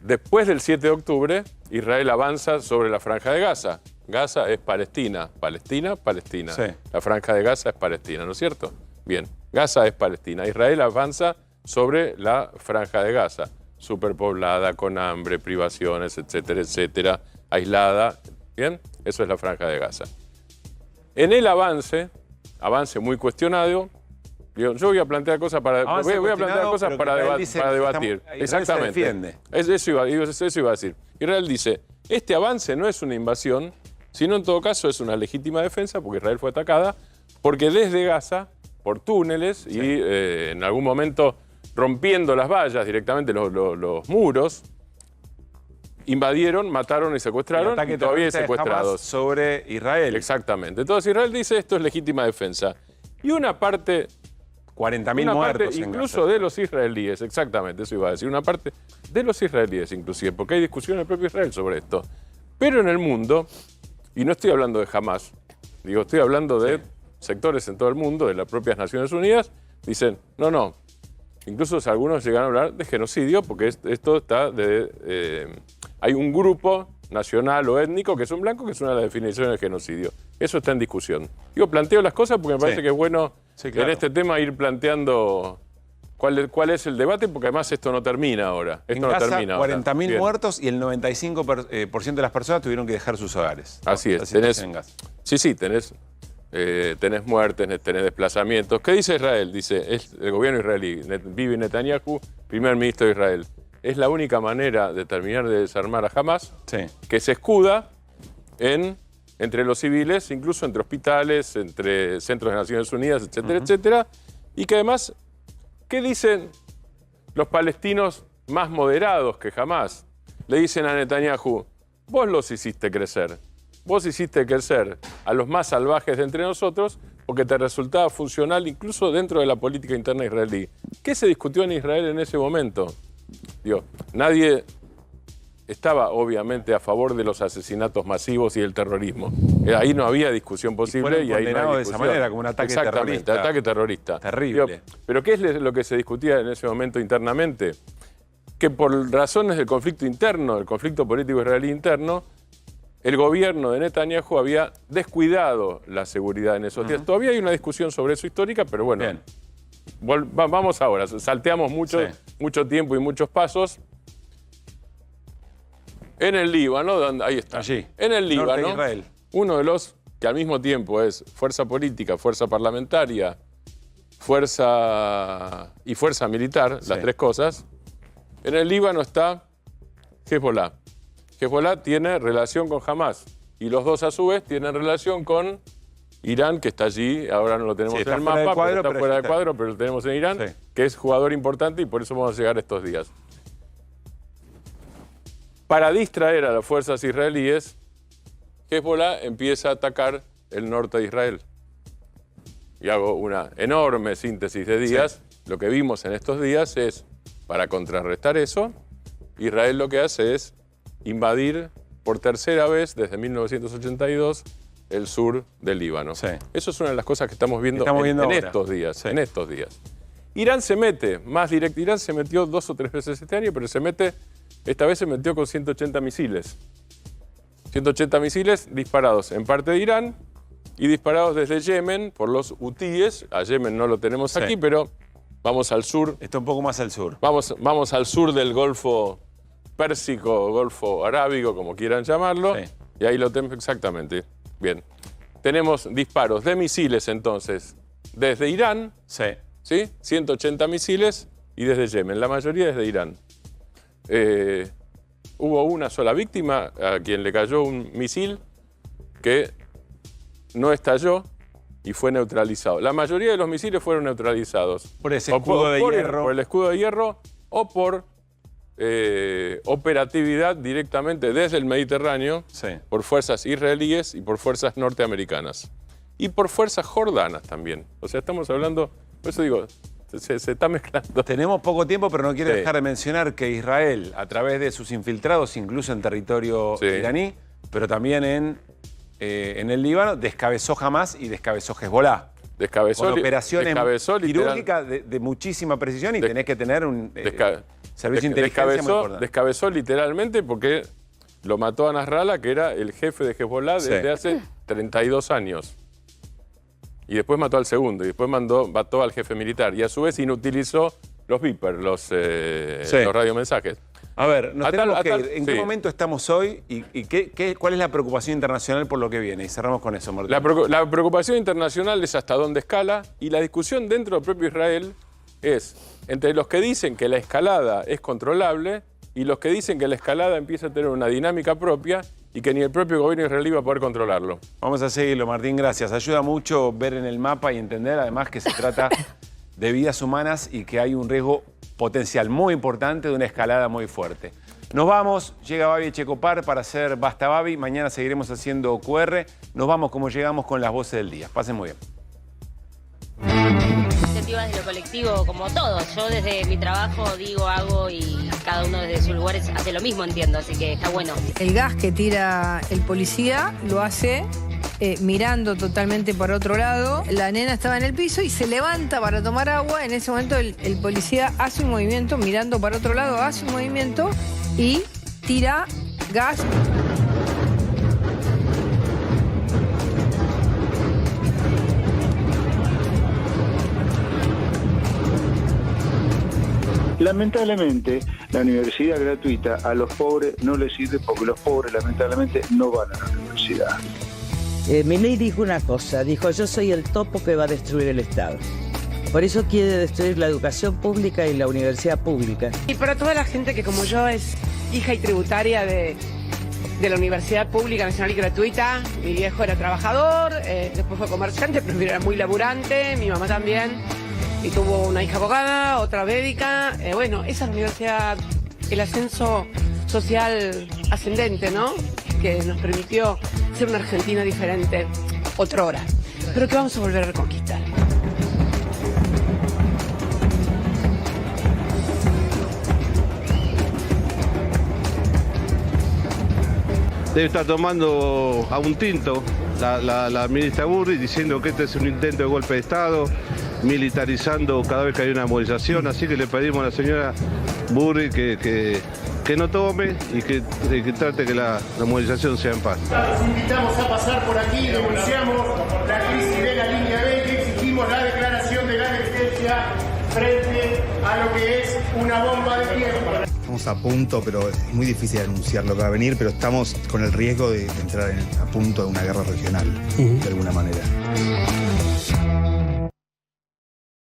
Después del 7 de octubre, Israel avanza sobre la Franja de Gaza. Gaza es Palestina, Palestina, Palestina. Sí. La Franja de Gaza es Palestina, ¿no es cierto? Bien, Gaza es Palestina. Israel avanza sobre la Franja de Gaza, superpoblada, con hambre, privaciones, etcétera, etcétera, aislada. Bien, eso es la Franja de Gaza. En el avance muy cuestionado, yo voy a plantear cosas para debatir. Exactamente. Eso iba a decir. Israel dice, este avance no es una invasión, sino en todo caso es una legítima defensa, porque Israel fue atacada, porque desde Gaza, por túneles y en algún momento rompiendo las vallas directamente, los muros, invadieron, mataron y secuestraron, y todavía hay secuestrados. Sobre Israel. Exactamente. Entonces Israel dice, esto es legítima defensa. Y una parte... 40.000 muertos incluso de los israelíes, exactamente, eso iba a decir. Una parte de los israelíes, inclusive, porque hay discusión en el propio Israel sobre esto. Pero en el mundo, y no estoy hablando de Hamas, estoy hablando de sectores en todo el mundo, de las propias Naciones Unidas, dicen, no, Incluso algunos llegan a hablar de genocidio porque esto está hay un grupo nacional o étnico que es un blanco, que es una de las definiciones de genocidio. Eso está en discusión. Digo, planteo las cosas porque me parece que es bueno en este tema ir planteando cuál es el debate, porque además esto no termina ahora. Esto en no Gaza, termina ahora. 40.000 muertos y el 95% de las personas tuvieron que dejar sus hogares. Así es. Tenés muertes, tenés desplazamientos. ¿Qué dice Israel? Dice, el gobierno israelí, Bibi Netanyahu, primer ministro de Israel. Es la única manera de terminar de desarmar a Hamás, que se escuda entre los civiles, incluso entre hospitales, entre centros de Naciones Unidas, etcétera, etcétera. Y que además, ¿qué dicen los palestinos más moderados que Hamás? Le dicen a Netanyahu, vos los hiciste crecer. Vos hiciste crecer a los más salvajes de entre nosotros porque te resultaba funcional incluso dentro de la política interna israelí. ¿Qué se discutió en Israel en ese momento? Digo, nadie estaba obviamente a favor de los asesinatos masivos y del terrorismo. Ahí no había discusión posible y ahí no hay discusión. De esa manera, como un ataque terrorista. Ataque terrorista. Terrible. Digo, ¿pero qué es lo que se discutía en ese momento internamente? Que por razones del conflicto interno, del conflicto político israelí interno, el gobierno de Netanyahu había descuidado la seguridad en esos días. Todavía hay una discusión sobre eso histórica, pero bueno, vamos ahora. Salteamos mucho tiempo y muchos pasos. En el Líbano, ahí está. Allí. En el Líbano, Norte de Israel. uno de los que al mismo tiempo es fuerza política, fuerza parlamentaria, fuerza militar, las tres cosas. En el Líbano está Hezbollah. Hezbollah tiene relación con Hamás y los dos a su vez tienen relación con Irán, que está allí, ahora no lo tenemos en el mapa, está fuera del cuadro, pero lo tenemos en Irán, que es jugador importante y por eso vamos a llegar estos días. Para distraer a las fuerzas israelíes, Hezbollah empieza a atacar el norte de Israel. Y hago una enorme síntesis de días. Lo que vimos en estos días es, para contrarrestar eso, Israel lo que hace es invadir por tercera vez desde 1982 el sur del Líbano. Eso es una de las cosas que estamos viendo en estos días. En estos días. Irán se mete más directo. Irán se metió 2 o 3 veces este año, pero esta vez se metió con 180 misiles. 180 misiles disparados en parte de Irán y disparados desde Yemen por los hutíes. A Yemen no lo tenemos aquí, pero vamos al sur. Está un poco más al sur. Vamos al sur del Golfo Pérsico, Golfo Arábigo, como quieran llamarlo. Y ahí lo tenemos exactamente. Bien. Tenemos disparos de misiles entonces desde Irán. 180 misiles y desde Yemen. La mayoría desde Irán. Hubo una sola víctima a quien le cayó un misil que no estalló y fue neutralizado. La mayoría de los misiles fueron neutralizados. Por ese escudo de hierro. Por el escudo de hierro o por operatividad directamente desde el Mediterráneo por fuerzas israelíes y por fuerzas norteamericanas. Y por fuerzas jordanas también. O sea, estamos hablando, por eso digo, se está mezclando. Tenemos poco tiempo, pero no quiero dejar de mencionar que Israel, a través de sus infiltrados, incluso en territorio iraní, pero también en el Líbano, descabezó Hamás y descabezó Hezbollah. Con operaciones quirúrgicas de muchísima precisión y tenés que tener un servicio de inteligencia muy importante. Descabezó literalmente porque lo mató a Nasrallah, que era el jefe de Hezbollah desde hace 32 años. Y después mató al segundo, y después mató al jefe militar. Y a su vez inutilizó los beepers, los radiomensajes. A ver, nos tenemos que ir. ¿En qué momento estamos hoy y cuál es la preocupación internacional por lo que viene? Y cerramos con eso, Martín. La preocupación internacional es hasta dónde escala, y la discusión dentro del propio Israel es entre los que dicen que la escalada es controlable y los que dicen que la escalada empieza a tener una dinámica propia y que ni el propio gobierno israelí va a poder controlarlo. Vamos a seguirlo, Martín, gracias. Ayuda mucho ver en el mapa y entender además que se trata de vidas humanas y que hay un riesgo potencial muy importante de una escalada muy fuerte. Nos vamos, llega Babi Echecopar para hacer Basta Babi. Mañana seguiremos haciendo QR. Nos vamos como llegamos con las voces del día. Pasen muy bien. Iniciativas de lo colectivo, como todos. Yo desde mi trabajo digo, hago y cada uno desde sus lugares hace lo mismo, entiendo, así que está bueno. El gas que tira el policía lo hace mirando totalmente para otro lado. La nena estaba en el piso y se levanta para tomar agua. En ese momento el policía hace un movimiento, mirando para otro lado, hace un movimiento y tira gas. Lamentablemente, la universidad gratuita a los pobres no les sirve porque los pobres lamentablemente no van a la universidad. Milei dijo una cosa, dijo: yo soy el topo que va a destruir el Estado. Por eso quiere destruir la educación pública y la universidad pública. Y para toda la gente que como yo es hija y tributaria de la Universidad Pública Nacional y Gratuita, mi viejo era trabajador, después fue comerciante, pero era muy laburante, mi mamá también. Y tuvo una hija abogada, otra médica. Bueno, esa es la universidad, el ascenso social ascendente, ¿no? Que nos permitió ser una Argentina diferente, otrora, pero que vamos a volver a reconquistar. Debe estar tomando a un tinto la ministra Burri, diciendo que este es un intento de golpe de Estado, militarizando cada vez que hay una movilización, así que le pedimos a la señora Burri que no tome y que trate que la movilización sea en paz. Los invitamos a pasar por aquí, denunciamos la crisis de la línea B y exigimos la declaración de la emergencia frente a lo que es una bomba de tiempo. Estamos a punto, pero es muy difícil anunciar lo que va a venir, pero estamos con el riesgo de entrar a punto de una guerra regional, de alguna manera.